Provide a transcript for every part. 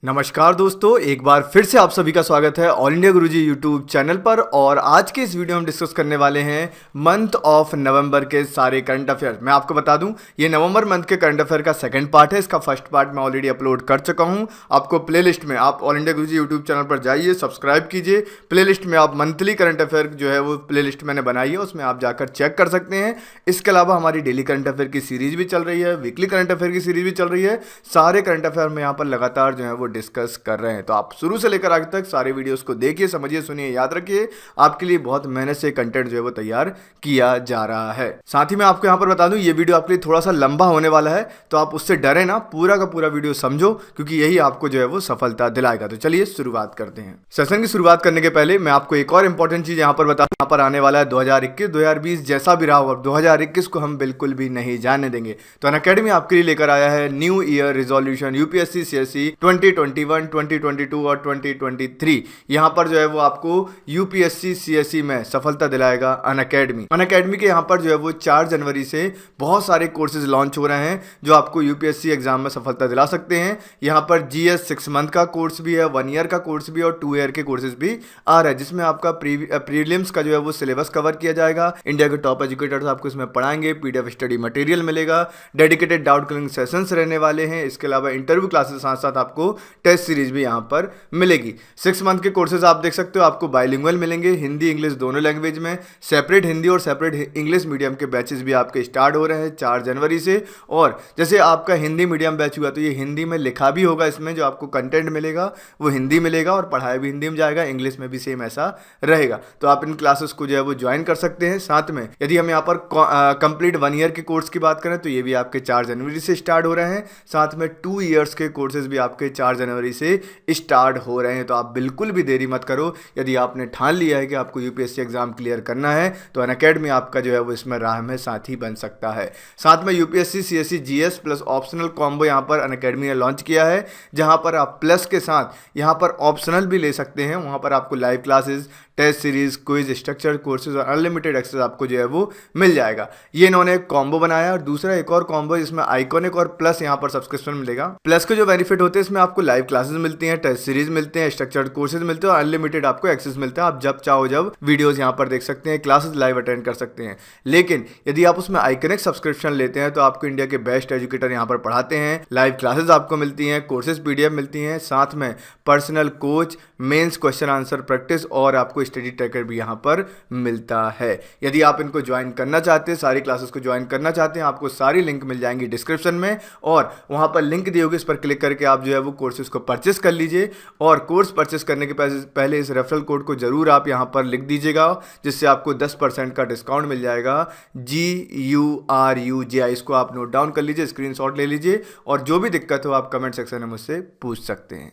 नमस्कार दोस्तों, एक बार फिर से आप सभी का स्वागत है ऑल इंडिया गुरुजी यूट्यूब चैनल पर। और आज के इस वीडियो में हम डिस्कस करने वाले हैं मंथ ऑफ नवंबर के सारे करंट अफेयर। मैं आपको बता दूं, ये नवंबर मंथ के करंट अफेयर का सेकंड पार्ट है। इसका फर्स्ट पार्ट मैं ऑलरेडी अपलोड कर चुका हूं। आपको प्लेलिस्ट में आप ऑल इंडिया गुरुजी यूट्यूब चैनल पर जाइए, सब्सक्राइब कीजिए। प्लेलिस्ट में आप मंथली करंट अफेयर जो है वो प्लेलिस्ट मैंने बनाई है, उसमें आप जाकर चेक कर सकते हैं। इसके अलावा हमारी डेली करंट अफेयर की सीरीज भी चल रही है, वीकली करंट अफेयर की सीरीज भी चल रही है। सारे करंट अफेयर में यहाँ पर लगातार जो है वो डिस्कस कर रहे हैं। तो आप शुरू से लेकर आगे तक सारे वीडियोस को देखिए, समझिए, सुनिए, याद रखिए। आपके लिए बहुत मेहनत से कंटेंट जो है वो तैयार किया जा रहा है। साथ ही मैं आपको यहाँ पर बता दूं, ये वीडियो आपके लिए थोड़ा सा लंबा होने वाला है, तो आप उससे डरे ना, पूरा का पूरा वीडियो समझो, क्योंकि यही आपको जो है वो सफलता दिलाएगा। तो चलिए शुरुआत करते हैं। सेशन की शुरुआत करने के पहले मैं आपको एक और इंपॉर्टेंट चीज यहाँ पर बता दूं। यहाँ पर आने वाला है 2021 2020, जैसा भी रहा हो, 2021 को हम बिल्कुल भी नहीं जाने देंगे। तो अनअकैडमी आपके लिए लेकर आया है new year resolution UPSC CSC 2021 2022 और 2023। यहाँ पर जो है वो आपको यूपीएससी सीएससी में सफलता दिलाएगा अनअकैडमी के। यहाँ पर जो है वो 4 जनवरी से बहुत सारे कोर्सेज लॉन्च हो रहे हैं जो आपको यूपीएससी एग्जाम में सफलता दिला सकते हैं। यहाँ पर जीएस 6 मंथ का कोर्स भी है, 1 ईयर का कोर्स भी और 2 ईयर के कोर्सेज भी आ रहे हैं, जिसमें आपका प्रीलिम्स का जो है वो सिलेबस कवर किया जाएगा। इंडिया के टॉप एजुकेटर्स आपको इसमें पढ़ाएंगे, पीडीएफ स्टडी मटेरियल मिलेगा, डेडिकेटेड डाउट क्लियरिंग सेशंस रहने वाले हैं। इसके अलावा इंटरव्यू क्लासेस साथ साथ आपको टेस्ट सीरीज भी यहाँ पर मिलेगी। 6 मंथ के कोर्सेज आप देख सकते हो, आपको बाइलिंगुअल मिलेंगे, हिंदी इंग्लिश दोनों लैंग्वेज में। सेपरेट हिंदी और सेपरेट इंग्लिश मीडियम के बैचेस भी आपके स्टार्ट हो रहे हैं 4 जनवरी से। और जैसे आपका हिंदी मीडियम बैच हुआ तो ये हिंदी में लिखा भी होगा, इसमें जो आपको कंटेंट मिलेगा वो हिंदी मिलेगा और पढ़ाया भी हिंदी में जाएगा, इंग्लिश में भी सेम ऐसा रहेगा। तो आप इन क्लासेस को जो है वो ज्वाइन कर सकते हैं। साथ में यदि हम यहाँ पर कंप्लीट 1 ईयर के कोर्स की बात करें तो ये भी आपके 4 जनवरी से स्टार्ट हो रहे हैं। साथ में 2 ईयर्स के कोर्सेज भी आपके 4 जनवरी से स्टार्ट हो रहे हैं। तो आप बिल्कुल भी देरी मत करो। यदि आपने ठान लिया है कि आपको यूपीएससी एग्जाम क्लियर करना है तो अनअकैडमी आपका जो है वो इसमें राह में साथी बन सकता है। साथ में UPSC CSC GS plus optional combo यहाँ पर अनअकैडमी ने लॉन्च किया है, जहाँ पर आप प्लस के साथ यहाँ पर ऑप्शनल भी ले सकते हैं। वहाँ पर आपको live classes, test series, quiz, structured courses और अनलिमिटेड एक्सेस आपको जो है वो मिल जाएगा। ये इन्होंने एक कॉम्बो बनाया और दूसरा एक और कॉम्बो जिसमें आइकॉनिक और प्लस यहाँ पर सब्सक्रिप्शन मिलेगा। प्लस के जो बेनिफिट होते हैं इसमें आपको लाइव क्लासेस मिलती हैं, टेस्ट सीरीज मिलते हैं, स्ट्रक्चर्ड कोर्सेज मिलते हैं और अनलिमिटेड आपको एक्सेस मिलता है। आप जब चाहो जब वीडियोस यहाँ पर देख सकते हैं, क्लासेस लाइव अटेंड कर सकते हैं। लेकिन यदि आप उसमें आइकॉनिक सब्सक्रिप्शन लेते हैं तो आपको इंडिया के बेस्ट एजुकेटर यहाँ पर पढ़ाते हैं, लाइव क्लासेस आपको मिलती हैं, कोर्सेज पीडीएफ मिलती हैं, साथ में personal coach, mains question answer practice और आपको स्टडी ट्रैकर भी यहाँ पर मिलता है। यदि आप इनको ज्वाइन करना चाहते हैं, सारी क्लासेस को ज्वाइन करना चाहते हैं, आपको सारी लिंक मिल जाएंगी डिस्क्रिप्शन में और वहाँ पर लिंक दी होगी, इस पर क्लिक करके आप जो है वो कोर्सेज को परचेस कर लीजिए। और कोर्स परचेस करने के पहले इस रेफरल कोड को जरूर आप यहाँ पर लिख दीजिएगा, जिससे आपको 10% का डिस्काउंट मिल जाएगा। GURUJI, इसको आप नोट डाउन कर लीजिए, स्क्रीनशॉट ले लीजिए और जो भी दिक्कत हो आप कमेंट सेक्शन में मुझसे पूछ सकते हैं।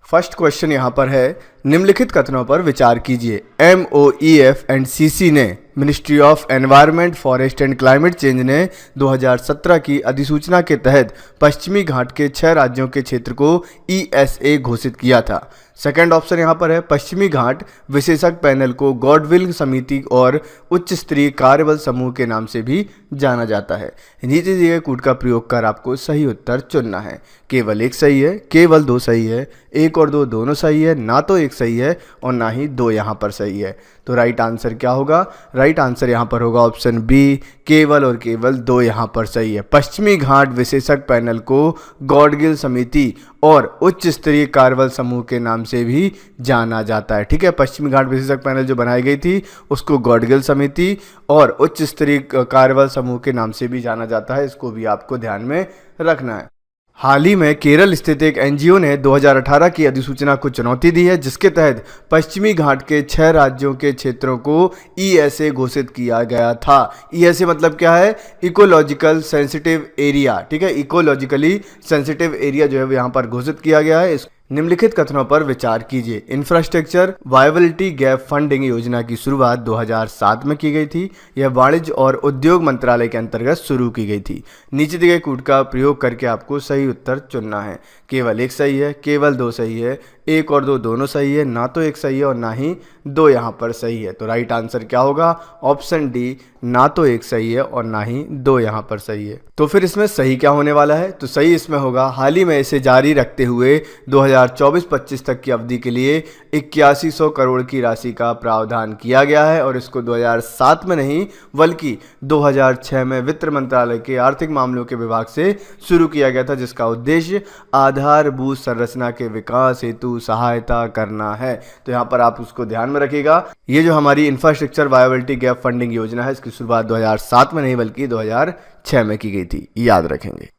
फर्स्ट क्वेश्चन यहाँ पर है, निम्नलिखित कथनों पर विचार कीजिए। MOEF एंड CC ने ministry of environment, forest and climate change ने 2017 की अधिसूचना के तहत पश्चिमी घाट के 6 राज्यों के क्षेत्र को ESA घोषित किया था। सेकंड ऑप्शन यहाँ पर है, पश्चिमी घाट विशेषज्ञ पैनल को गॉडविल समिति और उच्च स्तरीय कार्यबल समूह के नाम से भी जाना जाता है। नीचे दिए गए कूट का प्रयोग कर आपको सही उत्तर चुनना है। केवल एक सही है, केवल 2 सही है, 1 और 2 दोनों सही है, ना तो 1 सही है और ना ही 2 यहाँ पर सही है। तो राइट आंसर क्या होगा? राइट आंसर यहाँ पर होगा ऑप्शन बी, केवल और केवल 2 यहाँ पर सही है। पश्चिमी घाट विशेषज्ञ पैनल को गॉडगिल समिति और उच्च स्तरीय कार्यबल समूह के नाम से भी जाना जाता है। ठीक है, पश्चिमी घाट विशेषज्ञ पैनल जो बनाई गई थी उसको गॉडगिल समिति और उच्च स्तरीय कार्यबल समूह के नाम से भी जाना जाता है। इसको भी आपको ध्यान में रखना है। हाल ही में केरल स्थित एक एनजीओ ने 2018 की अधिसूचना को चुनौती दी है, जिसके तहत पश्चिमी घाट के 6 राज्यों के क्षेत्रों को ESA घोषित किया गया था। ESA मतलब क्या है? Ecological sensitive area. ठीक है, इकोलॉजिकली सेंसिटिव एरिया जो है वो यहाँ पर घोषित किया गया है। निम्नलिखित कथनों पर विचार कीजिए। इंफ्रास्ट्रक्चर वायबिलिटी गैप फंडिंग योजना की शुरुआत 2007 में की गई थी। यह वाणिज्य और उद्योग मंत्रालय के अंतर्गत शुरू की गई थी। नीचे दिए गए कूट का प्रयोग करके आपको सही उत्तर चुनना है। केवल 1 सही है, केवल 2 सही है, एक और दो दोनों सही है, ना तो एक सही है और ना ही दो यहाँ पर सही है। तो राइट आंसर क्या होगा? ऑप्शन डी, ना तो एक सही है और ना ही दो यहाँ पर सही है। तो फिर इसमें सही क्या होने वाला है? तो सही इसमें होगा, हाल ही में इसे जारी रखते हुए 2024-25 तक की अवधि के लिए 8100 करोड़ की राशि का प्रावधान किया गया है और इसको 2007 में नहीं बल्कि 2006 में वित्त मंत्रालय के आर्थिक मामलों के विभाग से शुरू किया गया था, जिसका उद्देश्य आधारभूत संरचना के विकास हेतु सहायता करना है। तो यहाँ पर आप उसको ध्यान में रखिएगा। ये जो हमारी इंफ्रास्ट्रक्चर वायबिलिटी गैप फंडिंग योजना है, इसकी शुरुआत 2007 में नहीं बल्कि 2006 में की गई थी, याद रखेंगे।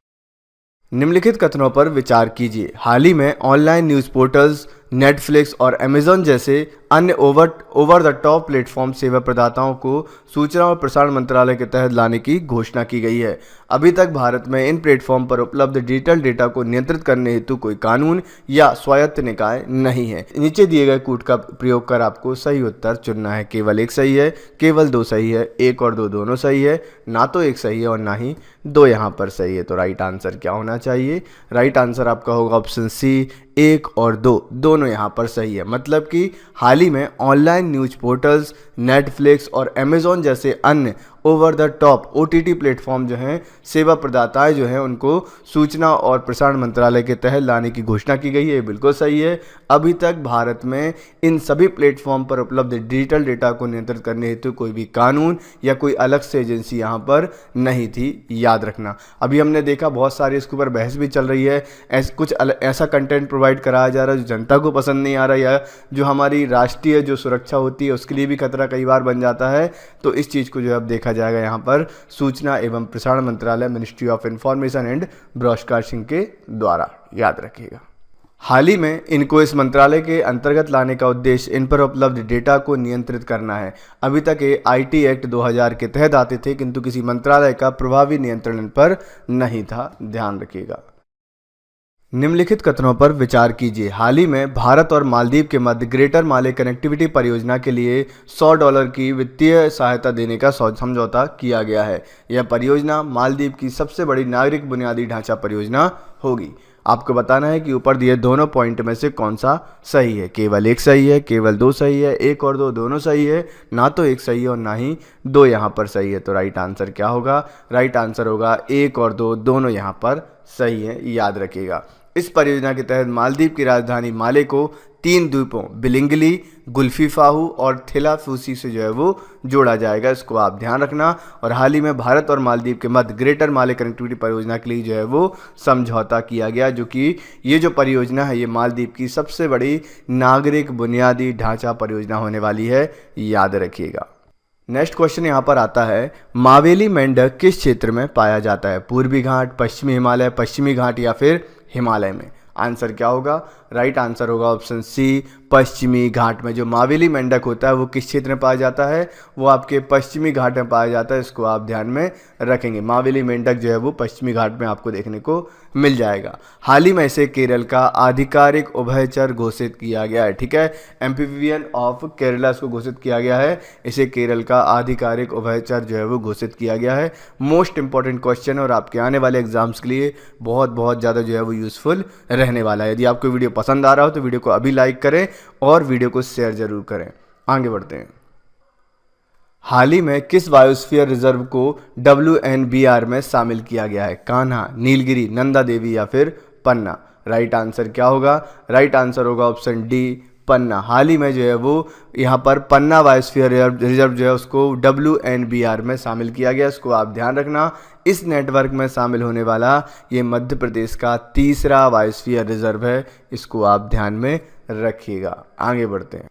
निम्नलिखित कथनों पर विचार कीजिए। हाल ही में ऑनलाइन न्यूज़ पोर्टल्स, नेटफ्लिक्स और अमेजॉन जैसे अन्य ओवर द टॉप प्लेटफॉर्म सेवा प्रदाताओं को सूचना और प्रसारण मंत्रालय के तहत लाने की घोषणा की गई है। अभी तक भारत में इन प्लेटफॉर्म पर उपलब्ध डिजिटल डेटा को नियंत्रित करने हेतु कोई कानून या स्वायत्त निकाय नहीं है। नीचे दिए गए कूट का प्रयोग कर आपको सही उत्तर चुनना है। केवल एक सही है, केवल दो सही है, एक और दो दोनों सही है, ना तो एक सही है और ना ही दो यहाँ पर सही है। तो राइट आंसर क्या होना चाहिए? राइट आंसर आपका होगा ऑप्शन सी, एक और दो दोनों यहाँ पर सही है। मतलब कि हाल ही में ऑनलाइन न्यूज पोर्टल्स, नेटफ्लिक्स और अमेजॉन जैसे अन्य over the top OTT platform जो हैं, सेवा प्रदाताएं जो हैं, उनको सूचना और प्रसारण मंत्रालय के तहत लाने की घोषणा की गई है। ये बिल्कुल सही है। अभी तक भारत में इन सभी प्लेटफॉर्म पर उपलब्ध डिजिटल डेटा को नियंत्रित करने हेतु कोई भी कानून या कोई अलग से एजेंसी यहाँ पर नहीं थी, याद रखना। अभी हमने देखा बहुत सारी इसके ऊपर बहस भी चल रही है। कुछ ऐसा कंटेंट प्रोवाइड कराया जा रहा है जो जनता को पसंद नहीं आ रहा, या जो हमारी राष्ट्रीय जो सुरक्षा होती है उसके लिए भी खतरा कई बार बन जाता है। तो इस चीज़ को जो है अब देखा जाएगा यहाँ पर सूचना एवं प्रसारण मंत्रालय, ministry of information and broadcasting के द्वारा, याद रखिएगा। हाल ही में इनको इस मंत्रालय के अंतर्गत लाने का उद्देश्य इन पर उपलब्ध डेटा को नियंत्रित करना है। अभी तक ये IT एक्ट 2000 के तहत आते थे, किंतु किसी मंत्रालय का प्रभावी नियंत्रण इन पर नहीं था, ध्यान रखिएगा। निम्नलिखित कथनों पर विचार कीजिए। हाल ही में भारत और मालदीव के मध्य ग्रेटर माले कनेक्टिविटी परियोजना के लिए $100 की वित्तीय सहायता देने का समझौता किया गया है। यह परियोजना मालदीव की सबसे बड़ी नागरिक बुनियादी ढांचा परियोजना होगी। आपको बताना है कि ऊपर दिए दोनों पॉइंट में से कौन सा सही है। केवल एक सही है, केवल दो सही है, एक और दो दोनों सही है, ना तो एक सही है और ना ही दो यहाँ पर सही है। तो राइट आंसर क्या होगा? राइट आंसर होगा एक और दो दोनों यहाँ पर सही है, याद रखिएगा। इस परियोजना के तहत मालदीव की राजधानी माले को 3 द्वीपों बिलिंगली, गुल्फीफाहू और थिलाफूसी से जो है वो जोड़ा जाएगा, इसको आप ध्यान रखना। और हाल ही में भारत और मालदीव के मध्य ग्रेटर माले कनेक्टिविटी परियोजना के लिए जो है वो समझौता किया गया, जो कि ये जो परियोजना है ये मालदीव की सबसे बड़ी नागरिक बुनियादी ढांचा परियोजना होने वाली है, याद रखिएगा। नेक्स्ट क्वेश्चन यहाँ पर आता है, मावेली मेंढक किस क्षेत्र में पाया जाता है? पूर्वी घाट, पश्चिमी हिमालय, पश्चिमी घाट या फिर हिमालय में? आंसर क्या होगा? राइट आंसर होगा ऑप्शन सी, पश्चिमी घाट में। जो मावेली मेंढक होता है वो किस क्षेत्र में पाया जाता है? वो आपके पश्चिमी घाट में पाया जाता है, इसको आप ध्यान में रखेंगे। मावेली मेंढक जो है वो पश्चिमी घाट में आपको देखने को मिल जाएगा। हाल ही में इसे केरल का आधिकारिक उभयचर घोषित किया गया है, ठीक है। एम्फीबियन ऑफ केरला इसको घोषित किया गया है। इसे केरल का आधिकारिक उभयचर जो है वो घोषित किया गया है। मोस्ट इंपॉर्टेंट क्वेश्चन और आपके आने वाले एग्जाम्स के लिए बहुत ज़्यादा जो है वो यूजफुल रहने वाला है। यदि आपको वीडियो पसंद आ रहा हो तो वीडियो को अभी लाइक करें और वीडियो को शेयर जरूर करें। आगे बढ़ते हैं। हाल ही में किस बायोस्फीयर रिजर्व को WNBR में शामिल किया गया है? कान्हा, नीलगिरी, नंदा देवी या फिर पन्ना? राइट आंसर क्या होगा? राइट आंसर होगा ऑप्शन डी, पन्ना। हाल ही में जो है वो यहाँ पर पन्ना बायोस्फीयर रिजर्व जो है उसको WNBR में शामिल किया गया, इसको आप ध्यान रखना। इस नेटवर्क में शामिल होने वाला ये मध्य प्रदेश का तीसरा बायोस्फीयर रिजर्व है, इसको आप ध्यान में रखिएगा। आगे बढ़ते हैं।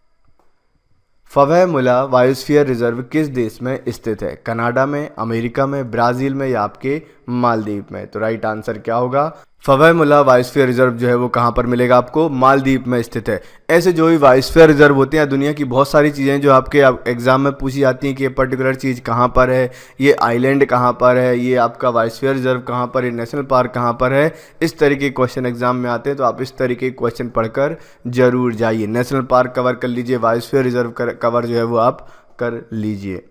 फवैमुला बायोस्फीयर रिजर्व किस देश में स्थित है? कनाडा में, अमेरिका में, ब्राज़ील में या आपके मालदीव में? तो राइट आंसर क्या होगा? फवैमुला बायोस्फीयर रिजर्व जो है वो कहाँ पर मिलेगा आपको? मालदीव में स्थित है। ऐसे जो भी बायोस्फीयर रिजर्व होते हैं, दुनिया की बहुत सारी चीज़ें जो आपके एग्जाम में पूछी जाती हैं कि ये पर्टिकुलर चीज़ कहाँ पर है, ये आइलैंड कहाँ पर है, ये आपका बायोस्फीयर रिजर्व कहाँ पर है, नेशनल पार्क कहाँ पर है, इस तरीके के क्वेश्चन एग्जाम में आते हैं। तो आप इस तरीके के क्वेश्चन पढ़कर जरूर जाइए। नेशनल पार्क कवर कर लीजिए, बायोस्फीयर रिजर्व कवर जो है वो आप कर लीजिए।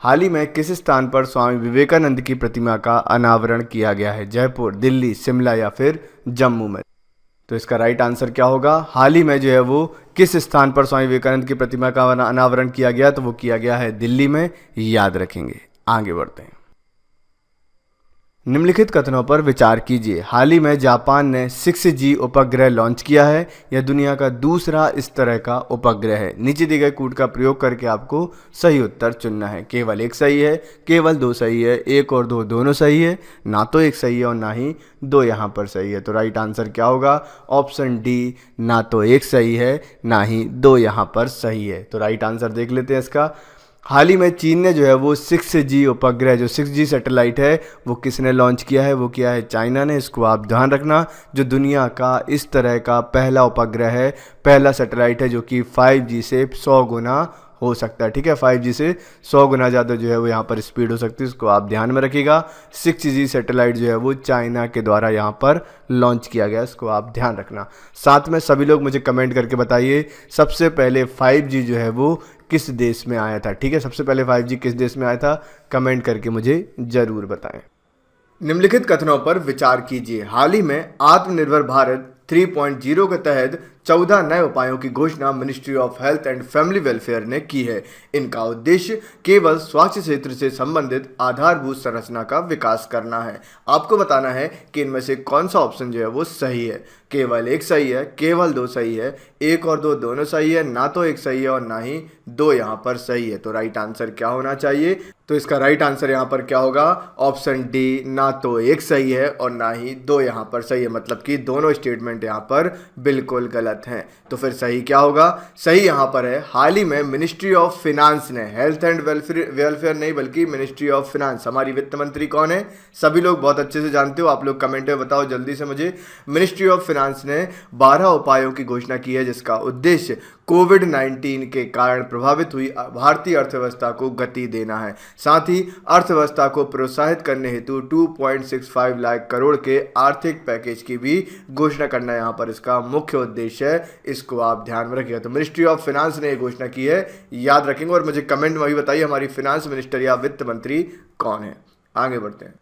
हाल ही में किस स्थान पर स्वामी विवेकानंद की प्रतिमा का अनावरण किया गया है? जयपुर, दिल्ली, शिमला या फिर जम्मू में? तो इसका राइट आंसर क्या होगा? हाल ही में जो है वो किस स्थान पर स्वामी विवेकानंद की प्रतिमा का अनावरण किया गया? तो वो किया गया है दिल्ली में, याद रखेंगे। आगे बढ़ते हैं। निम्नलिखित कथनों पर विचार कीजिए। हाल ही में जापान ने 6G उपग्रह लॉन्च किया है। यह दुनिया का दूसरा इस तरह का उपग्रह है। नीचे दिए गए कूट का प्रयोग करके आपको सही उत्तर चुनना है। केवल एक सही है, केवल दो सही है, एक और दो दोनों सही है, ना तो एक सही है और ना ही दो यहाँ पर सही है। तो राइट आंसर क्या होगा? ऑप्शन डी, ना तो एक सही है ना ही दो यहाँ पर सही है। तो राइट आंसर देख लेते हैं इसका। हाल ही में चीन ने जो है वो 6G उपग्रह, जो 6G सैटेलाइट है, वो किसने लॉन्च किया है? वो किया है चाइना ने। इसको आप ध्यान रखना। जो दुनिया का इस तरह का पहला उपग्रह है, पहला सैटेलाइट है जो कि 5G से 100 गुना हो सकता है। ठीक है, 5G से 100 गुना ज़्यादा जो है वो यहाँ पर स्पीड हो सकती है। इसको आप ध्यान में रखिएगा। 6G सैटेलाइट जो है वो चाइना के द्वारा यहाँ पर लॉन्च किया गया। इसको आप ध्यान रखना। साथ में सभी लोग मुझे कमेंट करके बताइए, सबसे पहले 5G जो है वो किस देश में आया था? ठीक है, सबसे पहले 5G किस देश में आया था? कमेंट करके मुझे ज़रूर बताएं। निम्नलिखित कथनों पर विचार कीजिए। हाल ही में आत्मनिर्भर भारत 3.0 के तहत 14 नए उपायों की घोषणा ministry of health and family welfare ने की है। इनका उद्देश्य केवल स्वास्थ्य क्षेत्र से संबंधित आधारभूत संरचना का विकास करना है। आपको बताना है कि इनमें से कौन सा ऑप्शन जो है वो सही है। केवल एक सही है, केवल दो सही है, एक और दो दोनों सही है, ना तो एक सही है और ना ही दो यहाँ पर सही है। तो राइट आंसर क्या होना चाहिए? तो इसका राइट आंसर यहाँ पर क्या होगा? ऑप्शन डी, ना तो एक सही है और ना ही दो यहाँ पर सही है। मतलब कि दोनों स्टेटमेंट यहाँ पर बिल्कुल गलत हैं। तो फिर सही क्या होगा? सही यहाँ पर है, हाल ही में मिनिस्ट्री ऑफ फिनांस ने, हेल्थ एंड वेलफेयर नहीं बल्कि मिनिस्ट्री ऑफ फिनांस, हमारी वित्त मंत्री कौन है? सभी लोग बहुत अच्छे से जानते हो, आप लोग कमेंट में बताओ जल्दी से मुझे। मिनिस्ट्री ऑफ फिनांस ने 12 उपायों की घोषणा की है जिसका उद्देश्य कोविड-19 के कारण प्रभावित हुई भारतीय अर्थव्यवस्था को गति देना है। साथ ही अर्थव्यवस्था को प्रोत्साहित करने हेतु 2.65 लाख करोड़ के आर्थिक पैकेज की भी घोषणा करना यहाँ पर इसका मुख्य उद्देश्य है। इसको आप ध्यान में रखिएगा। तो मिनिस्ट्री ऑफ फिनांस ने घोषणा की है, याद रखेंगे। और मुझे कमेंट में भी बताइए हमारी फिनांस मिनिस्टर या वित्त मंत्री कौन है। आगे बढ़ते हैं।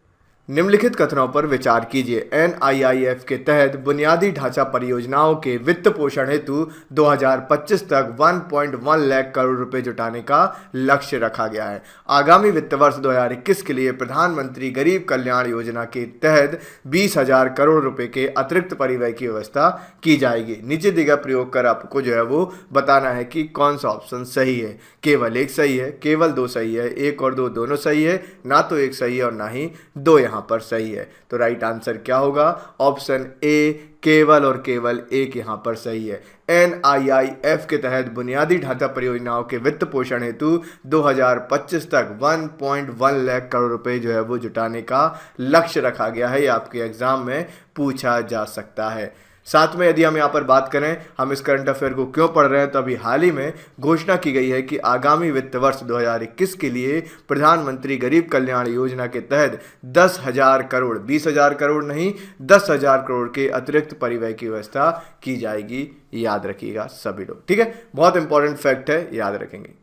निम्नलिखित कथनों पर विचार कीजिए। NIIF के तहत बुनियादी ढांचा परियोजनाओं के वित्त पोषण हेतु 2025 तक 1.1 लाख करोड़ रुपए जुटाने का लक्ष्य रखा गया है। आगामी वित्त वर्ष 2021 के लिए प्रधानमंत्री गरीब कल्याण योजना के तहत 20,000 करोड़ रुपए के अतिरिक्त परिव्यय की व्यवस्था की जाएगी। नीचे दिए गए प्रयोग कर आपको जो है वो बताना है कि कौन सा ऑप्शन सही है। केवल एक सही है, केवल दो सही है, एक और दो दोनों सही है, ना तो एक सही है और ना ही दो यहाँ पर सही है। तो राइट आंसर क्या होगा? ऑप्शन ए, केवल और केवल एक यहाँ पर सही है। NIIF के तहत बुनियादी ढांचा परियोजनाओं के वित्त पोषण हेतु 2025 तक 1.1 लाख करोड़ रुपए जो है वो जुटाने का लक्ष्य रखा गया है। ये आपके एग्जाम में पूछा जा सकता है। साथ में यदि हम यहाँ पर बात करें हम इस करंट अफेयर को क्यों पढ़ रहे हैं, तो अभी हाल ही में घोषणा की गई है कि आगामी वित्त वर्ष 2021 के लिए प्रधानमंत्री गरीब कल्याण योजना के तहत 10,000 करोड़, 20,000 करोड़ नहीं 10,000 करोड़ के अतिरिक्त परिव्यय की व्यवस्था की जाएगी। याद रखिएगा सभी लोग, ठीक है। बहुत इंपॉर्टेंट फैक्ट है, याद रखेंगे।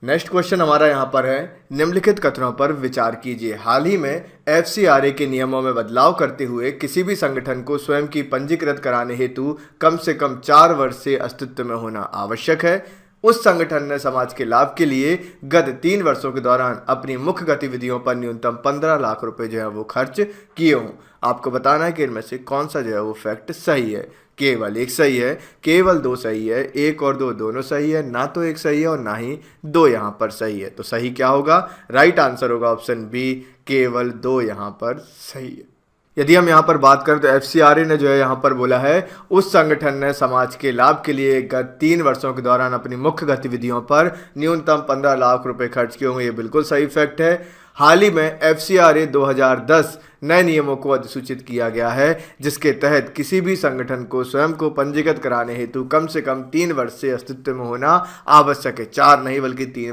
नेक्स्ट क्वेश्चन हमारा यहाँ पर है, निम्नलिखित कथनों पर विचार कीजिए। हाल ही में FCRA के नियमों में बदलाव करते हुए किसी भी संगठन को स्वयं की पंजीकृत कराने हेतु कम से कम 4 वर्ष से अस्तित्व में होना आवश्यक है। उस संगठन ने समाज के लाभ के लिए गत 3 वर्षों के दौरान अपनी मुख्य गतिविधियों पर न्यूनतम 15 लाख रुपए जो है वो खर्च किए हों। आपको बताना है कि इनमें से कौन सा जो है वो फैक्ट सही है। केवल एक सही है, केवल दो सही है, एक और दो दोनों सही है, ना तो एक सही है और ना ही दो यहाँ पर सही है। तो सही क्या होगा? राइट आंसर होगा ऑप्शन बी, केवल दो यहाँ पर सही है। यदि हम यहाँ पर बात करें तो FCRA ने जो है यहाँ पर बोला है उस संगठन ने समाज के लाभ के लिए गत 3 वर्षों के दौरान अपनी मुख्य गतिविधियों पर न्यूनतम 15 लाख रुपए खर्च किए होंगे। ये बिल्कुल सही फैक्ट है। हाल ही में FCRA 2010 नए नियमों को अधिसूचित किया गया है जिसके तहत किसी भी संगठन को स्वयं को पंजीकृत कराने हेतु कम से कम 3 वर्ष से अस्तित्व में होना आवश्यक है। 4 नहीं बल्कि 3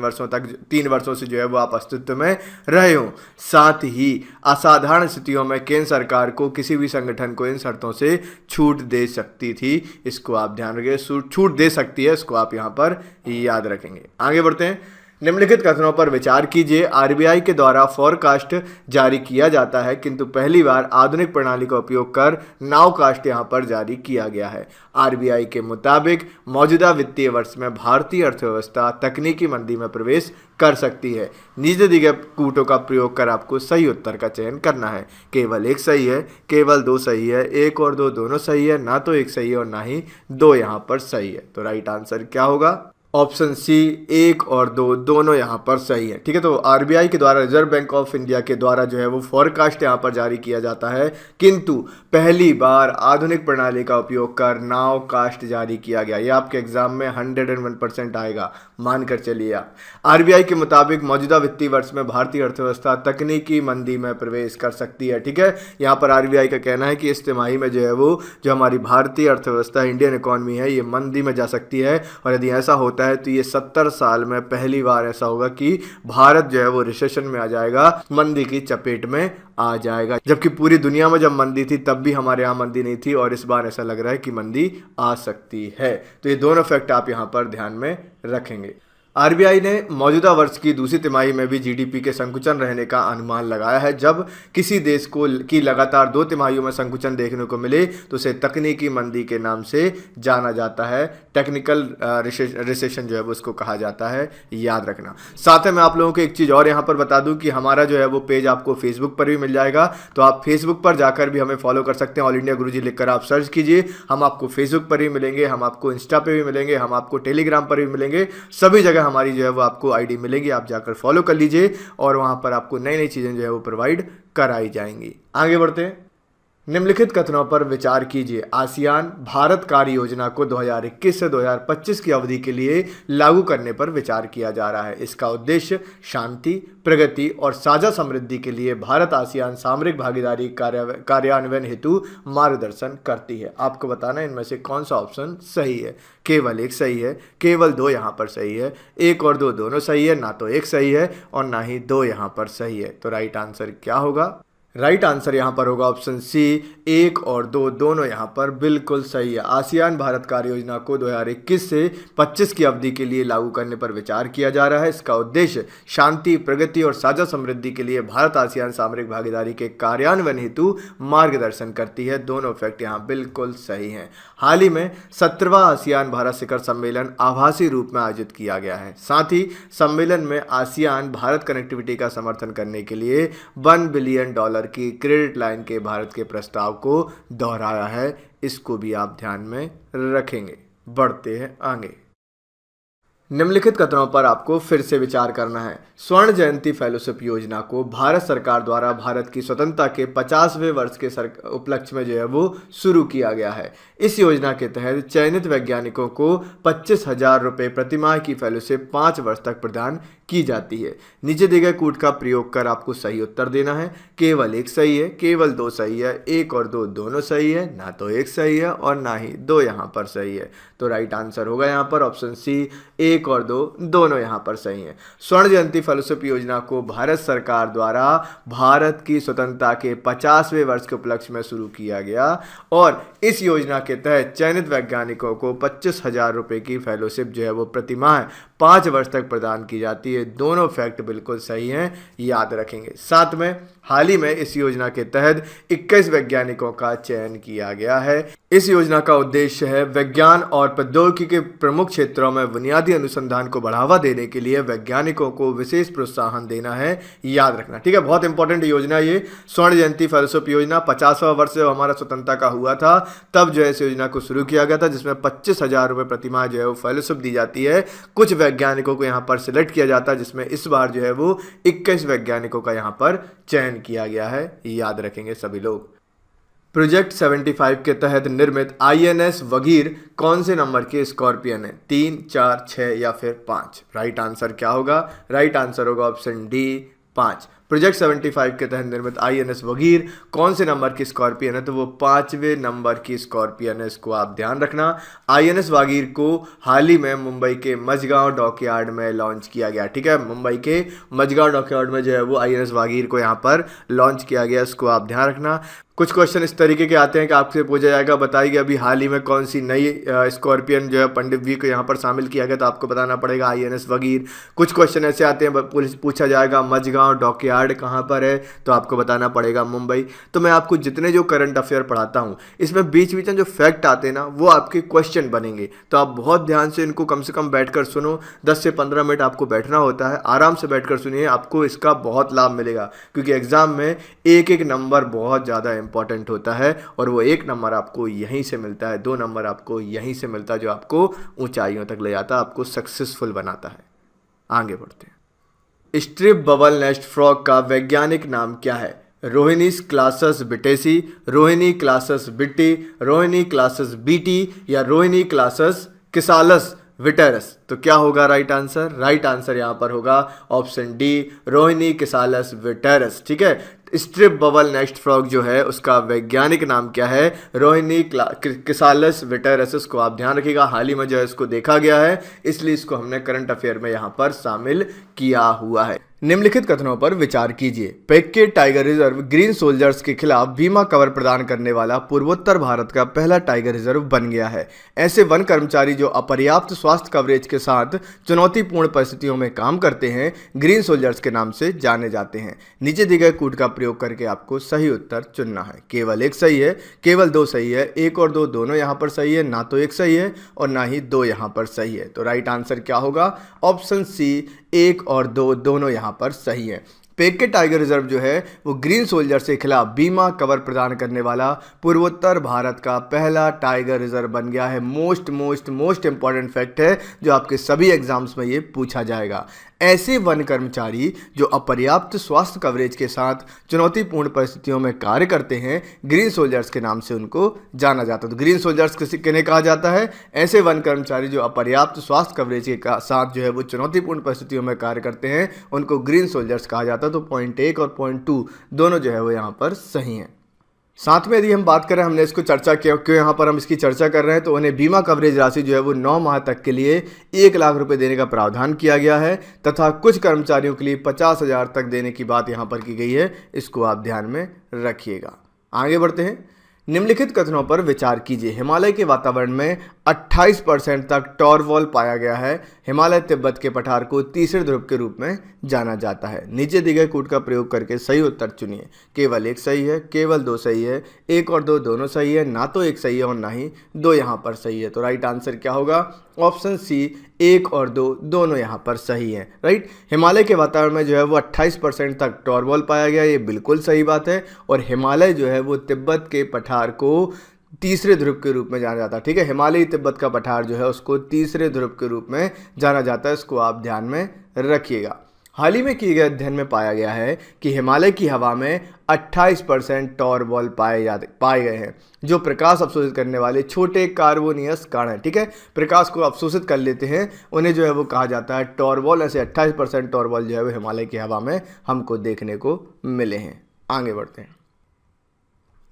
वर्षों से जो है वो आप अस्तित्व में रहे हो। साथ ही असाधारण स्थितियों में केंद्र सरकार को किसी भी संगठन को इन शर्तों से छूट दे सकती थी। इसको आप ध्यान रखिए, छूट दे सकती है, इसको आप यहाँ पर याद रखेंगे। आगे बढ़ते हैं। निम्नलिखित कथनों पर विचार कीजिए। आरबीआई के द्वारा फोरकास्ट जारी किया जाता है, किंतु पहली बार आधुनिक प्रणाली का उपयोग कर नाउकास्ट यहां पर जारी किया गया है। आरबीआई के मुताबिक मौजूदा वित्तीय वर्ष में भारतीय अर्थव्यवस्था तकनीकी मंदी में प्रवेश कर सकती है। नीचे दिए गए कूटों का प्रयोग कर आपको सही उत्तर का चयन करना है। केवल एक सही है, केवल दो सही है, एक और दो दोनों सही है, ना तो एक सही है और ना ही दो यहां पर सही है। तो राइट आंसर क्या होगा? ऑप्शन सी, एक और दो दोनों यहाँ पर सही है। ठीक है, तो आरबीआई के द्वारा, रिजर्व बैंक ऑफ इंडिया के द्वारा जो है वो फोरकास्ट यहाँ पर जारी किया जाता है, किंतु पहली बार आधुनिक प्रणाली का उपयोग कर नाउ कास्ट जारी किया गया। ये आपके एग्जाम में 101% आएगा, मानकर चलिए आप। आरबीआई के मुताबिक मौजूदा वित्तीय वर्ष में भारतीय अर्थव्यवस्था तकनीकी मंदी में प्रवेश कर सकती है। ठीक है, यहाँ पर आरबीआई का कहना है कि इस तिमाही में जो है वो जो हमारी भारतीय अर्थव्यवस्था, इंडियन इकोनॉमी है, ये मंदी में जा सकती है। और यदि ऐसा होता है तो ये 70 साल में पहली बार ऐसा होगा कि भारत जो है वो रिसेशन में आ जाएगा, मंदी की चपेट में आ जाएगा। जबकि पूरी दुनिया में जब मंदी थी तब भी हमारे यहाँ मंदी नहीं थी, और इस बार ऐसा लग रहा है कि मंदी आ सकती है। तो ये दोनों फैक्ट आप यहाँ पर ध्यान में रखेंगे। आरबीआई ने मौजूदा वर्ष की दूसरी तिमाही में भी जीडीपी के संकुचन रहने का अनुमान लगाया है। जब किसी देश को की लगातार 2 तिमाहियों में संकुचन देखने को मिले तो उसे तकनीकी मंदी के नाम से जाना जाता है। टेक्निकल रिसेशन जो है वो उसको कहा जाता है, याद रखना। साथ में आप लोगों को एक चीज़ और यहाँ पर बता दूँ कि हमारा जो है वो पेज आपको फेसबुक पर भी मिल जाएगा, तो आप फेसबुक पर जाकर भी हमें फॉलो कर सकते हैं। ऑल इंडिया गुरुजी लिखकर आप सर्च कीजिए, हम आपको फेसबुक पर भी मिलेंगे, हम आपको इंस्टा पे भी मिलेंगे, हम आपको टेलीग्राम पर भी मिलेंगे। सभी जगह हमारी जो है वो आपको आईडी मिलेगी, आप जाकर फॉलो कर लीजिए और वहां पर आपको नई नई चीजें जो है वो प्रोवाइड कराई जाएंगी। आगे बढ़ते हैं। निम्नलिखित कथनों पर विचार कीजिए। आसियान भारत कार्य योजना को 2021 से 2025 की अवधि के लिए लागू करने पर विचार किया जा रहा है। इसका उद्देश्य शांति, प्रगति और साझा समृद्धि के लिए भारत आसियान सामरिक भागीदारी कार्यान्वयन हेतु मार्गदर्शन करती है। आपको बताना है इनमें से कौन सा ऑप्शन सही है। केवल एक सही है, केवल दो यहाँ पर सही है, एक और दो दोनों सही है, ना तो एक सही है और ना ही दो यहाँ पर सही है। तो राइट आंसर क्या होगा? राइट आंसर यहाँ पर होगा ऑप्शन सी, एक और दो दोनों यहाँ पर बिल्कुल सही है। आसियान भारत कार्य योजना को 2021 से 25 की अवधि के लिए लागू करने पर विचार किया जा रहा है। इसका उद्देश्य शांति, प्रगति और साझा समृद्धि के लिए भारत आसियान सामरिक भागीदारी के कार्यान्वयन हेतु मार्गदर्शन करती है। दोनों फैक्ट यहाँ बिल्कुल सही हैं। हाल ही में 17वां आसियान भारत शिखर सम्मेलन आभासी रूप में आयोजित किया गया है। साथ ही सम्मेलन में आसियान भारत कनेक्टिविटी का समर्थन करने के लिए $1 बिलियन की क्रेडिट लाइन के भारत के प्रस्ताव को दोहराया है। इसको भी आप ध्यान में रखेंगे। बढ़ते हैं आगे। निम्नलिखित कथनों पर आपको फिर से विचार करना है। स्वर्ण जयंती फेलोशिप योजना को भारत सरकार द्वारा भारत की स्वतंत्रता के 50वें वर्ष के उपलक्ष्य में जो है वो शुरू किया गया है। इस योजना के तहत चयनित वैज्ञानिकों को 25,000 रुपये प्रतिमाह की फेलोशिप 5 वर्ष तक प्रदान की जाती है। नीचे दिए गए कूट का प्रयोग कर आपको सही उत्तर देना है। केवल एक सही है, केवल दो सही है, एक और दो दोनों सही है, ना तो एक सही है और ना ही दो यहाँ पर सही है। तो राइट आंसर होगा यहाँ पर ऑप्शन सी, एक और दो दोनों यहाँ पर सही है। स्वर्ण जयंती फेलोशिप योजना को भारत सरकार द्वारा भारत की स्वतंत्रता के 50वें वर्ष के उपलक्ष्य में शुरू किया गया और इस योजना के तहत चयनित वैज्ञानिकों को 25,000 रुपये की फेलोशिप जो है वो प्रतिमाह 5 वर्ष तक प्रदान की जाती है। दोनों फैक्ट बिल्कुल सही हैं, याद रखेंगे। साथ में हाल ही में इस योजना के तहत 21 वैज्ञानिकों का चयन किया गया है। इस योजना का उद्देश्य है विज्ञान और प्रौद्योगिकी के प्रमुख क्षेत्रों में बुनियादी अनुसंधान को बढ़ावा देने के लिए वैज्ञानिकों को विशेष प्रोत्साहन देना है, याद रखना। ठीक है, बहुत इंपॉर्टेंट योजना ये स्वर्ण जयंती फेलोशिप योजना। 50वां वर्ष जब हमारा स्वतंत्रता का हुआ था तब जो है इस योजना को शुरू किया गया था, जिसमें 25,000 रुपये प्रतिमाह जो है वो फेलोशिप दी जाती है। कुछ वैज्ञानिकों को यहाँ पर सिलेक्ट किया जाता है, जिसमें इस बार जो है वो 21 वैज्ञानिकों का यहाँ पर चयन किया गया है, याद रखेंगे सभी लोग। प्रोजेक्ट 75 के तहत निर्मित आईएनएस वगीर कौन से नंबर के स्कॉर्पियन है? 3, 4, 6 या फिर 5? राइट आंसर क्या होगा? राइट आंसर होगा ऑप्शन डी, 5। प्रोजेक्ट 75 के तहत निर्मित आईएनएस वगीर कौन से नंबर की स्कॉर्पियन है? तो वो 5वें नंबर की स्कॉर्पियन है, इसको आप ध्यान रखना। आईएनएस वगीर को हाल ही में मुंबई के मझगांव डॉकयार्ड में लॉन्च किया गया। ठीक है, मुंबई के मझगांव डॉकयार्ड में जो है वो आईएनएस वगीर को यहाँ पर लॉन्च किया गया, इसको आप ध्यान रखना। कुछ क्वेश्चन इस तरीके के आते हैं कि आपसे पूछा जाएगा बताइए कि अभी हाल ही में कौन सी नई स्कॉर्पियन जो है पंडित वी को यहाँ पर शामिल किया गया, तो आपको बताना पड़ेगा INS वगैरह। कुछ क्वेश्चन ऐसे आते हैं पूछा जाएगा मझगांव डॉकयार्ड कहाँ पर है, तो आपको बताना पड़ेगा मुंबई। तो मैं आपको जितने जो करंट अफेयर पढ़ाता हूँ इसमें बीच बीच में जो फैक्ट आते हैं ना वो आपके क्वेश्चन बनेंगे, तो आप बहुत ध्यान से इनको कम से कम बैठकर सुनो। 10 से 15 मिनट आपको बैठना होता है, आराम से बैठकर सुनिए, आपको इसका बहुत लाभ मिलेगा। क्योंकि एग्जाम में एक एक नंबर बहुत ज़्यादा इंपॉर्टेंट होता है और वो 1 नंबर आपको यहीं से मिलता है, 2 नंबर आपको यहीं से मिलता है, जो आपको ऊंचाइयों तक ले जाता है, आपको सक्सेसफुल बनाता है। आगे बढ़ते हैं। स्ट्रिप बबल नेस्ट फ्रॉग का वैज्ञानिक नाम क्या है? रोहिनीस क्लासस बिटेसी, रोहिनी क्लासस बिट्टी, रोहिनी क्लासस बीटी या रोहिनी क्लासस किसालस विटेरस। तो क्या होगा राइट आंसर? राइट आंसर यहाँ पर होगा ऑप्शन डी, रोहिनी किसालस विटेरस। ठीक है, स्ट्रिप बबल नेस्ट फ्रॉग जो है उसका वैज्ञानिक नाम क्या है? रोहिनी किसालस विटेरस। इसको आप ध्यान रखिएगा, हाल ही में जो है इसको देखा गया है, इसलिए इसको हमने करंट अफेयर में यहाँ पर शामिल किया हुआ है। निम्नलिखित कथनों पर विचार कीजिए। पेक्के टाइगर रिजर्व ग्रीन सोल्जर्स के खिलाफ बीमा कवर प्रदान करने वाला पूर्वोत्तर भारत का पहला टाइगर रिजर्व बन गया है। ऐसे वन कर्मचारी जो अपर्याप्त स्वास्थ्य कवरेज के साथ चुनौतीपूर्ण परिस्थितियों में काम करते हैं ग्रीन सोल्जर्स के नाम से जाने जाते हैं। नीचे दिए गए कूट का प्रयोग करके आपको सही उत्तर चुनना है। केवल एक सही है, केवल 2 सही है, 1 और 2 दोनों यहाँ पर सही है, ना तो 1 सही है और ना ही 2 यहाँ पर सही है। तो राइट आंसर क्या होगा? ऑप्शन सी, 1 और 2 दोनों यहाँ पर सही है। पेक्के टाइगर रिजर्व जो है वो ग्रीन सोल्जर्स के खिलाफ बीमा कवर प्रदान करने वाला पूर्वोत्तर भारत का पहला टाइगर रिजर्व बन गया है। मोस्ट इंपॉर्टेंट फैक्ट है जो आपके सभी एग्जाम्स में ये पूछा जाएगा। ऐसे वन कर्मचारी जो अपर्याप्त स्वास्थ्य कवरेज के साथ चुनौतीपूर्ण परिस्थितियों में कार्य करते हैं ग्रीन सोल्जर्स के नाम से उनको जाना जाता है। तो ग्रीन सोल्जर्स किन्हें कहा जाता है? ऐसे वन कर्मचारी जो अपर्याप्त स्वास्थ्य कवरेज के साथ जो है वो चुनौतीपूर्ण परिस्थितियों में कार्य करते हैं, उनको ग्रीन सोल्जर्स कहा जाता है। तो पॉइंट 1 और पॉइंट 2 दोनों जो है वो यहाँ पर सही हैं। साथ में यदि हम बात करें, हमने इसको चर्चा किया, क्यों यहाँ पर हम इसकी चर्चा कर रहे हैं, तो उन्हें बीमा कवरेज राशि जो है वो 9 माह तक के लिए 1 लाख रुपए देने का प्रावधान किया गया है तथा कुछ कर्मचारियों के लिए 50,000 तक देने की बात यहाँ पर की गई है। इसको आप ध्यान में रखिएगा। आगे बढ़ते हैं। निम्नलिखित कथनों पर विचार कीजिए। हिमालय के वातावरण में 28% तक टॉरवॉल पाया गया है। हिमालय तिब्बत के पठार को तीसरे ध्रुव के रूप में जाना जाता है। नीचे दिए गए कूट का प्रयोग करके सही उत्तर चुनिए। केवल 1 सही है, केवल 2 सही है, 1 और 2 दोनों सही है, ना तो 1 सही है और ना ही 2 यहाँ पर सही है। तो राइट आंसर क्या होगा? ऑप्शन सी, 1 और 2 दोनों यहाँ पर सही है। राइट, हिमालय के वातावरण में जो है वो 28% तक टॉरवॉल पाया गया, ये बिल्कुल सही बात है। और हिमालय जो है वो तिब्बत के पठार को तीसरे ध्रुव के रूप में जाना जाता है। ठीक है, हिमालयी तिब्बत का पठार जो है उसको तीसरे ध्रुव के रूप में जाना जाता है। इसको आप ध्यान में रखिएगा। हाल ही में किए गए अध्ययन में पाया गया है कि हिमालय की हवा में 28% टॉरवॉल पाए गए हैं, जो प्रकाश अवशोषित करने वाले छोटे कार्बोनियस कण हैं। ठीक है, प्रकाश को अवशोषित कर लेते हैं, उन्हें जो है वो कहा जाता है टॉरवॉल। ऐसे 28% टॉरवॉल जो है वो हिमालय की हवा में हमको देखने को मिले हैं। आगे बढ़ते हैं।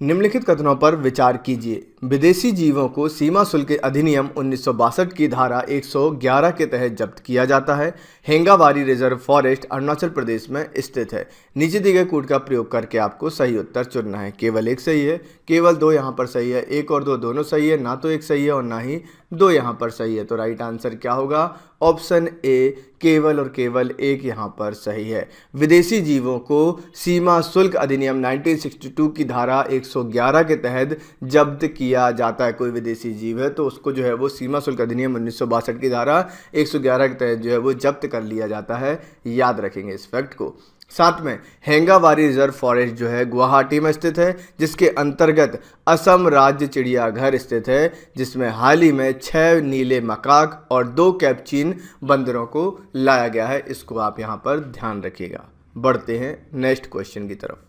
निम्नलिखित कथनों पर विचार कीजिए। विदेशी जीवों को सीमा शुल्क अधिनियम 1962 की धारा 111 के तहत जब्त किया जाता है। हेंगाबारी रिजर्व फॉरेस्ट अरुणाचल प्रदेश में स्थित है। नीचे दिए गए कूट का प्रयोग करके आपको सही उत्तर चुनना है। केवल 1 सही है, केवल 2 यहाँ पर सही है, 1 और 2 दोनों सही है, ना तो 1 सही है और ना ही 2 यहाँ पर सही है। तो राइट आंसर क्या होगा? ऑप्शन ए, केवल और केवल 1 यहाँ पर सही है। विदेशी जीवों को सीमा शुल्क अधिनियम 1962 की धारा 111 के तहत जब्त किया जाता है। कोई विदेशी जीव है तो उसको जो है वो सीमा शुल्क अधिनियम 1962 की धारा 111 के तहत जो है वो जब्त कर लिया जाता है। याद रखेंगे इस फैक्ट को। साथ में हेंगाबारी रिजर्व फॉरेस्ट जो है गुवाहाटी में स्थित है, जिसके अंतर्गत असम राज्य चिड़ियाघर स्थित है, जिसमें हाल ही में 6 नीले मकाक और 2 कैप्चिन बंदरों को लाया गया है। इसको आप यहाँ पर ध्यान रखिएगा। बढ़ते हैं नेक्स्ट क्वेश्चन की तरफ।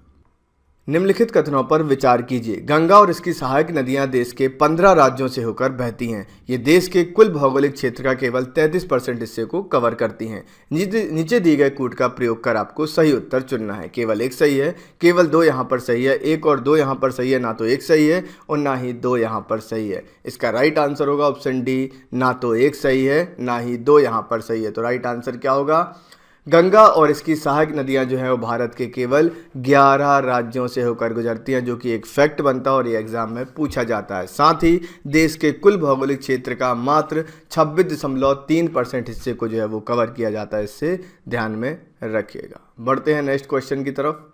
निम्नलिखित कथनों पर विचार कीजिए। गंगा और इसकी सहायक नदियां देश के 15 राज्यों से होकर बहती हैं। ये देश के कुल भौगोलिक क्षेत्र का केवल 33% हिस्से को कवर करती हैं। नीचे दिए गए कूट का प्रयोग कर आपको सही उत्तर चुनना है। केवल 1 सही है, केवल 2 यहाँ पर सही है, 1 और 2 यहाँ पर सही है, ना तो 1 सही है और ना ही 2 यहाँ पर सही है। इसका राइट आंसर होगा ऑप्शन डी, ना तो 1 सही है ना ही 2 यहाँ पर सही है। तो राइट आंसर क्या होगा? गंगा और इसकी सहायक नदियां जो हैं वो भारत के केवल 11 राज्यों से होकर गुजरती हैं, जो कि एक फैक्ट बनता है और ये एग्जाम में पूछा जाता है। साथ ही देश के कुल भौगोलिक क्षेत्र का मात्र 26.3% हिस्से को जो है वो कवर किया जाता है, इससे ध्यान में रखिएगा। बढ़ते हैं नेक्स्ट क्वेश्चन की तरफ।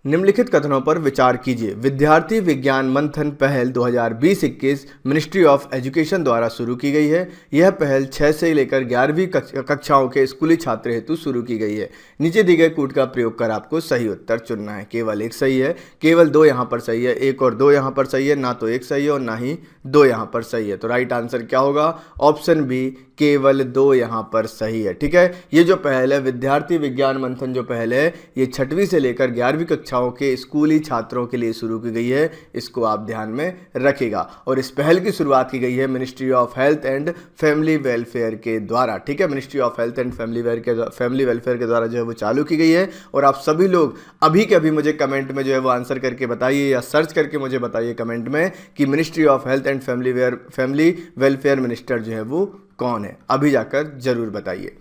निम्नलिखित कथनों पर विचार कीजिए। विद्यार्थी विज्ञान मंथन पहल 2020-21 मिनिस्ट्री ऑफ एजुकेशन द्वारा शुरू की गई है। यह पहल 6 से लेकर 11वीं कक्षाओं के स्कूली छात्र हेतु शुरू की गई है। नीचे दिए गए कूट का प्रयोग कर आपको सही उत्तर चुनना है। केवल एक सही है, केवल 2 यहाँ पर सही है, 1 और 2 यहाँ पर सही है, ना तो 1 सही है और ना ही 2 यहाँ पर सही है। तो राइट आंसर क्या होगा? ऑप्शन बी, केवल 2 यहाँ पर सही है। ठीक है, ये जो पहल है विद्यार्थी विज्ञान मंथन जो पहल है ये 6वीं से लेकर 11वीं कक्षाओं के स्कूली छात्रों के लिए शुरू की गई है, इसको आप ध्यान में रखिएगा। और इस पहल की शुरुआत की गई है ministry of health and family welfare के द्वारा। ठीक है, ministry of health and family welfare के द्वारा जो है वो चालू की गई है। और आप सभी लोग अभी के अभी मुझे कमेंट में जो है वो आंसर करके बताइए या सर्च करके मुझे बताइए कमेंट में कि ministry of health and family welfare minister जो है वो कौन है। अभी जाकर जरूर बताइए।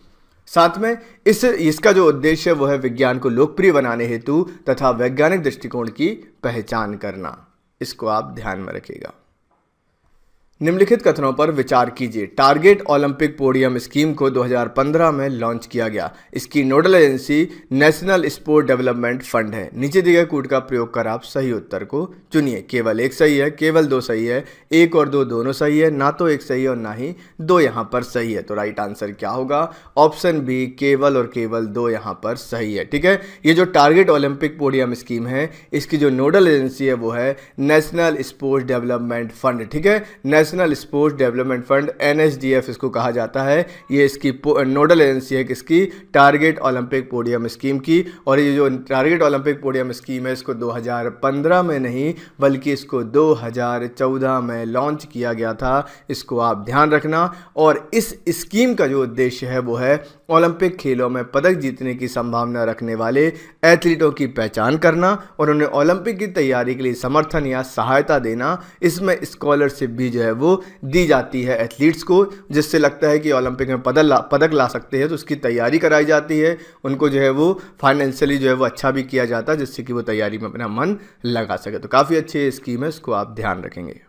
साथ में इसका जो उद्देश्य है वो है विज्ञान को लोकप्रिय बनाने हेतु तथा वैज्ञानिक दृष्टिकोण की पहचान करना। इसको आप ध्यान में रखिएगा। निम्नलिखित कथनों पर विचार कीजिए। टारगेट ओलंपिक पोडियम स्कीम को 2015 में लॉन्च किया गया। इसकी nodal agency national sport development fund है। नीचे दिए गए कूट का प्रयोग कर आप सही उत्तर को चुनिए। केवल 1 सही है, केवल 2 सही है, 1 और 2 दोनों सही है, ना तो 1 सही है और ना ही 2 यहाँ पर सही है। तो राइट आंसर क्या होगा? ऑप्शन बी, केवल और केवल 2 यहाँ पर सही है। ठीक है, ये जो टारगेट ओलंपिक पोडियम स्कीम है इसकी जो नोडल एजेंसी है वो है नेशनल स्पोर्ट्स डेवलपमेंट फंड। ठीक है, national sports development fund NSDF इसको कहा जाता है। ये इसकी नोडल एजेंसी है किसकी? टारगेट ओलंपिक पोडियम स्कीम की। और ये जो टारगेट ओलंपिक पोडियम स्कीम है इसको 2015 में नहीं बल्कि इसको 2014 में लॉन्च किया गया था। इसको आप ध्यान रखना। और इस स्कीम का जो उद्देश्य है वो है ओलंपिक खेलों में पदक जीतने की संभावना रखने वाले एथलीटों की पहचान करना और उन्हें ओलंपिक की तैयारी के लिए समर्थन या सहायता देना। इसमें स्कॉलरशिप भी जो है वो दी जाती है एथलीट्स को, जिससे लगता है कि ओलंपिक में पदक ला सकते हैं तो उसकी तैयारी कराई जाती है। उनको जो है वो फाइनेंशियली जो है वो अच्छा भी किया जाता है जिससे कि वो तैयारी में अपना मन लगा सके। तो काफ़ी अच्छी स्कीम है, इसको आप ध्यान रखेंगे।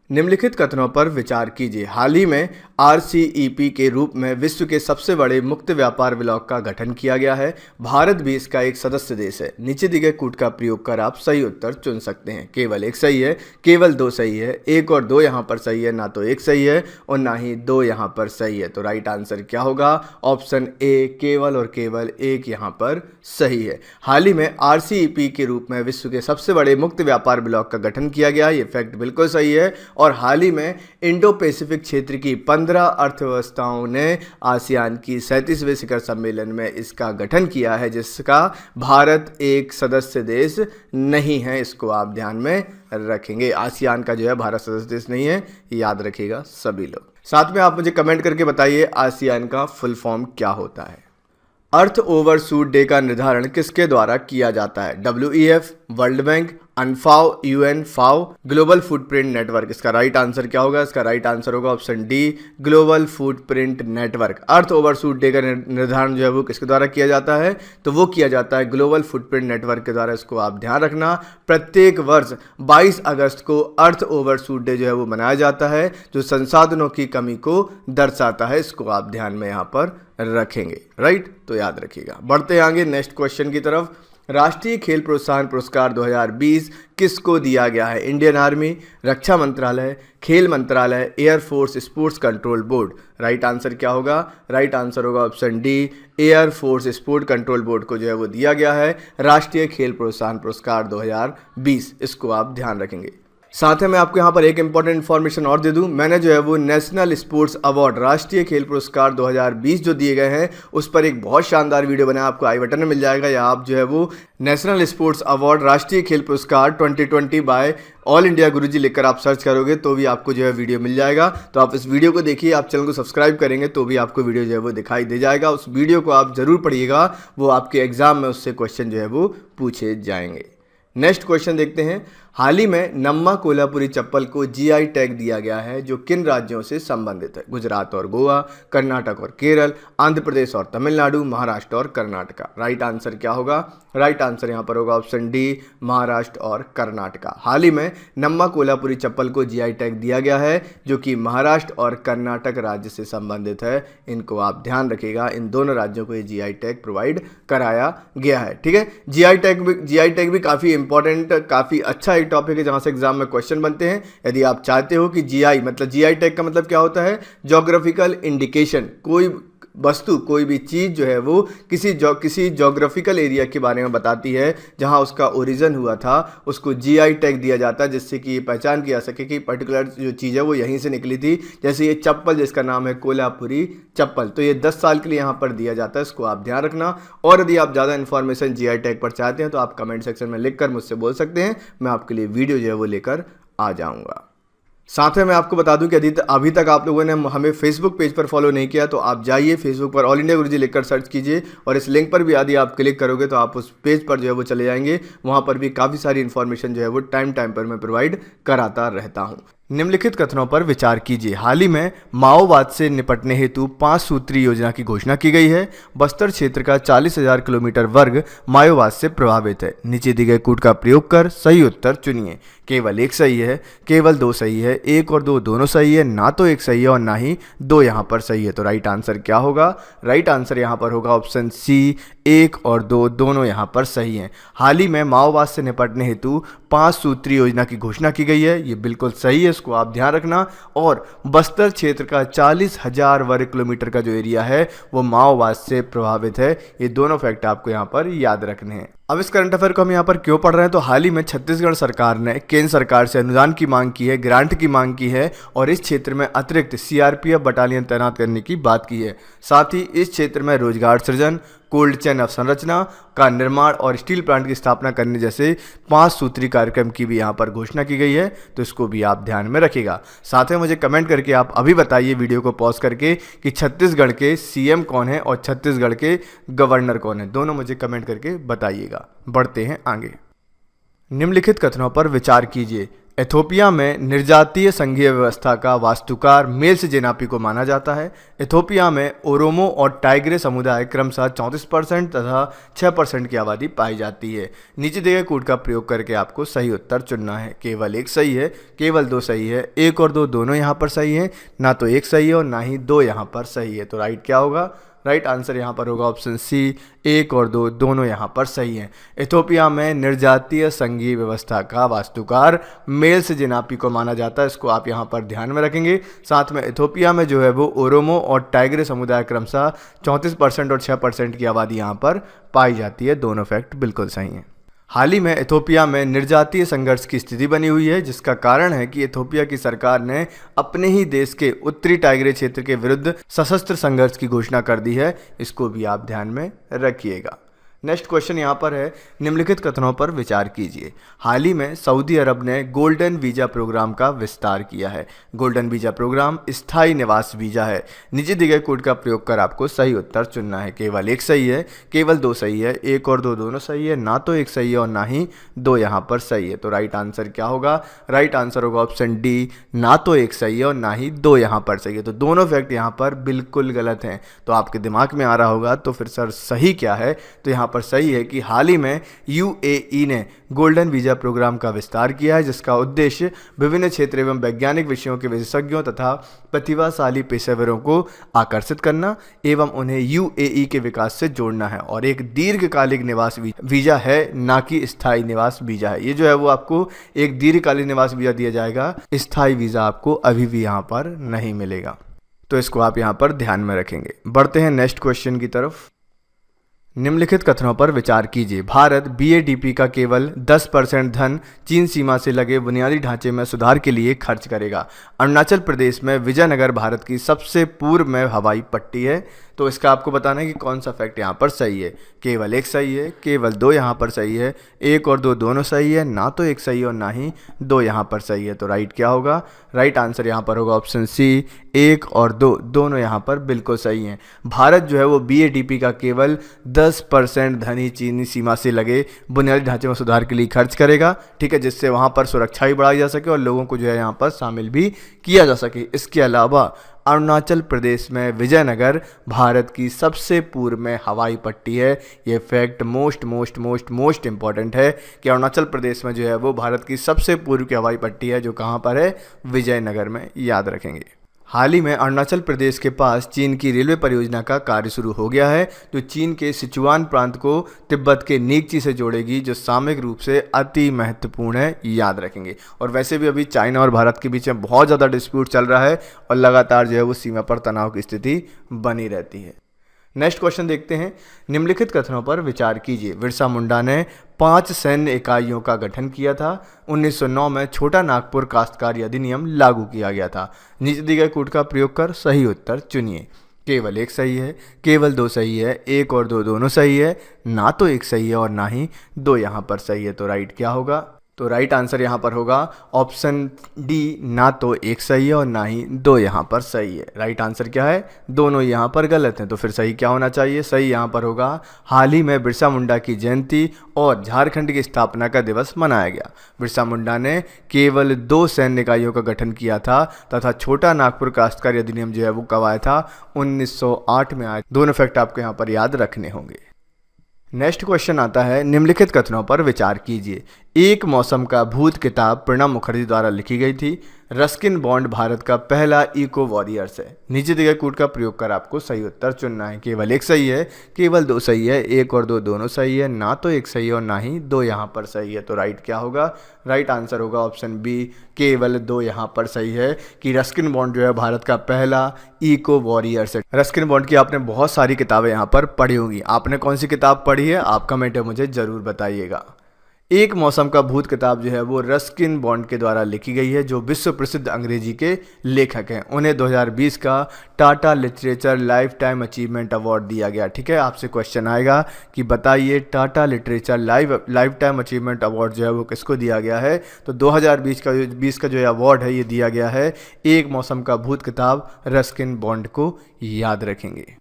निम्नलिखित कथनों पर विचार कीजिए। हाल ही में RCEP के रूप में विश्व के सबसे बड़े मुक्त व्यापार ब्लॉक का गठन किया गया है। भारत भी इसका एक सदस्य देश है। नीचे दिए गए कूट का प्रयोग कर आप सही उत्तर चुन सकते हैं। केवल 1 सही है, केवल 2 सही है, 1 और 2 यहाँ पर सही है, ना तो 1 सही है और ना ही 2 यहाँ पर सही है। तो राइट आंसर क्या होगा? ऑप्शन ए, केवल और केवल 1 यहाँ पर सही है। हाल ही में RCEP के रूप में विश्व के सबसे बड़े मुक्त व्यापार ब्लॉक का गठन किया गया। ये फैक्ट बिल्कुल सही है। और हाल ही में इंडो पैसिफिक क्षेत्र की 15 अर्थव्यवस्थाओं ने आसियान की 37वें शिखर सम्मेलन में इसका गठन किया है, जिसका भारत एक सदस्य देश नहीं है। इसको आप ध्यान में रखेंगे। आसियान का जो है भारत सदस्य देश नहीं है, याद रखिएगा सभी लोग। साथ में आप मुझे कमेंट करके बताइए आसियान का फुल फॉर्म क्या होता है। अर्थ ओवरशूट डे का निर्धारण किसके द्वारा किया जाता है? WEF, world bank, UN FAO, UN, FAO, global footprint network. इसका राइट आंसर क्या होगा? इसका राइट आंसर होगा option D, global footprint network. Earth overshoot day का निर्धारण जो है वो किसके द्वारा किया जाता है? तो वो किया जाता है ग्लोबल फुटप्रिंट नेटवर्क के द्वारा। इसको आप ध्यान रखना। प्रत्येक वर्ष 22 अगस्त को अर्थ ओवरशूट डे जो है वो मनाया जाता है, जो संसाधनों की कमी को दर्शाता है। इसको आप ध्यान में यहाँ पर रखेंगे। राइट, तो याद रखिएगा। बढ़ते हैं आगे नेक्स्ट क्वेश्चन की तरफ। राष्ट्रीय खेल प्रोत्साहन पुरस्कार 2020 किसको दिया गया है? इंडियन आर्मी, रक्षा मंत्रालय, खेल मंत्रालय, air force sports control board. Right answer क्या होगा? राइट आंसर होगा option D, air force sport control board को जो है वो दिया गया है राष्ट्रीय खेल प्रोत्साहन पुरस्कार 2020। इसको आप ध्यान रखेंगे। साथ में मैं आपको यहाँ पर एक इंपॉर्टेंट इन्फॉर्मेशन और दे दूँ। मैंने जो है वो नेशनल स्पोर्ट्स अवार्ड राष्ट्रीय खेल पुरस्कार 2020 जो दिए गए हैं उस पर एक बहुत शानदार वीडियो बनाया, आपको आई बटन में मिल जाएगा, या आप जो है वो नेशनल स्पोर्ट्स अवार्ड राष्ट्रीय खेल पुरस्कार 2020 बाय ऑल इंडिया गुरुजी लिखकर आप सर्च करोगे तो भी आपको जो है वीडियो मिल जाएगा। तो आप इस वीडियो को देखिए, आप चैनल को सब्सक्राइब करेंगे तो भी आपको वीडियो जो है वो दिखाई दे जाएगा। उस वीडियो को आप जरूर पढ़िएगा, वो आपके एग्जाम में उससे क्वेश्चन जो है वो पूछे जाएंगे। नेक्स्ट क्वेश्चन देखते हैं। हाल ही में नम्मा कोल्हापुरी चप्पल को जीआई टैग दिया गया है, जो किन राज्यों से संबंधित है? गुजरात और गोवा, कर्नाटक और केरल, आंध्र प्रदेश और तमिलनाडु, महाराष्ट्र और कर्नाटका। राइट आंसर क्या होगा? राइट आंसर यहाँ पर होगा ऑप्शन डी, महाराष्ट्र और कर्नाटका। हाल ही में नम्मा कोल्हापुरी चप्पल को जीआई टैग दिया गया है, जो कि महाराष्ट्र और कर्नाटक राज्य से संबंधित है। इनको आप ध्यान रखिएगा, इन दोनों राज्यों को ये जीआई टैग प्रोवाइड कराया गया है। ठीक है, जीआई टैग भी काफ़ी इंपॉर्टेंट, काफ़ी अच्छा एक टॉपिक है जहाँ से एग्जाम में क्वेश्चन बनते हैं। यदि आप चाहते हो कि जीआई टैग का मतलब क्या होता है? Geographical indication. कोई वस्तु, कोई भी चीज़ जो है वो किसी ज्योग्राफिकल एरिया के बारे में बताती है जहां उसका ओरिजिन हुआ था, उसको जीआई टैग दिया जाता है, जिससे कि ये पहचान की जा सके कि पर्टिकुलर जो चीज़ है वो यहीं से निकली थी। जैसे ये चप्पल जिसका नाम है कोल्हापुरी चप्पल, तो ये 10 साल के लिए यहाँ पर दिया जाता है, इसको आप ध्यान रखना। और यदि आप ज़्यादा इन्फॉर्मेशन जीआई टैग पर चाहते हैं तो आप कमेंट सेक्शन में लिख कर मुझसे बोल सकते हैं, मैं आपके लिए वीडियो जो है वो लेकर आ जाऊँगा। साथ में मैं आपको बता दूं कि यदि अभी तक आप लोगों ने हमें फेसबुक पेज पर फॉलो नहीं किया तो आप जाइए फेसबुक पर ऑल इंडिया गुरुजी लिखकर सर्च कीजिए, और इस लिंक पर भी यदि आप क्लिक करोगे तो आप उस पेज पर जो है वो चले जाएंगे। वहां पर भी काफ़ी सारी इन्फॉर्मेशन जो है वो टाइम पर मैं प्रोवाइड कराता रहता हूं। निम्नलिखित कथनों पर विचार कीजिए। हाल ही में माओवाद से निपटने हेतु 5 सूत्री योजना की घोषणा की गई है। बस्तर क्षेत्र का 40,000 किलोमीटर वर्ग माओवाद से प्रभावित है। नीचे दिए गए कूट का प्रयोग कर सही उत्तर चुनिए। केवल एक सही है, केवल दो सही है, एक और दो दोनों सही है, ना तो एक सही है और ना ही दो यहाँ पर सही है। तो राइट आंसर क्या होगा? राइट आंसर यहाँ पर होगा ऑप्शन सी, एक और दो दोनों यहाँ पर सही हैं। हाल ही में माओवाद से निपटने हेतु 5 सूत्री योजना की घोषणा की गई है, ये बिल्कुल सही है, इसको आप ध्यान रखना। और बस्तर क्षेत्र का 40,000 वर्ग किलोमीटर का जो एरिया है वो माओवाद से प्रभावित है। ये दोनों फैक्ट आपको यहाँ पर याद रखने हैं। अब इस करंट अफेयर को हम यहाँ पर क्यों पढ़ रहे हैं? तो हाल ही में छत्तीसगढ़ सरकार ने केंद्र सरकार से अनुदान की मांग की है, ग्रांट की मांग की है, और इस क्षेत्र में अतिरिक्त सीआरपीएफ बटालियन तैनात करने की बात की है। साथ ही इस क्षेत्र में रोजगार सृजन, कोल्ड चेन अवसंरचना का निर्माण और स्टील प्लांट की स्थापना करने जैसे 5 सूत्री कार्यक्रम की भी यहाँ पर घोषणा की गई है, तो इसको भी आप ध्यान में रखिएगा। साथ में मुझे कमेंट करके आप अभी बताइए वीडियो को पॉज करके कि छत्तीसगढ़ के सीएम कौन है और छत्तीसगढ़ के गवर्नर कौन है, दोनों मुझे कमेंट करके बताइएगा। बढ़ते हैं आगे। निम्नलिखित कथनों पर विचार कीजिए। इथोपिया में निर्जातीय संघीय व्यवस्था का वास्तुकार मेल्स जेनापी को माना जाता है। इथोपिया में ओरोमो और टाइग्रे समुदाय क्रमशः 34% तथा 6% की आबादी पाई जाती है। नीचे दिए गए कूट का प्रयोग करके आपको सही उत्तर चुनना है। केवल एक सही है, केवल दो सही है, एक और दो दोनों यहाँ पर सही है, ना तो एक सही है और ना ही दो यहाँ पर सही है। तो राइट क्या होगा? राइट आंसर यहाँ पर होगा ऑप्शन सी, एक और दो दोनों यहाँ पर सही हैं। इथोपिया में निर्जातीय संघीय व्यवस्था का वास्तुकार मेल्स जेनापी को माना जाता है, इसको आप यहाँ पर ध्यान में रखेंगे। साथ में इथोपिया में जो है वो ओरोमो और टाइग्रे समुदाय क्रमशः 34% और 6% की आबादी यहाँ पर पाई जाती है। दोनों फैक्ट बिल्कुल सही हैं। हाल ही में इथोपिया में निर्जातीय संघर्ष की स्थिति बनी हुई है, जिसका कारण है कि इथोपिया की सरकार ने अपने ही देश के उत्तरी टाइग्रे क्षेत्र के विरुद्ध सशस्त्र संघर्ष की घोषणा कर दी है। इसको भी आप ध्यान में रखिएगा। नेक्स्ट क्वेश्चन यहाँ पर है, निम्नलिखित कथनों पर विचार कीजिए। हाल ही में सऊदी अरब ने गोल्डन वीजा प्रोग्राम का विस्तार किया है। गोल्डन वीजा प्रोग्राम स्थायी निवास वीजा है। नीचे दिए गए कोड का प्रयोग कर आपको सही उत्तर चुनना है। केवल एक सही है, केवल दो सही है, एक और दो दोनों सही है, ना तो एक सही है और ना ही दो यहाँ पर सही है। तो राइट आंसर क्या होगा? राइट आंसर होगा ऑप्शन डी, ना तो एक सही है और ना ही दो यहाँ पर सही है। तो दोनों फैक्ट यहाँ पर बिल्कुल गलत हैं। तो आपके दिमाग में आ रहा होगा तो फिर सर सही क्या है? तो यहाँ पर सही है कि हाल ही में यूएई ने गोल्डन वीजा प्रोग्राम का विस्तार किया है, जिसका उद्देश्य विभिन्न क्षेत्र एवं वैज्ञानिक विषयों के विशेषज्ञों तथा प्रतिभाशाली पेशेवरों को आकर्षित करना एवं उन्हें यूएई के विकास से जोड़ना है। और एक दीर्घकालिक निवास वीजा है, ना कि स्थायी निवास वीजा है। ये जो है वो आपको एक दीर्घकालिक निवास वीजा दिया जाएगा, स्थायी वीजा आपको अभी भी यहाँ पर नहीं मिलेगा। तो इसको आप यहाँ पर ध्यान में रखेंगे। बढ़ते हैं नेक्स्ट क्वेश्चन की तरफ। निम्नलिखित कथनों पर विचार कीजिए। भारत बीएडीपी का केवल 10% धन चीन सीमा से लगे बुनियादी ढांचे में सुधार के लिए खर्च करेगा। अरुणाचल प्रदेश में विजयनगर भारत की सबसे पूर्व में हवाई पट्टी है। तो इसका आपको बताना है कि कौन सा फैक्ट यहाँ पर सही है। केवल एक सही है, केवल दो यहाँ पर सही है, एक और दो दोनों सही है, ना तो एक सही है और ना ही दो यहाँ पर सही है। तो राइट क्या होगा? राइट आंसर यहाँ पर होगा ऑप्शन सी, एक और दो दोनों यहाँ पर बिल्कुल सही हैं। भारत जो है वो बीएडीपी का केवल 10% धन ही चीनी सीमा से लगे बुनियादी ढांचे में सुधार के लिए खर्च करेगा, ठीक है, जिससे वहाँ पर सुरक्षा भी बढ़ाई जा सके और लोगों को जो है यहाँ पर शामिल भी किया जा सके। इसके अलावा अरुणाचल प्रदेश में विजयनगर भारत की सबसे पूर्व में हवाई पट्टी है। ये फैक्ट मोस्ट इंपॉर्टेंट है कि अरुणाचल प्रदेश में जो है वो भारत की सबसे पूर्व की हवाई पट्टी है, जो कहाँ पर है, विजयनगर में, याद रखेंगे। हाल ही में अरुणाचल प्रदेश के पास चीन की रेलवे परियोजना का कार्य शुरू हो गया है, जो चीन के सिचुआन प्रांत को तिब्बत के नीकची से जोड़ेगी, जो सामयिक रूप से अति महत्वपूर्ण है, याद रखेंगे। और वैसे भी अभी चाइना और भारत के बीच में बहुत ज़्यादा डिस्प्यूट चल रहा है और लगातार जो है वो सीमा पर तनाव की स्थिति बनी रहती है। नेक्स्ट क्वेश्चन देखते हैं। निम्नलिखित कथनों पर विचार कीजिए। बिरसा मुंडा ने 5 सैन्य इकाइयों का गठन किया था। 1909 में छोटा नागपुर काश्तकारी अधिनियम लागू किया गया था। नीचे दिए गए कूट का प्रयोग कर सही उत्तर चुनिए। केवल एक सही है, केवल 2 सही है, 1 और 2 दोनों सही है, ना तो 1 सही है और ना ही 2 यहाँ पर सही है। तो राइट क्या होगा? तो राइट आंसर यहाँ पर होगा ऑप्शन डी, ना तो 1 सही है और ना ही 2 यहाँ पर सही है। राइट आंसर क्या है? दोनों यहाँ पर गलत हैं। तो फिर सही क्या होना चाहिए? सही यहाँ पर होगा हाल ही में बिरसा मुंडा की जयंती और झारखंड की स्थापना का दिवस मनाया गया। बिरसा मुंडा ने केवल 2 सैन्य इकाइयों का गठन किया था तथा छोटा नागपुर काश्तकारी अधिनियम जो है वो कब आया था? 1908 में आया। दोनों फैक्ट आपको यहाँ पर याद रखने होंगे। नेक्स्ट क्वेश्चन आता है, निम्नलिखित कथनों पर विचार कीजिए। एक मौसम का भूत किताब प्रणब मुखर्जी द्वारा लिखी गई थी। रस्किन बॉन्ड भारत का पहला इको वॉरियर्स है। नीचे दिए गए कूट का प्रयोग कर आपको सही उत्तर चुनना है। केवल 1 सही है, केवल 2 सही है, 1 और 2 दोनों सही है, ना तो 1 सही है और ना ही 2 यहाँ पर सही है। तो राइट क्या होगा? राइट आंसर होगा ऑप्शन बी, केवल 2 यहाँ पर सही है कि रस्किन बॉन्ड जो है भारत का पहला इको वॉरियर्स है। रस्किन बॉन्ड की आपने बहुत सारी किताबें यहाँ पर पढ़ी होंगी। आपने कौन सी किताब पढ़ी है? आप कमेंट में मुझे ज़रूर बताइएगा। एक मौसम का भूत किताब जो है वो रस्किन बॉन्ड के द्वारा लिखी गई है, जो विश्व प्रसिद्ध अंग्रेजी के लेखक हैं। उन्हें 2020 का Tata literature life time achievement award दिया गया। ठीक है, आपसे क्वेश्चन आएगा कि बताइए Tata literature life time achievement award जो है वो किसको दिया गया है? तो 2020 का जो अवार्ड है ये दिया गया है एक मौसम का भूत किताब रस्किन बॉन्ड को, याद रखेंगे।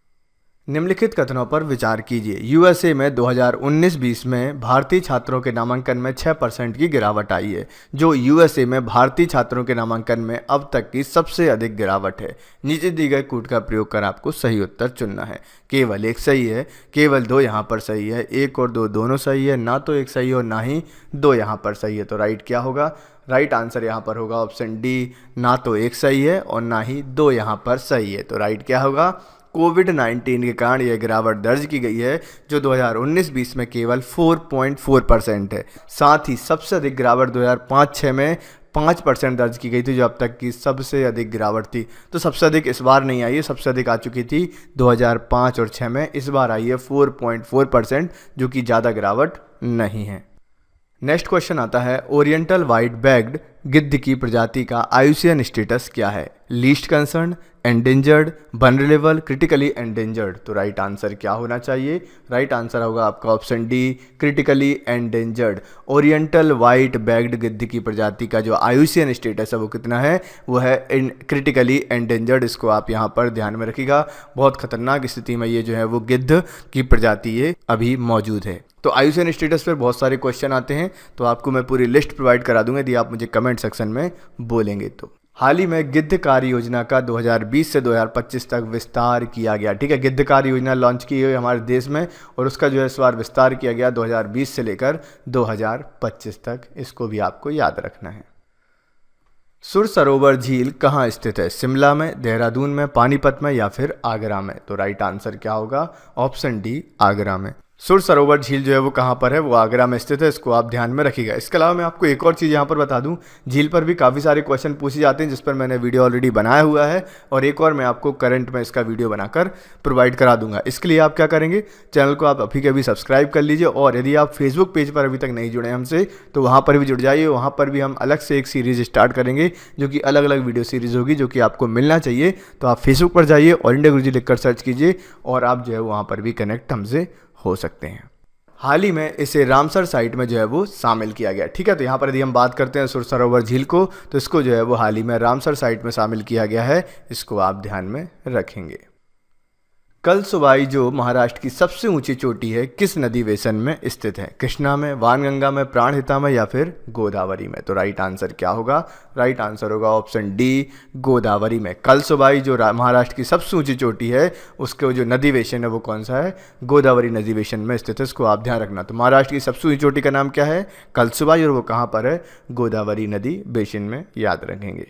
निम्नलिखित कथनों पर विचार कीजिए। यूएसए में 2019-20 में भारतीय छात्रों के नामांकन में 6% की गिरावट आई है, जो यूएसए में भारतीय छात्रों के नामांकन में अब तक की सबसे अधिक गिरावट है। नीचे दी गए कूट का प्रयोग कर आपको सही उत्तर चुनना है। केवल 1 सही है, केवल 2 यहाँ पर सही है, 1 और 2 दोनों सही है, ना तो 1 सही है और ना ही 2 यहाँ पर सही है। तो राइट क्या होगा? राइट आंसर यहाँ पर होगा ऑप्शन डी, ना तो 1 सही है और ना ही 2 यहाँ पर सही है। तो राइट क्या होगा? कोविड-19 के कारण यह गिरावट दर्ज की गई है, जो 2019-20 में केवल 4.4% है। साथ ही सबसे अधिक गिरावट 2005-06 में 5% दर्ज की गई थी, जो अब तक की सबसे अधिक गिरावट थी। तो सबसे अधिक इस बार नहीं आई है, सबसे अधिक आ चुकी थी 2005 और 6 में। इस बार आई है 4.4%, जो कि ज़्यादा गिरावट नहीं है। नेक्स्ट क्वेश्चन आता है, ओरिएंटल वाइट बैग्ड गिद्ध की प्रजाति का IUCN स्टेटस क्या है? Least concern, endangered, vulnerable, critically endangered. तो राइट आंसर क्या होना चाहिए? राइट आंसर होगा आपका option D, critically endangered. Oriental white bagged गिद्ध की प्रजाति का जो IUCN स्टेटस है वो कितना है? वो है क्रिटिकली एंडेंजर्ड। इसको आप यहाँ पर ध्यान में रखिएगा। बहुत खतरनाक स्थिति में ये जो है वो गिद्ध की प्रजाति ये अभी मौजूद है। तो IUCN स्टेटस पर बहुत सारे क्वेश्चन आते हैं, तो आपको मैं पूरी लिस्ट प्रोवाइड करा दूंगा यदि आप मुझे कमेंट सेक्शन में बोलेंगे तो। हाल ही में गिद्ध कार्य योजना का 2020 से 2025 तक विस्तार किया गया। ठीक है, गिद्ध कार्य योजना लॉन्च की हुई हमारे देश में और उसका जो है इस बार विस्तार किया गया 2020 से लेकर 2025 तक। इसको भी आपको याद रखना है। सुर सरोवर झील कहाँ स्थित है? शिमला में, देहरादून में, पानीपत में या फिर आगरा में? तो राइट आंसर क्या होगा? ऑप्शन डी, आगरा में। सुर सरोवर झील जो है वो कहाँ पर है? वो आगरा में स्थित है। इसको आप ध्यान में रखिएगा। इसके अलावा मैं आपको एक और चीज़ यहाँ पर बता दूँ, झील पर भी काफ़ी सारे क्वेश्चन पूछे जाते हैं, जिस पर मैंने वीडियो ऑलरेडी बनाया हुआ है और एक और मैं आपको करंट में इसका वीडियो बनाकर प्रोवाइड करा दूंगा। इसके लिए आप क्या करेंगे, चैनल को आप अभी के अभी सब्सक्राइब कर लीजिए और यदि आप फेसबुक पेज पर अभी तक नहीं जुड़े हमसे तो वहाँ पर भी जुड़ जाइए। वहाँ पर भी हम अलग से एक सीरीज़ स्टार्ट करेंगे जो कि अलग अलग वीडियो सीरीज़ होगी, जो कि आपको मिलना चाहिए। तो आप फेसबुक पर जाइए, ऑल इंडिया गुरुजी लिखकर सर्च कीजिए और आप जो है वहाँ पर भी कनेक्ट हमसे हो सकते हैं। हाल ही में इसे रामसर साइट में जो है वो शामिल किया गया। ठीक है, तो यहाँ पर यदि हम बात करते हैं सुर सरोवर झील को, तो इसको जो है वो हाल ही में रामसर साइट में शामिल किया गया है। इसको आप ध्यान में रखेंगे। कलसुबाई जो महाराष्ट्र की सबसे ऊंची चोटी है किस नदी बेसिन में स्थित है? कृष्णा में, वानगंगा में, प्राणहिता में या फिर गोदावरी में? तो राइट आंसर क्या होगा? राइट आंसर होगा ऑप्शन डी, गोदावरी में। कलसुबाई जो महाराष्ट्र की सबसे ऊंची चोटी है उसके जो नदी बेसिन है वो कौन सा है? गोदावरी नदी बेसिन में स्थित है। इसको आप ध्यान रखना। तो महाराष्ट्र की सबसे ऊंची चोटी का नाम क्या है? कलसुबाई, और वो कहाँ पर है? गोदावरी नदी बेसिन में, याद रखेंगे।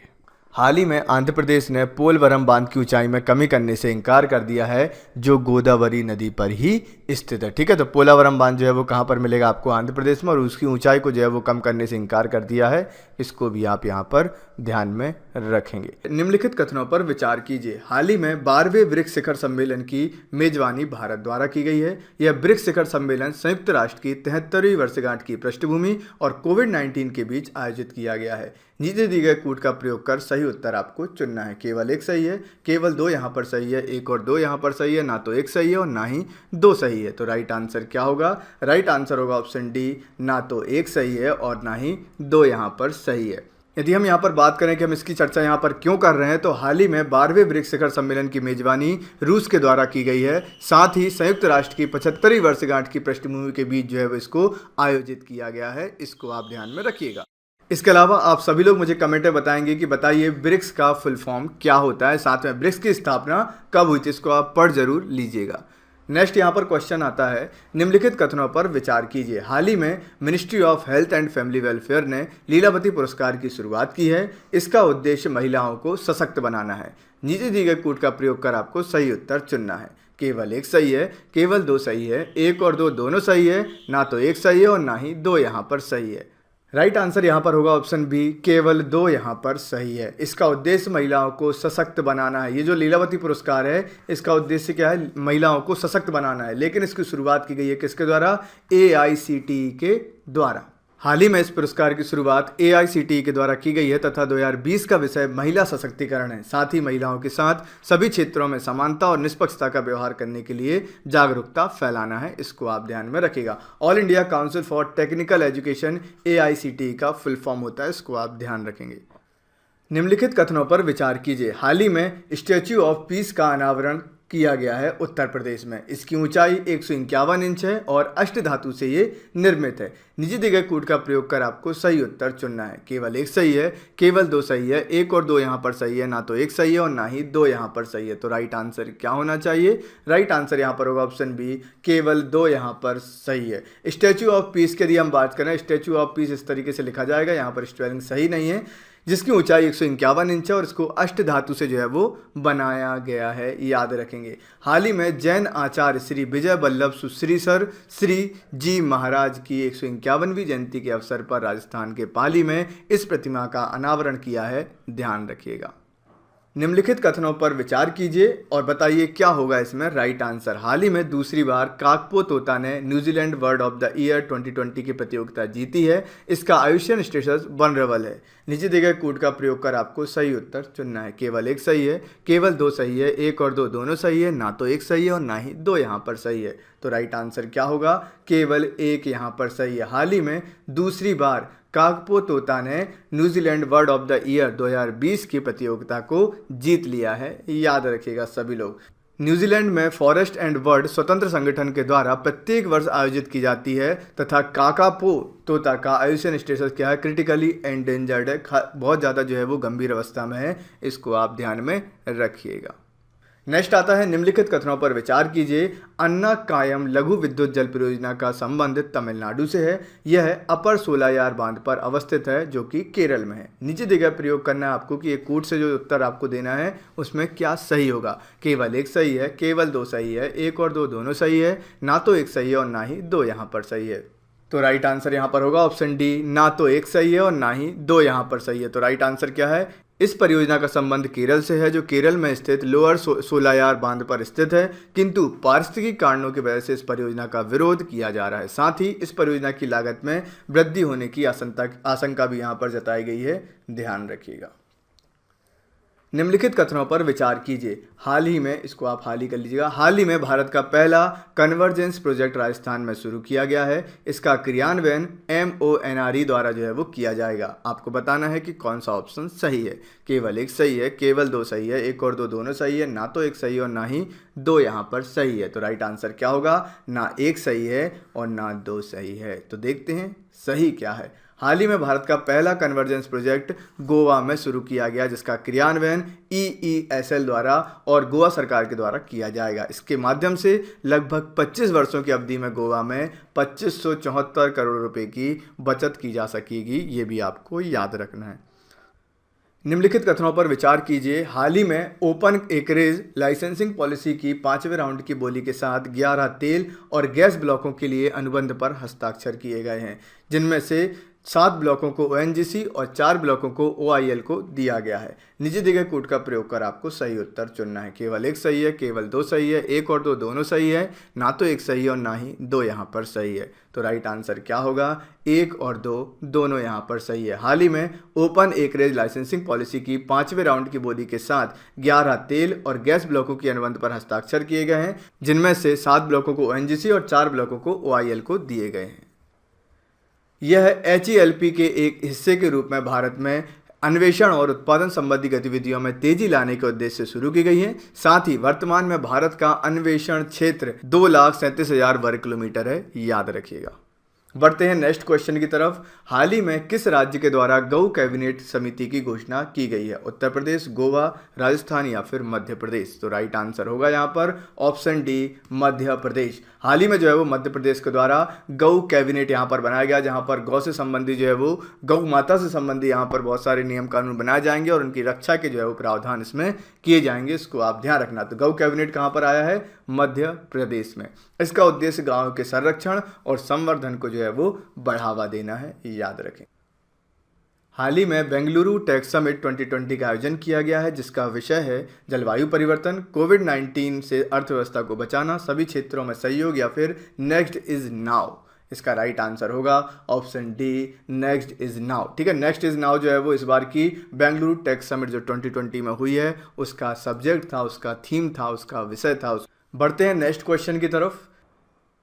हाल ही में आंध्र प्रदेश ने पोलवरम बांध की ऊंचाई में कमी करने से इनकार कर दिया है, जो गोदावरी नदी पर ही स्थित है। ठीक है, तो पोलावरम बांध जो है वो कहाँ पर मिलेगा आपको? आंध्र प्रदेश में, और उसकी ऊंचाई को जो है वो कम करने से इनकार कर दिया है। इसको भी आप यहाँ पर ध्यान में रखेंगे। निम्नलिखित कथनों पर विचार कीजिए। हाल ही में 12वें ब्रिक्स शिखर सम्मेलन की मेजबानी भारत द्वारा की गई है। यह ब्रिक्स शिखर सम्मेलन संयुक्त राष्ट्र की 73वीं वर्षगांठ की पृष्ठभूमि और कोविड-19 के बीच आयोजित किया गया है। नीचे दिए गए कूट का प्रयोग कर सही उत्तर आपको चुनना है। केवल एक सही है, केवल दो यहाँ पर सही है, एक और दो यहाँ पर सही है, ना तो एक सही है और ना ही दो सही है। तो राइट आंसर क्या होगा? राइट आंसर होगा ऑप्शन डी, ना तो एक सही है और ना ही दो यहाँ पर सही है। यदि हम यहाँ पर बात करें कि हम इसकी चर्चा यहाँ पर क्यों कर रहे हैं, तो हाल ही में 12वें ब्रिक्स शिखर सम्मेलन की मेजबानी रूस के द्वारा की गई है। साथ ही संयुक्त राष्ट्र की 75वीं वर्षगांठ की पृष्ठभूमि के बीच जो है इसको आयोजित किया गया है। इसको आप ध्यान में रखिएगा। इसके अलावा आप सभी लोग मुझे कमेंट में बताएंगे कि बताइए ब्रिक्स का फुल फॉर्म क्या होता है, साथ में ब्रिक्स की स्थापना कब हुई थी। इसको आप पढ़ जरूर लीजिएगा। नेक्स्ट यहाँ पर क्वेश्चन आता है, निम्नलिखित कथनों पर विचार कीजिए। हाल ही में ministry of health and family welfare ने लीलावती पुरस्कार की शुरुआत की है। इसका उद्देश्य महिलाओं को सशक्त बनाना है। नीचे दिए गए कूट का प्रयोग कर आपको सही उत्तर चुनना है। केवल एक सही है, केवल दो सही है, एक और दो दोनों सही है, ना तो एक सही है और ना ही दो यहाँ पर सही है। राइट आंसर यहाँ पर होगा ऑप्शन बी, केवल दो यहाँ पर सही है। इसका उद्देश्य महिलाओं को सशक्त बनाना है। ये जो लीलावती पुरस्कार है इसका उद्देश्य क्या है? महिलाओं को सशक्त बनाना है। लेकिन इसकी शुरुआत की गई है किसके द्वारा? AICTE के द्वारा। हाल ही में इस पुरस्कार की शुरुआत AICTE के द्वारा की गई है तथा 2020 का विषय महिला सशक्तिकरण है। साथ ही महिलाओं के साथ सभी क्षेत्रों में समानता और निष्पक्षता का व्यवहार करने के लिए जागरूकता फैलाना है। इसको आप ध्यान में रखिएगा। All India council for technical education AICTE का फुल फॉर्म होता है। इसको आप ध्यान रखेंगे। निम्नलिखित कथनों पर विचार कीजिए। हाल ही में स्टैच्यू ऑफ पीस का अनावरण किया गया है उत्तर प्रदेश में। इसकी ऊंचाई 151 इंच है और अष्टधातु से ये निर्मित है। नीचे दिए गए कूट का प्रयोग कर आपको सही उत्तर चुनना है। केवल एक सही है, केवल दो सही है, एक और दो यहाँ पर सही है, ना तो एक सही है और ना ही दो यहाँ पर सही है। तो राइट आंसर क्या होना चाहिए? राइट आंसर यहाँ पर होगा ऑप्शन बी, केवल दो यहाँ पर सही है। स्टैच्यू ऑफ पीस की यदि हम बात करें, स्टैच्यू ऑफ पीस इस तरीके से लिखा जाएगा, यहाँ पर स्पेलिंग सही नहीं है, जिसकी ऊंचाई 151 इंच है और इसको अष्टधातु से जो है वो बनाया गया है, याद रखेंगे। हाल ही में जैन आचार्य श्री विजय वल्लभ सुश्री सर श्री जी महाराज की 151वीं जयंती के अवसर पर राजस्थान के पाली में इस प्रतिमा का अनावरण किया है। ध्यान रखिएगा। निम्नलिखित कथनों पर विचार कीजिए और बताइए क्या होगा इसमें राइट आंसर। हाल ही में दूसरी बार काकपो तोता ने New Zealand bird of the year 2020 की प्रतियोगिता जीती है। इसका आयुष्मान स्टेटस वनरेबल है। नीचे दिए गए कूट का प्रयोग कर आपको सही उत्तर चुनना है। केवल एक सही है, केवल दो सही है, एक और दो दोनों सही है, ना तो एक सही है और ना ही दो यहाँ पर सही है। तो राइट आंसर क्या होगा? केवल एक यहाँ पर सही है। हाल ही में दूसरी बार काकपो तोता ने New Zealand bird of the year 2020 की प्रतियोगिता को जीत लिया है, याद रखिएगा सभी लोग। न्यूजीलैंड में फॉरेस्ट एंड बर्ड स्वतंत्र संगठन के द्वारा प्रत्येक वर्ष आयोजित की जाती है तथा काकापो तोता का आयुष्मान स्टेटस क्या है? क्रिटिकली एंडेंजर्ड है। बहुत ज़्यादा जो है वो गंभीर अवस्था में है। इसको आप ध्यान में रखिएगा। नेक्स्ट आता है, निम्नलिखित कथनों पर विचार कीजिए। अन्ना कायम लघु विद्युत जल परियोजना का संबंध तमिलनाडु से है। यह अपर सोलायार बांध पर अवस्थित है जो कि केरल में है। नीचे दिए गए प्रयोग करना है आपको कि ये कूट से जो उत्तर आपको देना है उसमें क्या सही होगा। केवल एक सही है, केवल दो सही है, एक और दो दोनों सही है, ना तो एक सही है और ना ही दो यहाँ पर सही है। तो राइट आंसर यहाँ पर होगा ऑप्शन डी, ना तो एक सही है और ना ही दो यहाँ पर सही है। तो राइट आंसर क्या है? इस परियोजना का संबंध केरल से है, जो केरल में स्थित लोअर सोलायार बांध पर स्थित है, किंतु पारिस्थितिक कारणों की वजह से इस परियोजना का विरोध किया जा रहा है। साथ ही इस परियोजना की लागत में वृद्धि होने की आशंका भी यहाँ पर जताई गई है। ध्यान रखिएगा। निम्नलिखित कथनों पर विचार कीजिए। हाल ही में, इसको आप हाल ही कर लीजिएगा, हाल ही में भारत का पहला कन्वर्जेंस प्रोजेक्ट राजस्थान में शुरू किया गया है। इसका क्रियान्वयन MONRE द्वारा जो है वो किया जाएगा। आपको बताना है कि कौन सा ऑप्शन सही है। केवल एक सही है, केवल दो सही है, एक और दो दोनों सही है, ना तो एक सही और ना ही दो यहाँ पर सही है। तो राइट आंसर क्या होगा? ना एक सही है और ना दो सही है। तो देखते हैं सही क्या है। हाल ही में भारत का पहला कन्वर्जेंस प्रोजेक्ट गोवा में शुरू किया गया, जिसका क्रियान्वयन EESL द्वारा और गोवा सरकार के द्वारा किया जाएगा। इसके माध्यम से लगभग 25 वर्षों की अवधि में गोवा में 2574 करोड़ रुपए की बचत की जा सकेगी। ये भी आपको याद रखना है। निम्नलिखित कथनों पर विचार कीजिए। हाल ही में ओपन एकरेज लाइसेंसिंग पॉलिसी की 5वें राउंड की बोली के साथ 11 तेल और गैस ब्लॉकों के लिए अनुबंध पर हस्ताक्षर किए गए हैं, जिनमें से 7 ब्लॉकों को ONGC और 4 ब्लॉकों को OIL को दिया गया है। नीचे दिए गए कोड का प्रयोग कर आपको सही उत्तर चुनना है। केवल एक सही है, केवल दो सही है, एक और दो दोनों सही है, ना तो एक सही और ना ही दो यहाँ पर सही है। तो राइट आंसर क्या होगा? एक और दो दोनों यहाँ पर सही है। हाल ही में ओपन एकरेज लाइसेंसिंग पॉलिसी की 5वें राउंड की बोली के साथ 11 तेल और गैस ब्लॉकों की अनुबंध पर हस्ताक्षर किए गए हैं, जिनमें से 7 ब्लॉकों को ONGC और 4 ब्लॉकों को OIL को दिए गए हैं। यह HELP के एक हिस्से के रूप में भारत में अन्वेषण और उत्पादन संबंधी गतिविधियों में तेजी लाने के उद्देश्य से शुरू की गई है। साथ ही वर्तमान में भारत का अन्वेषण क्षेत्र 2,37,000 वर्ग किलोमीटर है, याद रखिएगा। बढ़ते हैं नेक्स्ट क्वेश्चन की तरफ। हाल ही में किस राज्य के द्वारा गौ कैबिनेट समिति की घोषणा की गई है? उत्तर प्रदेश, गोवा, राजस्थान या फिर मध्य प्रदेश? तो राइट आंसर होगा यहाँ पर ऑप्शन डी, मध्य प्रदेश। हाल ही में जो है वो मध्य प्रदेश के द्वारा गौ कैबिनेट यहाँ पर बनाया गया, जहाँ पर गौ से संबंधी जो है वो गौ माता से संबंधी यहाँ पर बहुत सारे नियम कानून बनाए जाएंगे और उनकी रक्षा के जो है वो प्रावधान इसमें किए जाएंगे। इसको आप ध्यान रखना। तो गौ कैबिनेट कहाँ पर आया है? मध्य प्रदेश में। इसका उद्देश्य गांव के संरक्षण और संवर्धन को जो है वो बढ़ावा देना है, याद रखें। हाल ही में बेंगलुरु टेक समिट 2020 का आयोजन किया गया है, जिसका विषय है जलवायु परिवर्तन, कोविड-19 से अर्थव्यवस्था को बचाना, सभी क्षेत्रों में सहयोग या फिर नेक्स्ट इज नाउ। इसका राइट आंसर होगा option D, next is now. ठीक है, नेक्स्ट इज नाउ जो है वो इस बार की बेंगलुरु टेक समिट जो 2020 में हुई है उसका सब्जेक्ट था, उसका थीम था, उसका विषय था। बढ़ते हैं नेक्स्ट क्वेश्चन की तरफ।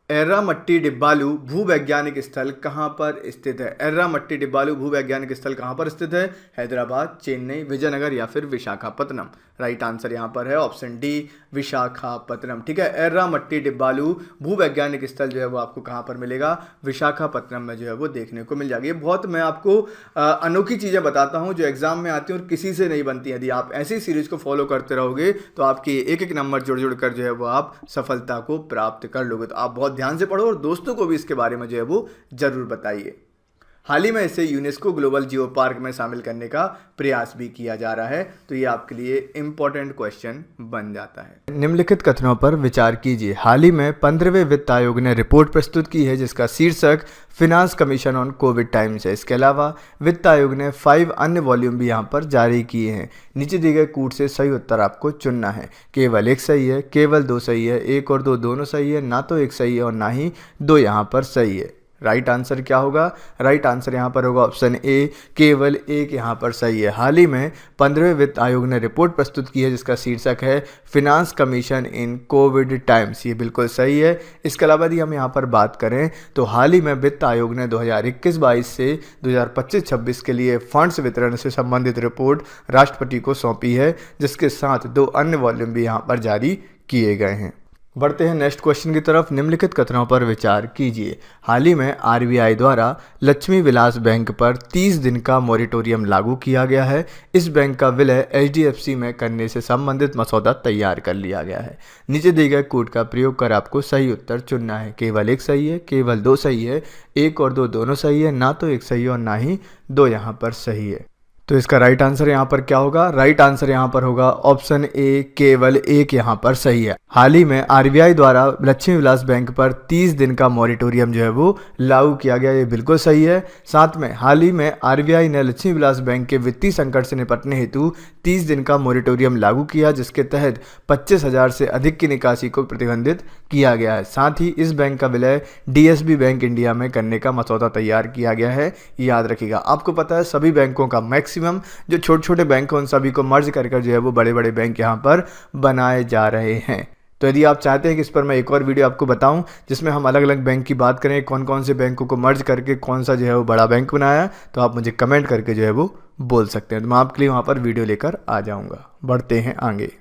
एर्रामट्टी डिब्बालू भूवैज्ञानिक स्थल कहाँ पर स्थित है? एर्रामट्टी डिब्बालू भूवैज्ञानिक स्थल कहाँ पर स्थित है? हैदराबाद, चेन्नई, विजयनगर या फिर विशाखापत्तनम? राइट आंसर यहाँ पर है ऑप्शन डी, विशाखापत्तनम। ठीक है, एर्रामट्टी डिब्बालू भूवैज्ञानिक स्थल जो है वो आपको कहाँ पर मिलेगा? विशाखापत्तनम में जो है वो देखने को मिल जाएगी। ये बहुत मैं आपको अनोखी चीज़ें बताता हूँ जो एग्जाम में आती हैं और किसी से नहीं बनती। यदि आप ऐसी सीरीज को फॉलो करते रहोगे तो आपकी एक एक नंबर जुड़ जुड़ कर जो है वो आप सफलता को प्राप्त कर लोगे। तो आप बहुत ध्यान से पढ़ो और दोस्तों को भी इसके बारे में जो है वो जरूर बताइए। हाल ही में इसे यूनेस्को ग्लोबल जियो पार्क में शामिल करने का प्रयास भी किया जा रहा है। तो ये आपके लिए इंपॉर्टेंट क्वेश्चन बन जाता है। निम्नलिखित कथनों पर विचार कीजिए। हाल ही में 15वें वित्त आयोग ने रिपोर्ट प्रस्तुत की है, जिसका शीर्षक finance commission on Covid times है। इसके अलावा वित्त आयोग ने 5 अन्य वॉल्यूम भी यहाँ पर जारी किए हैं। नीचे दिए गए कूट से सही उत्तर आपको चुनना है। केवल एक सही है, केवल दो सही है, एक और दो दोनों सही है, ना तो एक सही है और ना ही दो यहाँ पर सही है। राइट आंसर क्या होगा? राइट आंसर यहाँ पर होगा ऑप्शन ए, केवल एक यहाँ पर सही है। हाल ही में 15वें वित्त आयोग ने रिपोर्ट प्रस्तुत की है, जिसका शीर्षक है फिनांस कमीशन इन कोविड टाइम्स। ये बिल्कुल सही है। इसके अलावा यदि हम यहाँ पर बात करें तो हाल ही में वित्त आयोग ने 2021-22 से 2025-26 के लिए फंड्स वितरण से संबंधित रिपोर्ट राष्ट्रपति को सौंपी है, जिसके साथ 2 अन्य वॉल्यूम भी यहाँ पर जारी किए गए हैं। बढ़ते हैं नेक्स्ट क्वेश्चन की तरफ। निम्नलिखित कथनों पर विचार कीजिए। हाल ही में RBI द्वारा लक्ष्मी विलास बैंक पर 30 दिन का मॉरिटोरियम लागू किया गया है। इस बैंक का विलय HDFC में करने से संबंधित मसौदा तैयार कर लिया गया है। नीचे दिए गए कोड का प्रयोग कर आपको सही उत्तर चुनना है। केवल एक सही है, केवल दो सही है, एक और दो दोनों सही है, ना तो एक सही और ना ही दो यहाँ पर सही है। तो इसका राइट आंसर यहाँ पर क्या होगा? राइट आंसर यहाँ पर होगा ऑप्शन ए, केवल एक यहाँ पर सही है। हाल ही में RBI द्वारा लक्ष्मी विलास बैंक पर 30 दिन का मॉरिटोरियम जो है वो लागू किया गया, ये बिल्कुल सही है। साथ में हाल ही में RBI ने लक्ष्मी विलास बैंक के वित्तीय संकट से निपटने हेतु 30 दिन का मॉरिटोरियम लागू किया, जिसके तहत 25,000 से अधिक की निकासी को प्रतिबंधित किया गया है। साथ ही इस बैंक का विलय DSB बैंक इंडिया में करने का मसौदा तैयार किया गया है, याद रखिएगा। आपको पता है सभी बैंकों का मैक्सिमम मैक्सिमम जो छोटे छोटे बैंक हैं उन सभी को मर्ज कर जो है वो बड़े बड़े बैंक यहाँ पर बनाए जा रहे हैं। तो यदि आप चाहते हैं कि इस पर मैं एक और वीडियो आपको बताऊं जिसमें हम अलग अलग बैंक की बात करें, कौन कौन से बैंकों को मर्ज करके कौन सा जो है वो बड़ा बैंक बनाया, तो आप मुझे कमेंट करके जो है वो बोल सकते हैं, तो मैं आपके लिए वहाँ पर वीडियो लेकर आ जाऊँगा। बढ़ते हैं आगे।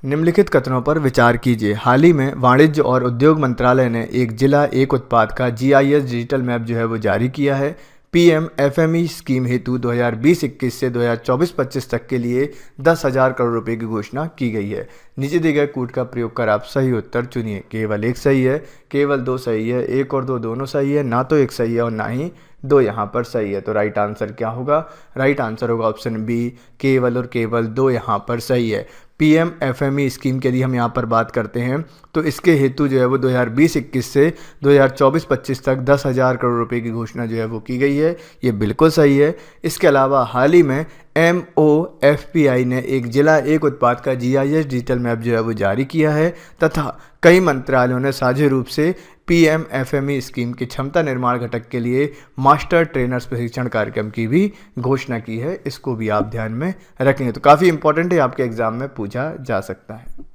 निम्नलिखित कथनों पर विचार कीजिए। हाल ही में वाणिज्य और उद्योग मंत्रालय ने एक जिला एक उत्पाद का GIS डिजिटल मैप जो है वो जारी किया है। PMFME स्कीम हेतु 2020-21 से 2024-25 तक के लिए 10,000 करोड़ रुपए की घोषणा की गई है। नीचे दिए गए कोड का प्रयोग कर आप सही उत्तर चुनिए। केवल एक सही है, केवल दो सही है, एक और दो दोनों सही है, ना तो एक सही है और ना ही दो यहाँ पर सही है। तो राइट आंसर क्या होगा? राइट आंसर होगा ऑप्शन बी, केवल और केवल दो यहाँ पर सही है। PMFME स्कीम की यदि हम यहाँ पर बात करते हैं तो इसके हेतु जो है वो 2020-21 से 2024-25 तक 10,000 करोड़ रुपए की घोषणा जो है वो की गई है। ये बिल्कुल सही है। इसके अलावा हाल ही में MOFPI ने एक जिला एक उत्पाद का GIS डिजिटल मैप जो है वो जारी किया है तथा कई मंत्रालयों ने साझे रूप से PMFME स्कीम के क्षमता निर्माण घटक के लिए मास्टर ट्रेनर्स प्रशिक्षण कार्यक्रम की भी घोषणा की है। इसको भी आप ध्यान में रखेंगे तो काफ़ी इंपॉर्टेंट है, आपके एग्जाम में पूछा जा सकता है।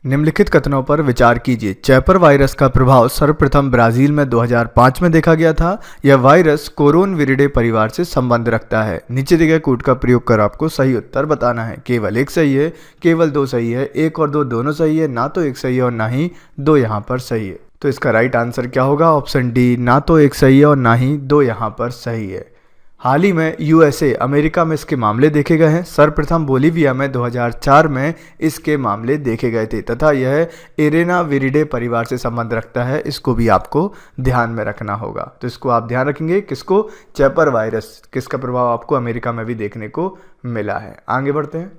निम्नलिखित कथनों पर विचार कीजिए। चैपर वायरस का प्रभाव सर्वप्रथम ब्राजील में 2005 में देखा गया था। यह वायरस कोरोनविरिडे परिवार से संबंध रखता है। नीचे दिए गए कोड का प्रयोग कर आपको सही उत्तर बताना है। केवल एक सही है, केवल दो सही है, एक और दो दोनों सही है, ना तो एक सही है और ना ही दो यहाँ पर सही है। तो इसका राइट आंसर क्या होगा? ऑप्शन डी, ना तो एक सही है और ना ही दो यहाँ पर सही है। हाल ही में USA अमेरिका में इसके मामले देखे गए हैं। सर्वप्रथम बोलीविया में 2004 में इसके मामले देखे गए थे तथा यह एरेना विरिडे परिवार से संबंध रखता है। इसको भी आपको ध्यान में रखना होगा। तो इसको आप ध्यान रखेंगे, किसको? चैपर वायरस, किसका प्रभाव आपको अमेरिका में भी देखने को मिला है। आगे बढ़ते हैं।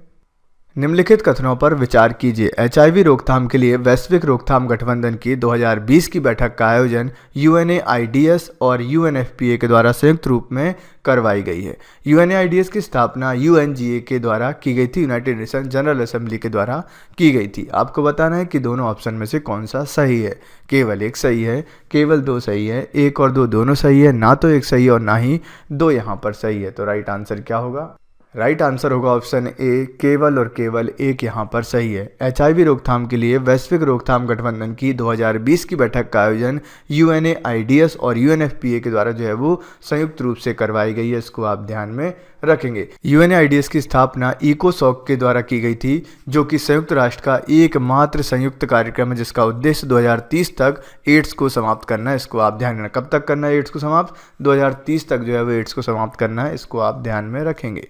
निम्नलिखित कथनों पर विचार कीजिए। HIV रोकथाम के लिए वैश्विक रोकथाम गठबंधन की 2020 की बैठक का आयोजन UNAIDS और UNFPA के द्वारा संयुक्त रूप में करवाई गई है। UNAIDS की स्थापना UNGA के द्वारा की गई थी, यूनाइटेड नेशन जनरल असेंबली के द्वारा की गई थी। आपको बताना है कि दोनों ऑप्शन में से कौन सा सही है। केवल एक सही है, केवल दो सही है, एक और दो दोनों सही है, ना तो एक सही है और ना ही दो यहाँ पर सही है। तो राइट आंसर क्या होगा? राइट आंसर होगा ऑप्शन ए, केवल और केवल एक यहाँ पर सही है। HIV रोकथाम के लिए वैश्विक रोकथाम गठबंधन की 2020 की बैठक का आयोजन UNAIDS और UNFPA के द्वारा जो है वो संयुक्त रूप से करवाई गई है। इसको आप ध्यान में रखेंगे। UNAIDS की स्थापना ECOSOC के द्वारा की गई थी, जो कि संयुक्त राष्ट्र का एकमात्र संयुक्त कार्यक्रम है जिसका उद्देश्य 2030 तक एड्स को समाप्त करना है। इसको आप ध्यान में रखना। कब तक करना है एड्स को समाप्त? 2030 तक जो है वो एड्स को समाप्त करना है। इसको आप ध्यान में रखेंगे।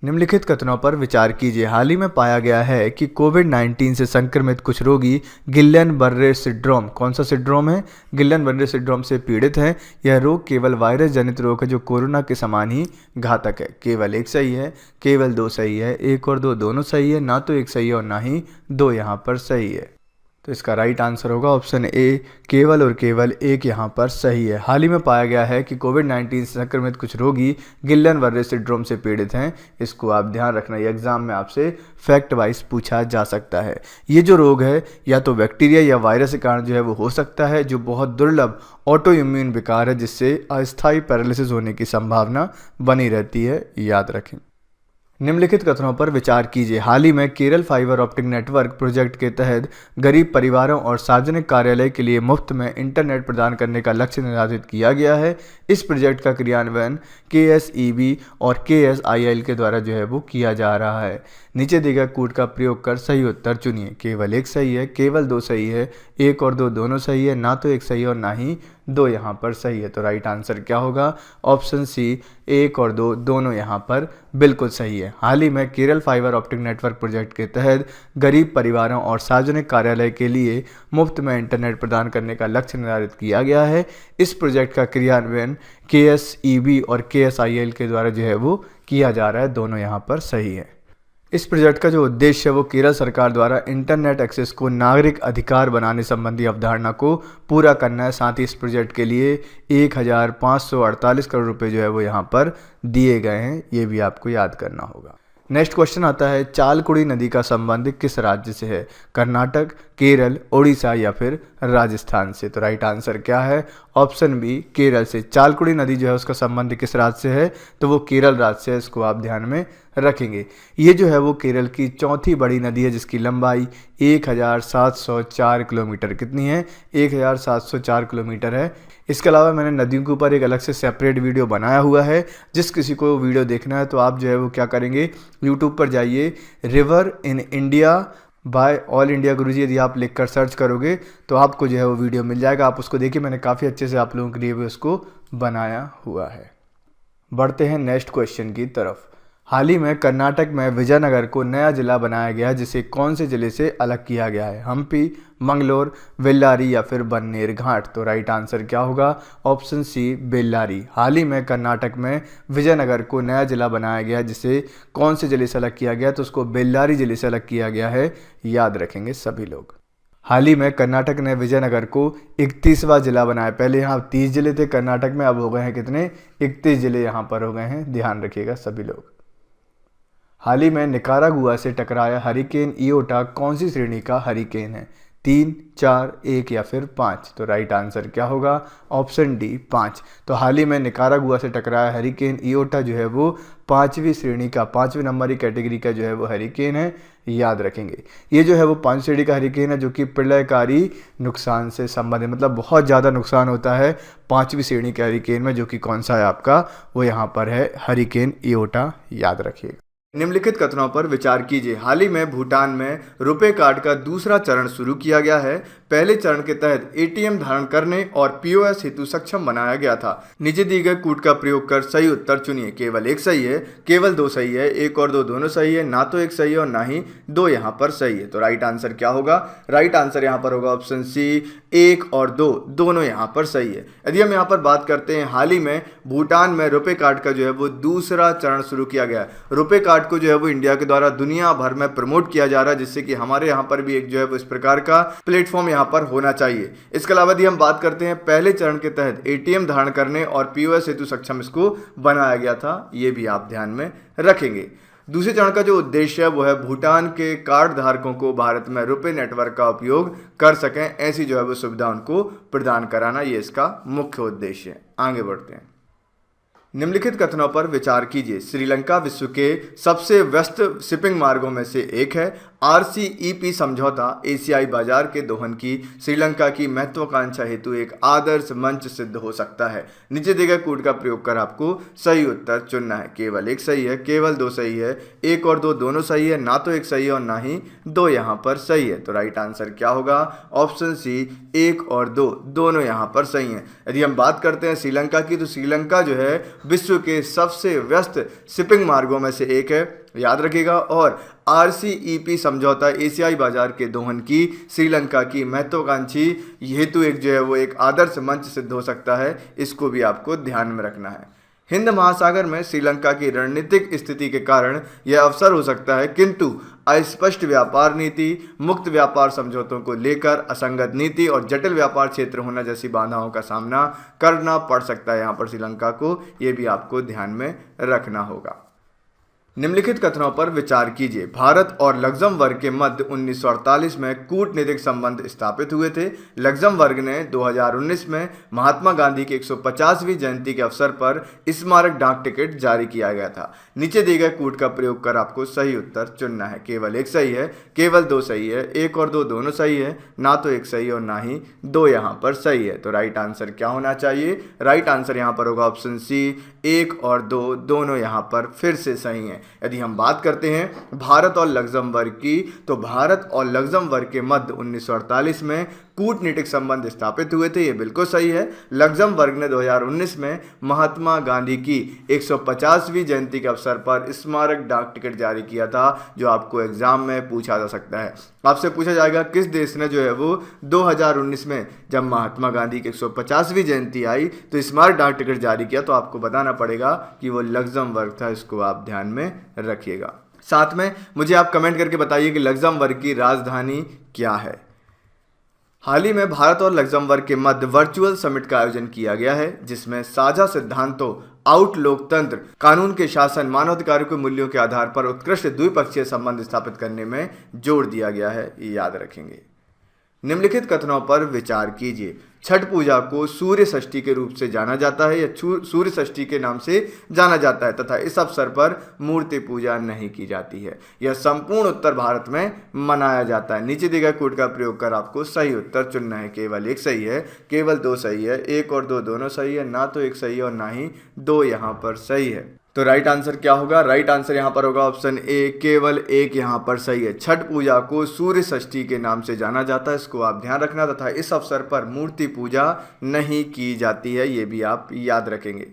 निम्नलिखित कथनों पर विचार कीजिए। हाल ही में पाया गया है कि कोविड-19 से संक्रमित कुछ रोगी गिल्लियन-बर्रे सिंड्रोम, कौन सा सिंड्रोम है? गिल्लियन-बर्रे सिंड्रोम से पीड़ित हैं। यह रोग केवल वायरस जनित रोग है जो कोरोना के समान ही घातक है। केवल एक सही है, केवल दो सही है, एक और दो दोनों सही है, ना तो एक सही है और ना ही दो यहाँ पर सही है। तो इसका राइट आंसर होगा ऑप्शन ए, केवल और केवल एक यहाँ पर सही है। हाल ही में पाया गया है कि कोविड-19 से संक्रमित कुछ रोगी गिल्लियन-बर्रे सिंड्रोम से पीड़ित हैं। इसको आप ध्यान रखना, ये एग्जाम में आपसे फैक्ट वाइज पूछा जा सकता है। ये जो रोग है या तो बैक्टीरिया या वायरस के कारण जो है वो हो सकता है, जो बहुत दुर्लभ ऑटो इम्यून विकार है जिससे अस्थायी पैरालिसिस होने की संभावना बनी रहती है। याद रखें। निम्नलिखित कथनों पर विचार कीजिए। हाल ही में Kerala fibre optic network project के तहत गरीब परिवारों और सार्वजनिक कार्यालय के लिए मुफ्त में इंटरनेट प्रदान करने का लक्ष्य निर्धारित किया गया है। इस प्रोजेक्ट का क्रियान्वयन KSEB और KSIL के द्वारा जो है वो किया जा रहा है। नीचे दिए गए कोड का प्रयोग कर सही उत्तर चुनिए। केवल एक सही है, केवल दो सही है, एक और दो दोनों सही है, ना तो एक सही है और ना ही दो यहाँ पर सही है। तो राइट आंसर क्या होगा? ऑप्शन सी, एक और दो दोनों यहाँ पर बिल्कुल सही है। हाल ही में Kerala fibre optic network project के तहत गरीब परिवारों और सार्वजनिक कार्यालय के लिए मुफ्त में इंटरनेट प्रदान करने का लक्ष्य निर्धारित किया गया है। इस प्रोजेक्ट का क्रियान्वयन KSEB और KSIL के द्वारा जो है वो किया जा रहा है। दोनों यहाँ पर सही है। इस प्रोजेक्ट का जो उद्देश्य है वो केरल सरकार द्वारा इंटरनेट एक्सेस को नागरिक अधिकार बनाने संबंधी अवधारणा को पूरा करना है। साथ ही इस प्रोजेक्ट के लिए 1,548 करोड़ रुपए जो है वो यहाँ पर दिए गए हैं। ये भी आपको याद करना होगा। नेक्स्ट क्वेश्चन आता है, चालकुड़ी नदी का संबंध किस राज्य से है? कर्नाटक, केरल, उड़ीसा या फिर राजस्थान से? तो राइट आंसर क्या है? ऑप्शन बी, केरल से। चालकुड़ी नदी जो है उसका संबंध किस राज्य से है? तो वो केरल राज्य से है, इसको आप ध्यान में रखेंगे। ये जो है वो केरल की चौथी बड़ी नदी है जिसकी लंबाई 1704 किलोमीटर, कितनी है? 1704 किलोमीटर है। इसके अलावा मैंने नदियों के ऊपर एक अलग से सेपरेट वीडियो बनाया हुआ है। जिस किसी को वीडियो देखना है तो आप जो है वो क्या करेंगे, यूट्यूब पर जाइए, river in India by all India Guruji, यदि आप लिख कर सर्च करोगे तो आपको जो है वो वीडियो मिल जाएगा। आप उसको देखिए, मैंने काफ़ी अच्छे से आप लोगों के लिए भी उसको बनाया हुआ है। बढ़ते हैं नेक्स्ट क्वेश्चन की तरफ। हाल ही में कर्नाटक में विजयनगर को नया जिला बनाया गया है, जिसे कौन से जिले से अलग किया गया है? हम्पी, मंगलोर, बेल्लारी या फिर बन्नेर घाट? तो राइट आंसर क्या होगा? ऑप्शन सी, बेल्लारी। हाल ही में कर्नाटक में विजयनगर को नया जिला बनाया गया है, जिसे कौन से जिले से अलग किया गया? तो उसको बेल्लारी जिले से अलग किया गया है, याद रखेंगे सभी लोग। हाल ही में कर्नाटक ने विजयनगर को 31वां जिला बनाया। पहले यहाँ 30 जिले थे कर्नाटक में, अब हो गए हैं कितने? 31 जिले यहाँ पर हो गए हैं, ध्यान रखिएगा सभी लोग। हाल ही में निकारागुआ से टकराया हरिकेन इयोटा कौन सी श्रेणी का हरिकेन है? 3, 4, 1 या फिर 5? तो राइट आंसर क्या होगा? Option D, 5। तो हाल ही में निकारागुआ से टकराया हरिकेन इयोटा जो है वो 5वीं श्रेणी का, 5वें नंबर की कैटेगरी का जो है वो हरिकेन है, याद रखेंगे। ये जो है वो 5 श्रेणी का हरिकेन है जो कि प्रलयकारी नुकसान से संबंधित, मतलब बहुत ज़्यादा नुकसान होता है 5वीं श्रेणी के हरिकेन में, जो कि कौन सा है आपका? वो यहाँ पर है हरिकेन इयोटा, याद रखिएगा। निम्नलिखित कथनों पर विचार कीजिए। हाल ही में भूटान में रुपे कार्ड का दूसरा चरण शुरू किया गया है। पहले चरण के तहत एटीएम धारण करने और पीओएस हेतु सक्षम बनाया गया था। नीचे दिए गए कूट का प्रयोग कर सही उत्तर चुनिए। केवल एक सही है, केवल 2 सही है, 1 और 2 दोनों सही है, ना तो एक सही है और ना ही 2 यहाँ पर सही है। तो राइट आंसर क्या होगा? राइट आंसर यहाँ पर होगा ऑप्शन सी, 1 और 2 दोनों यहाँ पर सही है। यदि हम यहाँ पर बात करते हैं, हाल ही में भूटान में रुपे कार्ड का जो है वो दूसरा चरण शुरू किया गया है। रुपे कार्ड को जो है वो इंडिया के द्वारा दुनिया भर में प्रमोट किया जा रहा है, जिससे कि हमारे यहाँ पर भी एक जो है वो इस प्रकार का प्लेटफॉर्म यहाँ पर होना चाहिए। इसके अलावा यदि हम बात करते हैं, पहले चरण के तहत एटीएम धारण करने और पीओएस हेतु सक्षम इसको बनाया गया था, ये भी आप ध्यान में रखेंगे। दूसरे चरण का जो उद्देश्य है वो है भूटान के कार्ड धारकों को भारत में रुपे नेटवर्क का उपयोग कर सकें, ऐसी जो है वो सुविधा उनको प्रदान कराना, ये इसका मुख्य उद्देश्य है। आगे बढ़ते हैं। निम्नलिखित कथनों पर विचार कीजिए। श्रीलंका विश्व के सबसे व्यस्त शिपिंग मार्गों में से एक है। RCEP समझौता एशियाई बाजार के दोहन की श्रीलंका की महत्वाकांक्षा हेतु एक आदर्श मंच सिद्ध हो सकता है। नीचे दिए गए कूट का प्रयोग कर आपको सही उत्तर चुनना है। केवल एक सही है, केवल 2 सही है, 1 और 2 दोनों सही है, ना तो एक सही है और ना ही 2 यहाँ पर सही है। तो राइट आंसर क्या होगा? ऑप्शन सी, 1 और 2 दोनों यहाँ पर सही हैं। यदि हम बात करते हैं श्रीलंका की, तो श्रीलंका जो है विश्व के सबसे व्यस्त शिपिंग मार्गों में से एक है, याद रखिएगा। और RCEP समझौता एशियाई बाजार के दोहन की श्रीलंका की महत्वाकांक्षी हेतु एक जो है वो एक आदर्श मंच सिद्ध हो सकता है, इसको भी आपको ध्यान में रखना है। हिंद महासागर में श्रीलंका की रणनीतिक स्थिति के कारण यह अवसर हो सकता है, किंतु अस्पष्ट व्यापार नीति, मुक्त व्यापार समझौतों को लेकर असंगत नीति और जटिल व्यापार क्षेत्र होना जैसी बाधाओं का सामना करना पड़ सकता है यहाँ पर श्रीलंका को, ये भी आपको ध्यान में रखना होगा। निम्नलिखित कथनों पर विचार कीजिए। भारत और लग्जमबर्ग के मध्य 1948 में कूटनीतिक संबंध स्थापित हुए थे। लग्जमबर्ग ने 2019 में महात्मा गांधी की 150वीं जयंती के अवसर पर स्मारक डाक टिकट जारी किया गया था। नीचे दिए गए कूट का प्रयोग कर आपको सही उत्तर चुनना है। केवल एक सही है, केवल 2 सही है, 1 और 2 दोनों सही है, ना तो एक सही और ना ही 2 यहाँ पर सही है। तो राइट आंसर क्या होना चाहिए? राइट आंसर यहाँ पर होगा ऑप्शन सी, 1 और 2 दोनों यहाँ पर फिर से सही हैं। यदि हम बात करते हैं भारत और लग्जमबर्ग की, तो भारत और लग्जमबर्ग के मध्य 1948 में कूटनीतिक संबंध स्थापित हुए थे, ये बिल्कुल सही है। लग्जमबर्ग ने 2019 में महात्मा गांधी की 150वीं जयंती के अवसर पर स्मारक डाक टिकट जारी किया था, जो आपको एग्जाम में पूछा जा सकता है। आपसे पूछा जाएगा किस देश ने जो है वो 2019 में जब महात्मा गांधी की 150वीं जयंती आई तो स्मारक डाक टिकट जारी किया, तो आपको बताना पड़ेगा कि वो लग्जमबर्ग था। इसको आप ध्यान में रखिएगा। साथ में मुझे आप कमेंट करके बताइए कि लग्जमबर्ग की राजधानी क्या है। हाल ही में भारत और लग्जमबर्ग के मध्य वर्चुअल समिट का आयोजन किया गया है, जिसमें साझा सिद्धांतों, आउट लोकतंत्र, कानून के शासन, मानवाधिकारों के मूल्यों के आधार पर उत्कृष्ट द्विपक्षीय संबंध स्थापित करने में जोर दिया गया है। ये याद रखेंगे। निम्नलिखित कथनों पर विचार कीजिए। छठ पूजा को सूर्य षष्ठी के रूप से जाना जाता है या सूर्य षष्ठी के नाम से जाना जाता है तथा इस अवसर पर मूर्ति पूजा नहीं की जाती है। यह संपूर्ण उत्तर भारत में मनाया जाता है। नीचे दिए गए कोड का प्रयोग कर आपको सही उत्तर चुनना है। केवल एक सही है, केवल दो सही है, एक और दो दोनों सही है, ना तो एक सही है और ना ही दो यहाँ पर सही है। तो राइट आंसर क्या होगा? राइट आंसर यहाँ पर होगा ऑप्शन ए, केवल एक यहाँ पर सही है। छठ पूजा को सूर्य षष्ठी के नाम से जाना जाता है, इसको आप ध्यान रखना, तथा इस अवसर पर मूर्ति पूजा नहीं की जाती है, ये भी आप याद रखेंगे।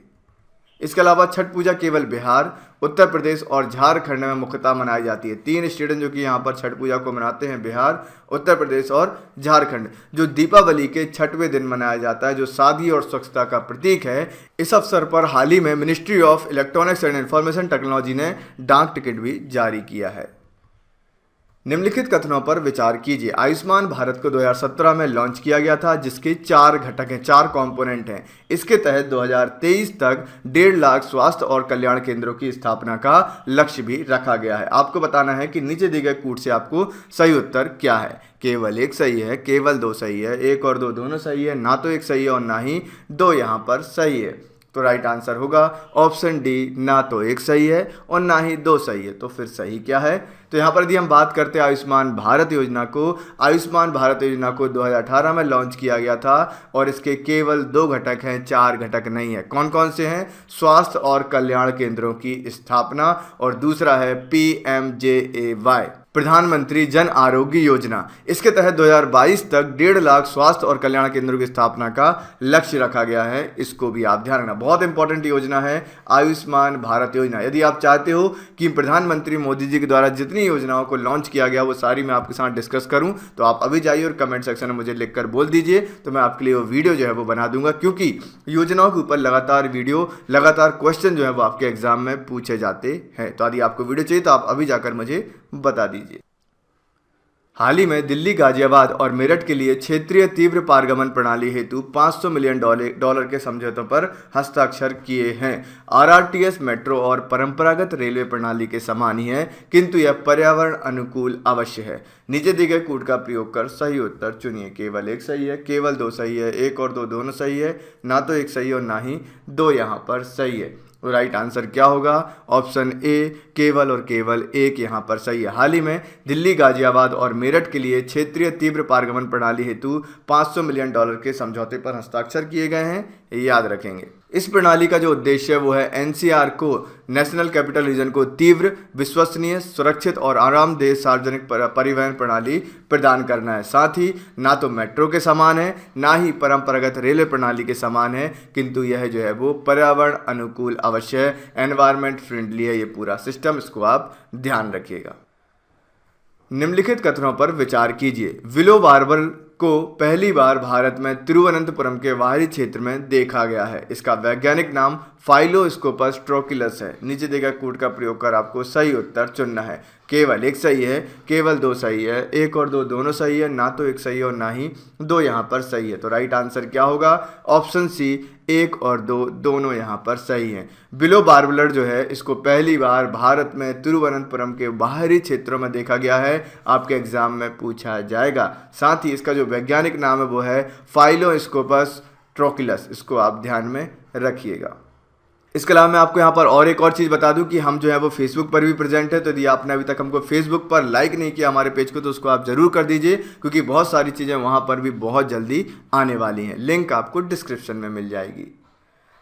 इसके अलावा छठ पूजा केवल बिहार, उत्तर प्रदेश और झारखंड में मुख्यतः मनाई जाती है। तीन स्टेट जो कि यहाँ पर छठ पूजा को मनाते हैं, बिहार, उत्तर प्रदेश और झारखंड। जो दीपावली के छठवें दिन मनाया जाता है, जो सादगी और स्वच्छता का प्रतीक है। इस अवसर पर हाल ही में ministry of electronics and information technology ने डाक टिकट भी जारी किया है। निम्नलिखित कथनों पर विचार कीजिए। आयुष्मान भारत को 2017 में लॉन्च किया गया था, जिसके 4 घटक हैं, 4 कंपोनेंट हैं। इसके तहत 2023 तक 1.5 लाख स्वास्थ्य और कल्याण केंद्रों की स्थापना का लक्ष्य भी रखा गया है। आपको बताना है कि नीचे दिए गए कोड से आपको सही उत्तर क्या है। केवल एक सही है, केवल दो सही है, एक और दो दोनों सही है, ना तो एक सही है और ना ही दो यहाँ पर सही है। तो राइट आंसर होगा ऑप्शन डी, ना तो एक सही है और ना ही दो सही है। तो फिर सही क्या है? तो यहाँ पर यदि हम बात करते हैं आयुष्मान भारत योजना को, आयुष्मान भारत योजना को 2018 में लॉन्च किया गया था और इसके केवल 2 घटक हैं, 4 घटक नहीं है। कौन कौन से हैं? स्वास्थ्य और कल्याण केंद्रों की स्थापना और दूसरा है PMJAY, प्रधानमंत्री जन आरोग्य योजना। इसके तहत 2022 तक 1.5 लाख स्वास्थ्य और कल्याण केंद्रों की स्थापना का लक्ष्य रखा गया है। इसको भी आप ध्यान रखना, बहुत इंपॉर्टेंट योजना है आयुष्मान भारत योजना। यदि आप चाहते हो कि प्रधानमंत्री मोदी जी के द्वारा जितनी योजनाओं को लॉन्च किया गया वो सारी मैं आपके साथ डिस्कस करूं, तो आप अभी जाइए और कमेंट सेक्शन में मुझे लिखकर बोल दीजिए, तो मैं आपके लिए वो वीडियो जो है वो बना दूंगा। क्योंकि योजनाओं के ऊपर लगातार वीडियो, लगातार क्वेश्चन जो है वो आपके एग्जाम में पूछे जाते हैं। तो यदि आपको वीडियो चाहिए तो आप अभी जाकर मुझे बता दीजिए। हाल ही में दिल्ली, गाजियाबाद और मेरठ के लिए क्षेत्रीय तीव्र पारगमन प्रणाली हेतु $500 मिलियन के समझौतों पर हस्ताक्षर किए हैं। RRTS मेट्रो और परंपरागत रेलवे प्रणाली के समान ही है, किंतु यह पर्यावरण अनुकूल अवश्य है। नीचे दिए गए कोड का प्रयोग कर सही उत्तर चुनिए। केवल एक सही है, केवल दो सही है, एक और दो दोनों सही है, ना तो एक सही और ना ही दो यहाँ पर सही है। राइट आंसर क्या होगा? ऑप्शन ए, केवल और केवल एक यहाँ पर सही है। हाल ही में दिल्ली, गाजियाबाद और मेरठ के लिए क्षेत्रीय तीव्र पारगमन प्रणाली हेतु $500 मिलियन के समझौते पर हस्ताक्षर किए गए हैं, याद रखेंगे। इस प्रणाली का जो उद्देश्य है वो है NCR को, नेशनल कैपिटल रीजन को तीव्र, विश्वसनीय, सुरक्षित और आरामदेह सार्वजनिक परिवहन प्रणाली प्रदान करना है। साथ ही ना तो मेट्रो के समान है, ना ही परंपरागत रेलवे प्रणाली के समान है, किंतु यह जो है वो पर्यावरण अनुकूल अवश्य है, एनवायरमेंट फ्रेंडली है ये पूरा सिस्टम। इसको आप ध्यान रखिएगा। निम्नलिखित कथनों पर विचार कीजिए। विलो वार्बल को पहली बार भारत में तिरुवनंतपुरम के बाहरी क्षेत्र में देखा गया है। इसका वैज्ञानिक नाम फाइलोस्कोपस ट्रोकिलस है। नीचे दिए गए कोड का प्रयोग कर आपको सही उत्तर चुनना है। केवल एक सही है, केवल दो सही है, एक और दो दोनों सही है, ना तो एक सही और ना ही दो यहाँ पर सही है। तो राइट आंसर क्या होगा? ऑप्शन सी, एक और दो दोनों यहाँ पर सही हैं। बिलो बार्बलर जो है इसको पहली बार भारत में तिरुवनंतपुरम के बाहरी क्षेत्रों में देखा गया है, आपके एग्जाम में पूछा जाएगा। साथ ही इसका जो वैज्ञानिक नाम है वो है फाइलोस्कोपस ट्रोकिलस। इसको आप ध्यान में रखिएगा। इसके अलावा मैं आपको यहाँ पर और एक और चीज़ बता दूं कि हम जो है वो फेसबुक पर भी प्रेजेंट है। तो यदि आपने अभी तक हमको फेसबुक पर लाइक नहीं किया हमारे पेज को, तो उसको आप ज़रूर कर दीजिए, क्योंकि बहुत सारी चीज़ें वहाँ पर भी बहुत जल्दी आने वाली हैं। लिंक आपको डिस्क्रिप्शन में मिल जाएगी।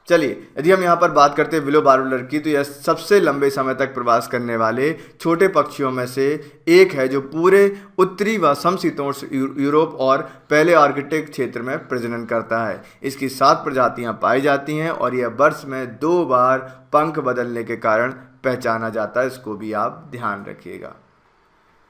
चलिए, यदि हम यहाँ पर बात करते हैं विलो बार्बलर की, तो यह सबसे लंबे समय तक प्रवास करने वाले छोटे पक्षियों में से एक है, जो पूरे उत्तरी व समशीतोष्ण यूरोप और पहले आर्कटिक क्षेत्र में प्रजनन करता है। इसकी 7 प्रजातियां पाई जाती हैं और यह वर्ष में 2 बार पंख बदलने के कारण पहचाना जाता है। इसको भी आप ध्यान रखिएगा।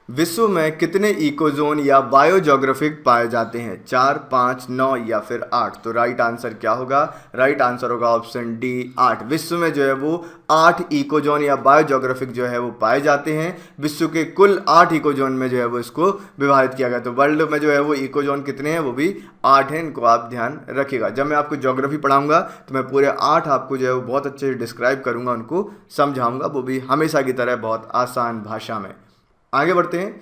विश्व में कितने इकोजोन या बायोजोग्राफिक पाए जाते हैं? 4, 5, 9 या फिर 8? तो राइट आंसर क्या होगा? राइट आंसर होगा ऑप्शन डी 8। विश्व में जो है वो 8 इकोजोन या बायोजोग्राफिक जो है वो पाए जाते हैं। विश्व के कुल 8 इकोजोन में जो है वो इसको विभाजित किया गया। तो वर्ल्ड में जो है वो इकोजोन कितने हैं? वो भी 8 हैं। इनको आप ध्यान रखिएगा। जब मैं आपको ज्योग्राफी पढ़ाऊंगा तो मैं पूरे 8 आपको जो है वो बहुत अच्छे से डिस्क्राइब करूंगा, उनको समझाऊंगा, वो भी हमेशा की तरह बहुत आसान भाषा में। आगे बढ़ते हैं।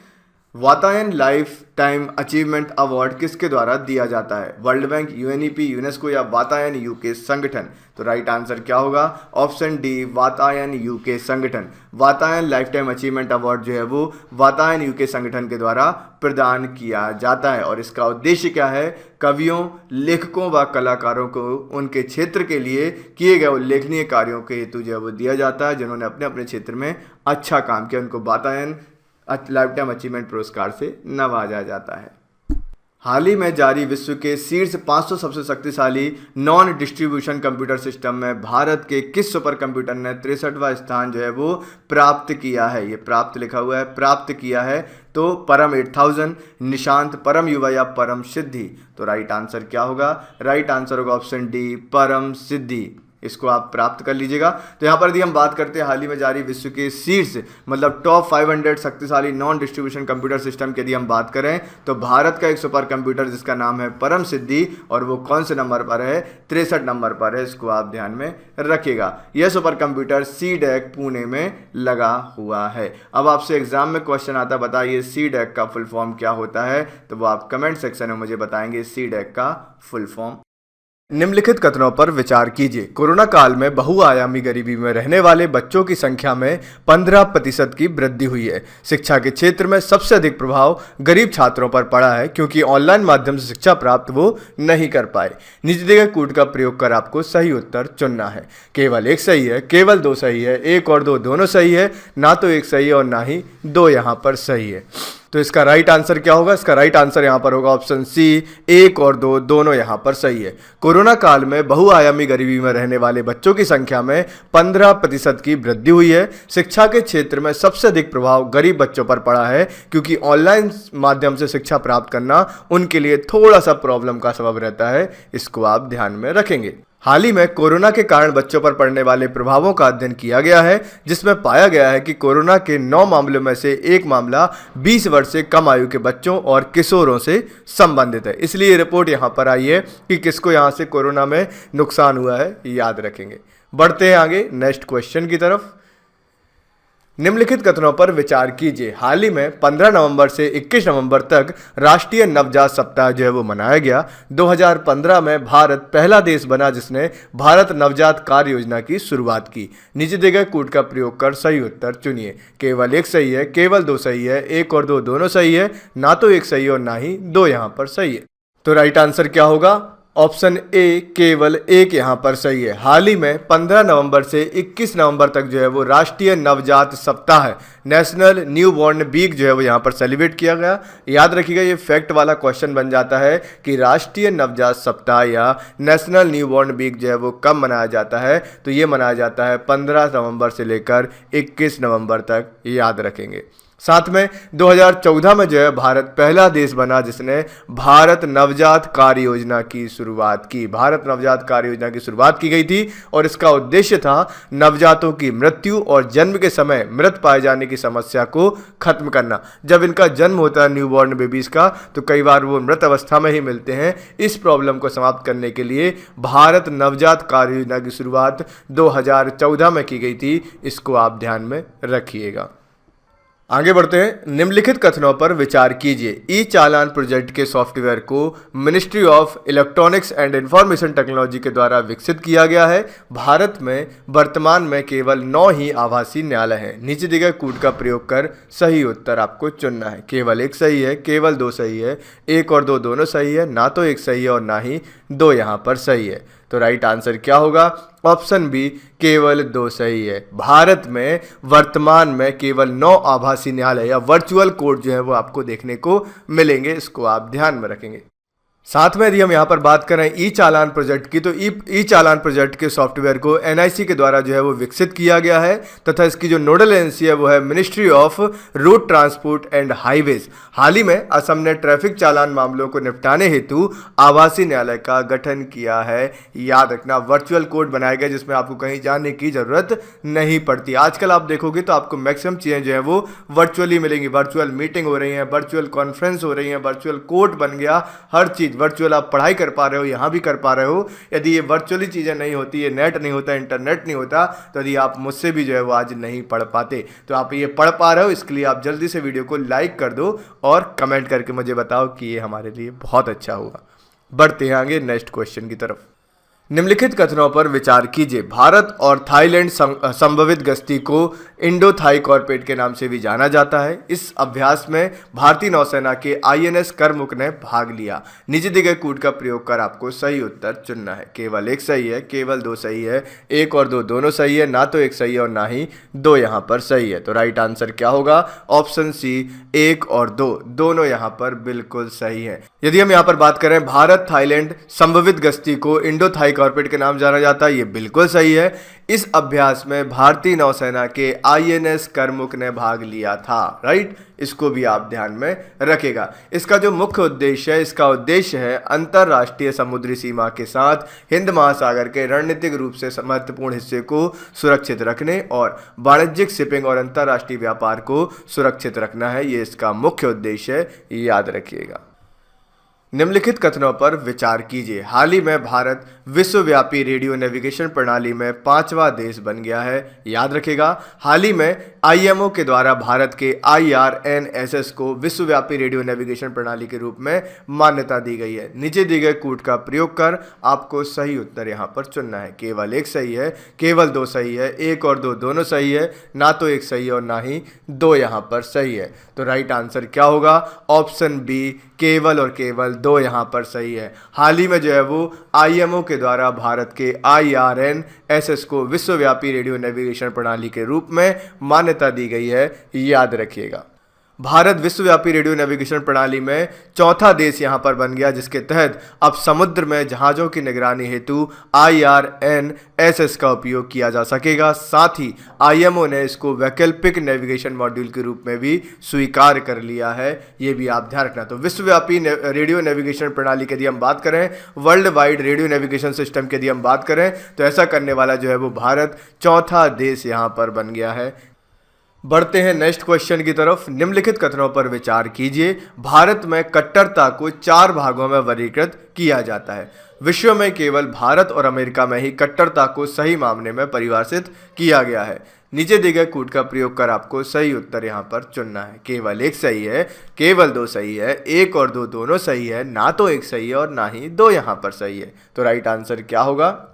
Vatayan life time achievement award किसके द्वारा दिया जाता है? वर्ल्ड बैंक, यूएनईपी, यूनेस्को या वातायन यूके संगठन? तो राइट आंसर क्या होगा? ऑप्शन डी वातायन यूके संगठन। Vatayan life time achievement award जो है वो वातायन यूके संगठन के द्वारा प्रदान किया जाता है और इसका उद्देश्य क्या है? कवियों, लेखकों व कलाकारों को उनके क्षेत्र के लिए किए गए उल्लेखनीय कार्यों के हेतु जो है वो दिया जाता है, जिन्होंने अपने अपने क्षेत्र में अच्छा काम किया, उनको वातायन लाइफ टाइम अचीवमेंट पुरस्कार से नवाजा जाता है। हाल ही में जारी विश्व के शीर्ष 500 सबसे शक्तिशाली नॉन डिस्ट्रीब्यूशन कंप्यूटर सिस्टम में भारत के किस सुपर कंप्यूटर ने 63वां स्थान जो है वो प्राप्त किया है? ये प्राप्त लिखा हुआ है, प्राप्त किया है। तो परम 8000, निशांत, परम युवा या परम सिद्धि? तो राइट आंसर क्या होगा? राइट आंसर होगा ऑप्शन डी परम सिद्धि। इसको आप प्राप्त कर लीजिएगा। तो यहाँ पर यदि हम बात करते हैं हाल ही में जारी विश्व के शीर्ष मतलब टॉप 500 शक्तिशाली नॉन डिस्ट्रीब्यूशन कंप्यूटर सिस्टम की यदि हम बात करें तो भारत का एक सुपर कंप्यूटर जिसका नाम है परम सिद्धि, और वो कौन से नंबर पर है? 63 नंबर पर है। इसको आप ध्यान में रखिएगा। यह सुपर कंप्यूटर सीडैक पुणे में लगा हुआ है। अब आपसे एग्जाम में क्वेश्चन आता है, बताइए सीडैक का फुल फॉर्म क्या होता है? तो वो आप कमेंट सेक्शन में मुझे बताएंगे सीडैक का फुल फॉर्म। निम्नलिखित कथनों पर विचार कीजिए। कोरोना काल में बहुआयामी गरीबी में रहने वाले बच्चों की संख्या में 15% की वृद्धि हुई है। शिक्षा के क्षेत्र में सबसे अधिक प्रभाव गरीब छात्रों पर पड़ा है क्योंकि ऑनलाइन माध्यम से शिक्षा प्राप्त वो नहीं कर पाए। निजदेगा कूट का प्रयोग कर आपको सही उत्तर चुनना है। केवल एक सही है, केवल दो सही है, एक और दो दोनों सही है, ना तो एक सही है और ना ही दो यहाँ पर सही है। तो इसका राइट आंसर क्या होगा? इसका राइट आंसर यहाँ पर होगा ऑप्शन सी, एक और दो दोनों यहाँ पर सही है। कोरोना काल में बहुआयामी गरीबी में रहने वाले बच्चों की संख्या में 15% की वृद्धि हुई है। शिक्षा के क्षेत्र में सबसे अधिक प्रभाव गरीब बच्चों पर पड़ा है क्योंकि ऑनलाइन माध्यम से शिक्षा प्राप्त करना उनके लिए थोड़ा सा प्रॉब्लम का सबब रहता है। इसको आप ध्यान में रखेंगे। हाल ही में कोरोना के कारण बच्चों पर पड़ने वाले प्रभावों का अध्ययन किया गया है, जिसमें पाया गया है कि कोरोना के 9 मामलों में से एक मामला 20 वर्ष से कम आयु के बच्चों और किशोरों से संबंधित है। इसलिए रिपोर्ट यहाँ पर आई है कि किसको यहाँ से कोरोना में नुकसान हुआ है, याद रखेंगे। बढ़ते हैं आगे नेक्स्ट क्वेश्चन की तरफ। निम्नलिखित कथनों पर विचार कीजिए। हाल ही में 15 नवंबर से 21 नवंबर तक राष्ट्रीय नवजात सप्ताह जो है वो मनाया गया। 2015 में भारत पहला देश बना जिसने भारत नवजात कार्य योजना की शुरुआत की। नीचे दिए गए कूट का प्रयोग कर सही उत्तर चुनिए। केवल एक सही है, केवल दो सही है, एक और दो दोनों सही है, ना तो एक सही और ना ही दो यहाँ पर सही है। तो राइट आंसर क्या होगा? ऑप्शन ए केवल एक यहाँ पर सही है। हाल ही में 15 नवंबर से 21 नवंबर तक जो है वो राष्ट्रीय नवजात सप्ताह है, नेशनल न्यू बॉर्न वीक जो है वो यहाँ पर सेलिब्रेट किया गया। याद रखिएगा, ये फैक्ट वाला क्वेश्चन बन जाता है कि राष्ट्रीय नवजात सप्ताह या नेशनल न्यू बॉर्न वीक जो है वो कब मनाया जाता है? तो ये मनाया जाता है 15 नवंबर से लेकर 21 नवंबर तक, याद रखेंगे। साथ में 2014 में जो है भारत पहला देश बना जिसने भारत नवजात कार्य योजना की शुरुआत की। भारत नवजात कार्य योजना की शुरुआत की गई थी और इसका उद्देश्य था नवजातों की मृत्यु और जन्म के समय मृत पाए जाने की समस्या को खत्म करना। जब इनका जन्म होता है न्यूबॉर्न बेबीज का तो कई बार वो मृत अवस्था में ही मिलते हैं। इस प्रॉब्लम को समाप्त करने के लिए भारत नवजात कार्य योजना की शुरुआत 2014 में की गई थी। इसको आप ध्यान में रखिएगा। आगे बढ़ते हैं। निम्नलिखित कथनों पर विचार कीजिए। ई चालान प्रोजेक्ट के सॉफ्टवेयर को ministry of electronics and information technology के द्वारा विकसित किया गया है। भारत में वर्तमान में केवल 9 ही आभासी न्यायालय हैं। नीचे दिए गए कूट का प्रयोग कर सही उत्तर आपको चुनना है। केवल एक सही है, केवल दो सही है, एक और दो दोनों सही है, ना तो एक सही है और ना ही दो यहाँ पर सही है। तो राइट आंसर क्या होगा? ऑप्शन बी केवल दो सही है। भारत में वर्तमान में केवल 9 आभासी न्यायालय या वर्चुअल कोर्ट जो है वो आपको देखने को मिलेंगे। इसको आप ध्यान में रखेंगे। साथ में यदि हम यहाँ पर बात करें ई चालान प्रोजेक्ट की, तो ई चालान प्रोजेक्ट के सॉफ्टवेयर को एनआईसी के द्वारा जो है वो विकसित किया गया है तथा इसकी जो नोडल एजेंसी है वो है ministry of road transport and highways. हाल ही में असम ने ट्रैफिक चालान मामलों को निपटाने हेतु आवासीय न्यायालय का गठन किया है। याद रखना, वर्चुअल कोर्ट बनाया गया जिसमें आपको कहीं जाने की जरूरत नहीं पड़ती। आजकल आप देखोगे तो आपको मैक्सिमम चीज़ें जो है वो वर्चुअली मिलेंगी। वर्चुअल मीटिंग हो रही है, वर्चुअल कॉन्फ्रेंस हो रही है, वर्चुअल कोर्ट बन गया, हर चीज़ वर्चुअल आप पढ़ाई कर पा रहे हो, यहाँ भी कर पा रहे हो। यदि ये वर्चुअली चीज़ें नहीं होती, ये नेट नहीं होता, इंटरनेट नहीं होता, तो यदि आप मुझसे भी जो है वो आज नहीं पढ़ पाते। तो आप ये पढ़ पा रहे हो, इसके लिए आप जल्दी से वीडियो को लाइक कर दो और कमेंट करके मुझे बताओ कि ये हमारे लिए बहुत अच्छा होगा। बढ़ते हैं आगे नेक्स्ट क्वेश्चन की तरफ। निम्नलिखित कथनों पर विचार कीजिए। भारत और थाईलैंड संभवित गश्ती को इंडो थाई कॉर्पोरेट के नाम से भी जाना जाता है। इस अभ्यास में भारतीय नौसेना के आईएनएस करमुक ने भाग लिया। नीचे दिए गए कूट का प्रयोग कर आपको सही उत्तर चुनना है। केवल एक सही है, केवल दो सही है, एक और दो दोनों सही है, ना तो एक सही है और ना ही दो यहाँ पर सही है। तो राइट आंसर क्या होगा? ऑप्शन सी, एक और दो, दोनों यहाँ पर बिल्कुल सही है। यदि हम यहाँ पर बात करें भारत थाईलैंड संभवित गश्ती को इंडो थाई कॉर्पोरेट के नाम जाना जाता है, ये बिल्कुल सही है। इस अभ्यास में भारतीय नौसेना के आईएनएस करमुक ने भाग लिया था। राइट, इसको भी आप ध्यान में रखेगा। इसका जो मुख्य उद्देश्य है, इसका उद्देश्य है अंतरराष्ट्रीय समुद्री सीमा के साथ हिंद महासागर के रणनीतिक रूप से महत्वपूर्ण हिस्से को सुरक्षित रखने और वाणिज्यिक शिपिंग और अंतरराष्ट्रीय व्यापार को सुरक्षित रखना है। ये इसका मुख्य उद्देश्य है, याद रखिएगा। निम्नलिखित कथनों पर विचार कीजिए। हाल ही में भारत विश्वव्यापी रेडियो नेविगेशन प्रणाली में 5वां देश बन गया है। याद रखेगा, हाल ही में आईएमओ के द्वारा भारत के IRNSS को विश्वव्यापी रेडियो नेविगेशन प्रणाली के रूप में मान्यता दी गई है। नीचे दिए गए कूट का प्रयोग कर आपको सही उत्तर यहाँ पर चुनना है। केवल एक सही है, केवल दो सही है, एक और दो दोनों सही है, ना तो एक सही है और ना ही दो यहाँ पर सही है। तो राइट आंसर क्या होगा? ऑप्शन बी, केवल और केवल दो यहाँ पर सही है। हाल ही में जो है वो आईएमओ के द्वारा भारत के IRNSS को विश्वव्यापी रेडियो नेविगेशन प्रणाली के रूप में मान्यता दी गई है, याद रखिएगा। भारत विश्वव्यापी रेडियो नेविगेशन प्रणाली में चौथा देश यहां पर बन गया, जिसके तहत अब समुद्र में जहाज़ों की निगरानी हेतु IRNSS का उपयोग किया जा सकेगा। साथ ही आईएमओ ने इसको वैकल्पिक नेविगेशन मॉड्यूल के रूप में भी स्वीकार कर लिया है। ये भी आप ध्यान रखना। तो विश्वव्यापी रेडियो नेविगेशन प्रणाली की यदि हम बात करें, world wide radio navigation system की यदि हम बात करें, तो ऐसा करने वाला जो है वो भारत चौथा देश यहाँ पर बन गया है। बढ़ते हैं नेक्स्ट क्वेश्चन की तरफ। निम्नलिखित कथनों पर विचार कीजिए। भारत में कट्टरता को 4 भागों में वर्गीकृत किया जाता है। विश्व में केवल भारत और अमेरिका में ही कट्टरता को सही मामले में परिभाषित किया गया है। नीचे दिए गए कूट का प्रयोग कर आपको सही उत्तर यहाँ पर चुनना है। केवल एक सही है, केवल दो सही है, एक और दो दोनों सही है, ना तो एक सही है और ना ही दो यहाँ पर सही है। तो राइट आंसर क्या होगा?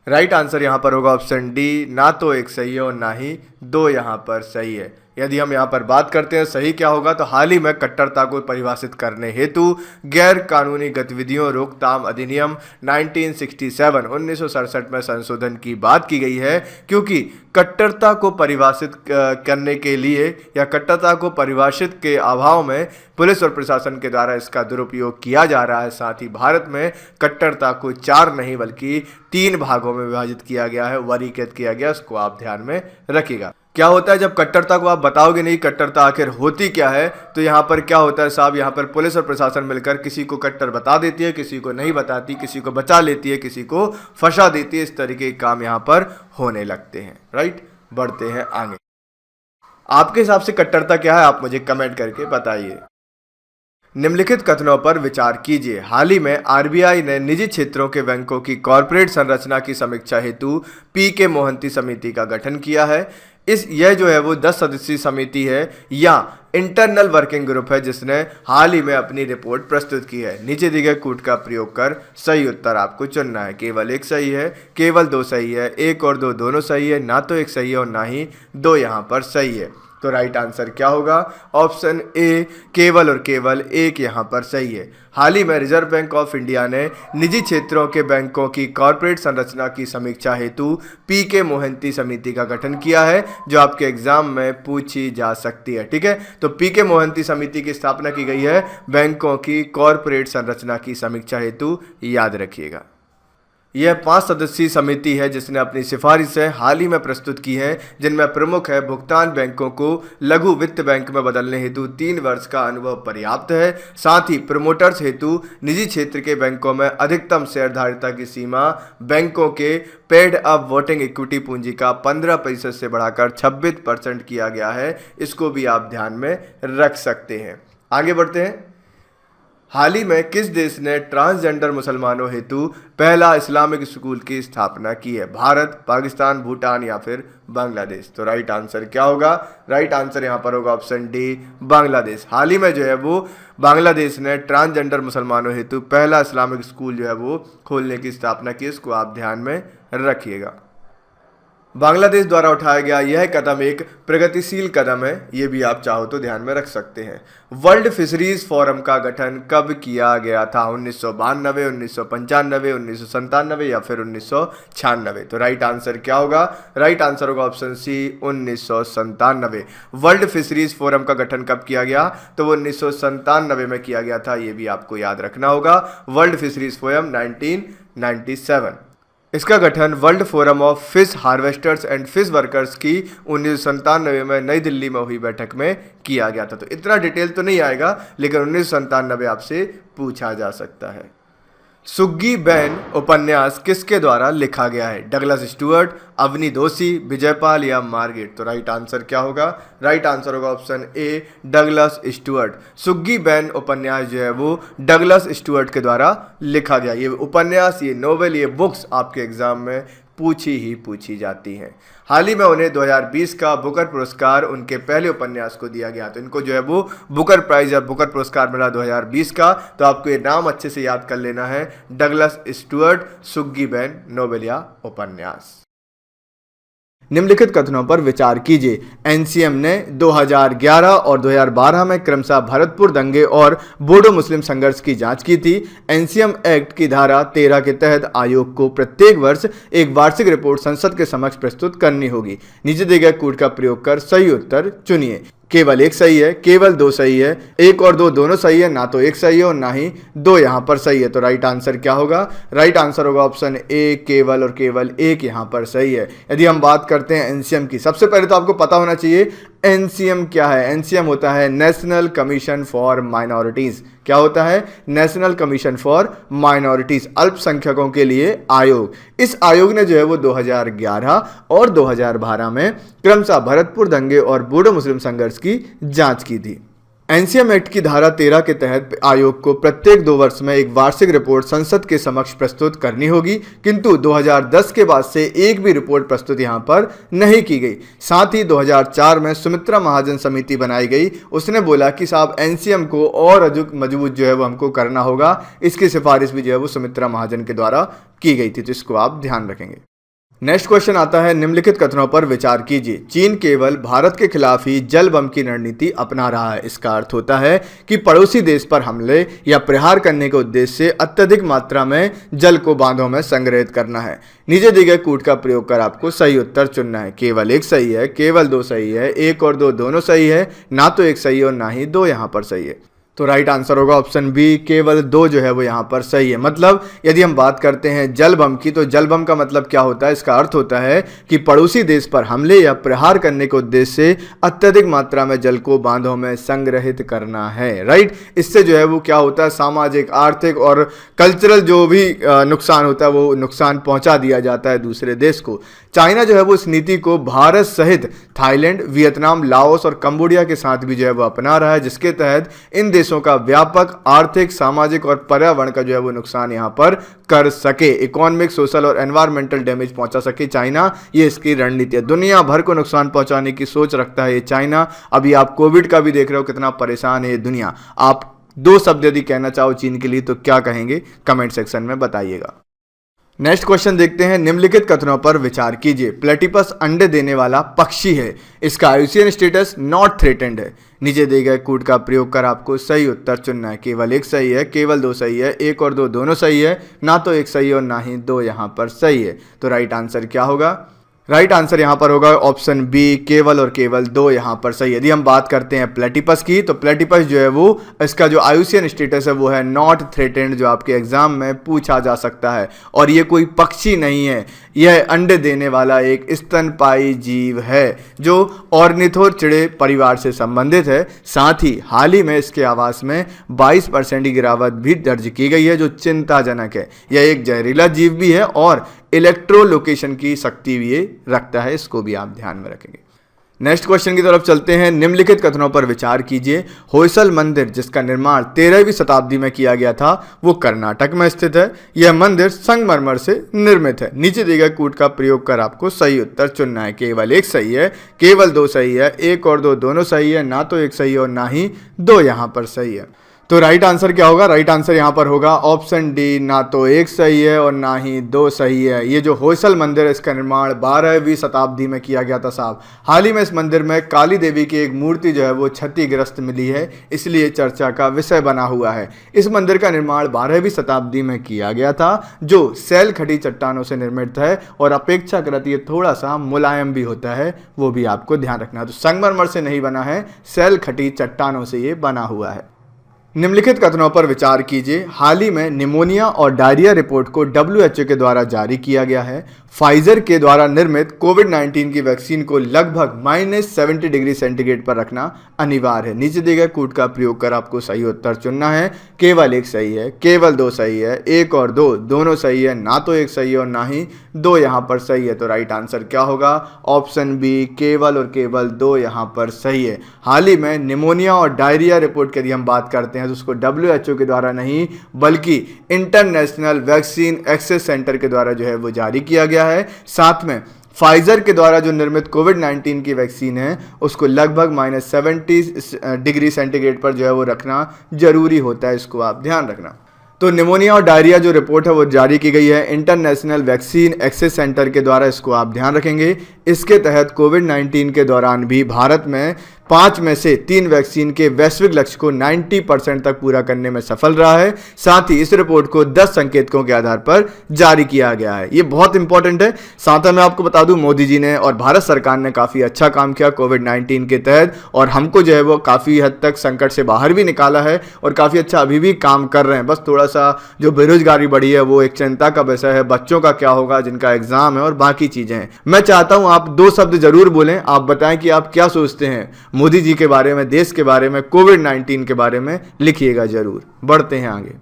राइट आंसर यहाँ पर होगा ऑप्शन डी, ना तो एक सही है और ना ही दो यहाँ पर सही है। यदि हम यहाँ पर बात करते हैं सही क्या होगा, तो हाल ही में कट्टरता को परिभाषित करने हेतु गैर कानूनी गतिविधियों रोकथाम अधिनियम 1967 में संशोधन की बात की गई है, क्योंकि कट्टरता को परिभाषित करने के लिए या कट्टरता को परिभाषित के अभाव में पुलिस और प्रशासन के द्वारा इसका दुरुपयोग किया जा रहा है। साथ ही भारत में कट्टरता को 4 नहीं बल्कि 3 भागों में विभाजित किया गया है, वर्गीकृत किया गया। इसको आप ध्यान में रखिएगा। क्या होता है जब कट्टरता को आप बताओगे नहीं कट्टरता आखिर होती क्या है, तो यहाँ पर क्या होता है साहब, यहाँ पर पुलिस और प्रशासन मिलकर किसी को कट्टर बता देती है, किसी को नहीं बताती, किसी को बचा लेती है, किसी को फंसा देती है। इस तरीके के काम यहाँ पर होने लगते हैं। राइट, बढ़ते हैं आगे। आपके हिसाब से कट्टरता क्या है, आप मुझे कमेंट करके बताइए। निम्नलिखित कथनों पर विचार कीजिए। हाल ही में आरबीआई ने निजी क्षेत्रों के बैंकों की कॉरपोरेट संरचना की समीक्षा हेतु पी.के. मोहंती समिति का गठन किया है। यह जो है वो 10 सदस्यीय समिति है या इंटरनल वर्किंग ग्रुप है, जिसने हाल ही में अपनी रिपोर्ट प्रस्तुत की है। नीचे दिए गए कूट का प्रयोग कर सही उत्तर आपको चुनना है। केवल एक सही है, केवल दो सही है, एक और दो दोनों सही है, ना तो एक सही है और ना ही दो यहाँ पर सही है। तो राइट आंसर क्या होगा? ऑप्शन ए केवल और केवल एक यहाँ पर सही है। हाल ही में रिजर्व बैंक ऑफ इंडिया ने निजी क्षेत्रों के बैंकों की कॉरपोरेट संरचना की समीक्षा हेतु पीके मोहंती समिति का गठन किया है, जो आपके एग्जाम में पूछी जा सकती है। ठीक है, तो पीके मोहंती समिति की स्थापना की गई है बैंकों की कॉरपोरेट संरचना की समीक्षा हेतु, याद रखिएगा। यह 5 सदस्यीय समिति है जिसने अपनी सिफारिशें हाल ही में प्रस्तुत की है, जिनमें प्रमुख है भुगतान बैंकों को लघु वित्त बैंक में बदलने हेतु 3 वर्ष का अनुभव पर्याप्त है। साथ ही प्रमोटर्स हेतु निजी क्षेत्र के बैंकों में अधिकतम शेयरधारिता की सीमा बैंकों के पेड अप वोटिंग इक्विटी पूंजी का 15% से बढ़ाकर 26% किया गया है। इसको भी आप ध्यान में रख सकते हैं। आगे बढ़ते हैं। हाल ही में किस देश ने ट्रांसजेंडर मुसलमानों हेतु पहला इस्लामिक स्कूल की स्थापना की है? भारत, पाकिस्तान, भूटान या फिर बांग्लादेश? तो राइट आंसर क्या होगा? राइट आंसर यहाँ पर होगा ऑप्शन डी, बांग्लादेश। हाल ही में जो है वो बांग्लादेश ने ट्रांसजेंडर मुसलमानों हेतु पहला इस्लामिक स्कूल जो है वो खोलने की स्थापना की। इसको आप ध्यान में रखिएगा। बांग्लादेश द्वारा उठाया गया यह कदम एक प्रगतिशील कदम है, ये भी आप चाहो तो ध्यान में रख सकते हैं। वर्ल्ड फिशरीज फोरम का गठन कब किया गया था? 1992, 1995, 1997 या फिर 1996? तो राइट आंसर क्या होगा? राइट आंसर होगा option C, 1997। World Fisheries Forum का गठन कब किया गया? तो वो 1997 में किया गया था, ये भी आपको याद रखना होगा। World Fisheries forum 1997। इसका गठन world forum of fish harvesters and fish workers की 1997 में नई दिल्ली में हुई बैठक में किया गया था। तो इतना डिटेल तो नहीं आएगा, लेकिन 1997 आपसे पूछा जा सकता है। सुग्गी बैन उपन्यास किसके द्वारा लिखा गया है? डगलस स्टुअर्ट, अवनी दोषी, विजयपाल या मार्गेट? तो राइट आंसर क्या होगा? राइट आंसर होगा option A, Douglas Stuart. Shuggie Bain उपन्यास जो है वो डगलस स्टुअर्ट के द्वारा लिखा गया। ये उपन्यास, ये नोवेल, ये बुक्स आपके एग्जाम में पूछी जाती हैं। हाल ही में उन्हें 2020 का बुकर पुरस्कार उनके पहले उपन्यास को दिया गया। तो इनको जो है वो बुकर प्राइज या बुकर पुरस्कार मिला 2020 का। तो आपको ये नाम अच्छे से याद कर लेना है, Douglas Stuart, Shuggie ban novel या उपन्यास। निम्नलिखित कथनों पर विचार कीजिए। एनसीएम ने 2011 और 2012 में क्रमशः भरतपुर दंगे और बोडो मुस्लिम संघर्ष की जांच की थी। एनसीएम एक्ट की धारा 13 के तहत आयोग को प्रत्येक वर्ष एक वार्षिक रिपोर्ट संसद के समक्ष प्रस्तुत करनी होगी। नीचे दिए गए कोड का प्रयोग कर सही उत्तर चुनिए। केवल एक सही है, केवल दो सही है, एक और दो दोनों सही है, ना तो एक सही है और ना ही दो यहाँ पर सही है। तो राइट आंसर क्या होगा? राइट आंसर होगा ऑप्शन ए, केवल और केवल एक यहाँ पर सही है। यदि हम बात करते हैं एनसीएम की, सबसे पहले तो आपको पता होना चाहिए एनसीएम क्या है। एनसीएम होता है नेशनल कमीशन फॉर माइनॉरिटीज। क्या होता है? नेशनल कमीशन फॉर माइनॉरिटीज, अल्पसंख्यकों के लिए आयोग। इस आयोग ने जो है वो 2011 और 2012 में क्रमशः भरतपुर दंगे और बोडो मुस्लिम संघर्ष की जांच की थी। एनसीएम एक्ट की धारा 13 के तहत आयोग को प्रत्येक 2 वर्ष में एक वार्षिक रिपोर्ट संसद के समक्ष प्रस्तुत करनी होगी, किंतु 2010 के बाद से एक भी रिपोर्ट प्रस्तुत यहां पर नहीं की गई। साथ ही 2004 में सुमित्रा महाजन समिति बनाई गई। उसने बोला कि साहब एनसीएम को और अधिक मजबूत जो है वो हमको करना होगा। इसकी सिफारिश भी जो है वो सुमित्रा महाजन के द्वारा की गई थी। तो इसको आप ध्यान रखेंगे। नेक्स्ट क्वेश्चन आता है, निम्नलिखित कथनों पर विचार कीजिए। चीन केवल भारत के खिलाफ ही जल बम की रणनीति अपना रहा है। इसका अर्थ होता है कि पड़ोसी देश पर हमले या प्रहार करने के उद्देश्य से अत्यधिक मात्रा में जल को बांधों में संग्रहित करना है। नीचे दिए गए कूट का प्रयोग कर आपको सही उत्तर चुनना है। केवल एक सही है, केवल दो सही है, एक और दो दोनों सही है, ना तो एक सही है और ना ही दो यहाँ पर सही है। तो राइट आंसर होगा ऑप्शन बी, केवल दो जो है वो यहाँ पर सही है। मतलब यदि हम बात करते हैं जल बम की, तो जल बम का मतलब क्या होता है? इसका अर्थ होता है कि पड़ोसी देश पर हमले या प्रहार करने के उद्देश्य से अत्यधिक मात्रा में जल को बांधों में संग्रहित करना है। राइट, इससे जो है वो क्या होता है, सामाजिक, आर्थिक और कल्चरल जो भी नुकसान होता है वो नुकसान पहुंचा दिया जाता है दूसरे देश को। चाइना जो है वो इस नीति को भारत सहित थाईलैंड, वियतनाम, लाओस और कंबोडिया के साथ भी जो है वो अपना रहा है, जिसके तहत इन देशों का व्यापक आर्थिक, सामाजिक और पर्यावरण का जो है वो नुकसान यहां पर कर सके, इकोनॉमिक, सोशल और एनवायरमेंटल डैमेज पहुंचा सके चाइना। ये इसकी रणनीति है। दुनिया भर को नुकसान पहुंचाने की सोच रखता है ये चाइना। अभी आप कोविड का भी देख रहे हो कितना परेशान है ये दुनिया। आप 2 शब्द यदि कहना चाहो चीन के लिए तो क्या कहेंगे? कमेंट सेक्शन में बताइएगा। नेक्स्ट क्वेश्चन देखते हैं। निम्नलिखित कथनों पर विचार कीजिए। प्लेटिपस अंडे देने वाला पक्षी है, इसका आयुसीएन स्टेटस नॉट थ्रेटेंड है। नीचे दिए गए कोड का प्रयोग कर आपको सही उत्तर चुनना है। केवल एक सही है, केवल दो सही है, एक और दो दोनों सही है, ना तो एक सही और ना ही दो यहाँ पर सही है। तो राइट आंसर क्या होगा? राइट आंसर यहाँ पर होगा ऑप्शन बी, केवल और केवल दो यहाँ पर सही। यदि हम बात करते हैं प्लेटिपस की, तो प्लेटिपस जो है वो इसका जो आयुसीएन स्टेटस है वो है नॉट थ्रेटेंड, जो आपके एग्जाम में पूछा जा सकता है। और ये कोई पक्षी नहीं है, यह अंडे देने वाला एक स्तनपायी जीव है जो ऑर्निथोचिड़े परिवार से संबंधित है। साथ ही हाल ही में इसके आवास में 22% की गिरावट भी दर्ज की गई है, जो चिंताजनक है। यह एक जहरीला जीव भी है और इलेक्ट्रोलोकेशन की शक्ति भी ये रखता है, इसको भी आप ध्यान में रखेंगे। नेक्स्ट क्वेश्चन की तरफ चलते हैं। निम्नलिखित कथनों पर विचार कीजिए। होयसल मंदिर, जिसका निर्माण 13वीं शताब्दी में किया गया था, वो कर्नाटक में स्थित है। यह मंदिर संगमरमर से निर्मित है। नीचे दिए गए कोड का प्रयोग कर आपको सही उत्तर चुनना है। केवल एक सही है, केवल दो सही है, एक और दो दोनों सही है, ना तो एक सही और ना ही दो यहाँ पर सही है। तो राइट आंसर क्या होगा? राइट आंसर यहाँ पर होगा ऑप्शन डी, ना तो एक सही है और ना ही दो सही है। ये जो होयसल मंदिर है, इसका निर्माण 12वीं शताब्दी में किया गया था साहब। हाल ही में इस मंदिर में काली देवी की एक मूर्ति जो है वो क्षतिग्रस्त मिली है, इसलिए चर्चा का विषय बना हुआ है। इस मंदिर का निर्माण 12वीं शताब्दी में किया गया था, जो सैल खटी चट्टानों से निर्मित है और अपेक्षाकृत ये थोड़ा सा मुलायम भी होता है, वो भी आपको ध्यान रखना है। तो संगमरमर से नहीं बना है, सैल खटी चट्टानों से ये बना हुआ है। निम्नलिखित कथनों पर विचार कीजिए। हाल ही में निमोनिया और डायरिया रिपोर्ट को WHO के द्वारा जारी किया गया है। फाइजर के द्वारा निर्मित कोविड-19 की वैक्सीन को लगभग -70 डिग्री सेंटीग्रेड पर रखना अनिवार्य है। नीचे दिए गए कोड का प्रयोग कर आपको सही उत्तर चुनना है। केवल एक सही है, केवल दो सही है, एक और दो दोनों सही है, ना तो एक सही और ना ही दो यहाँ पर सही है। तो राइट आंसर क्या होगा? ऑप्शन बी, केवल और केवल दो यहाँ पर सही है। हाल ही में निमोनिया और डायरिया रिपोर्ट की यदि हम बात करते हैं तो उसको WHO के द्वारा नहीं बल्कि इंटरनेशनल वैक्सीन एक्सेस सेंटर के द्वारा जो है वो जारी किया गया है। साथ में फाइजर के द्वारा जो निर्मित कोविड-19 की वैक्सीन है उसको लगभग -70 डिग्री सेंटीग्रेड पर जो है वो रखना जरूरी होता है, इसको आप ध्यान रखना। तो निमोनिया और डायरिया जो रिपोर्ट है वो जारी की गई है इंटरनेशनल वैक्सीन एक्सेस सेंटर के द्वारा, इसको आप ध्यान रखेंगे। इसके तहत कोविड-19 के दौरान भी भारत में 5 में से 3 वैक्सीन के वैश्विक लक्ष्य को 90% तक पूरा करने में सफल रहा है। साथ ही इस रिपोर्ट को 10 संकेतकों के आधार पर जारी किया गया है। ये बहुत इंपॉर्टेंट है। साथ ही मैं आपको बता दूं, मोदी जी ने और भारत सरकार ने काफ़ी अच्छा काम किया कोविड-19 के तहत, और हमको जो है वो काफ़ी हद तक संकट से बाहर भी निकाला है और काफ़ी अच्छा अभी भी काम कर रहे हैं। बस थोड़ा सा जो बेरोजगारी बढ़ी है वो एक चिंता का विषय है। बच्चों का क्या होगा जिनका एग्जाम है और बाकी चीज़ें हैं। मैं चाहता हूँ आप 2 शब्द जरूर बोलें। आप बताएं कि आप क्या सोचते हैं मोदी जी के बारे में, देश के बारे में, कोविड-19 के बारे में लिखिएगा जरूर। बढ़ते हैं आगे।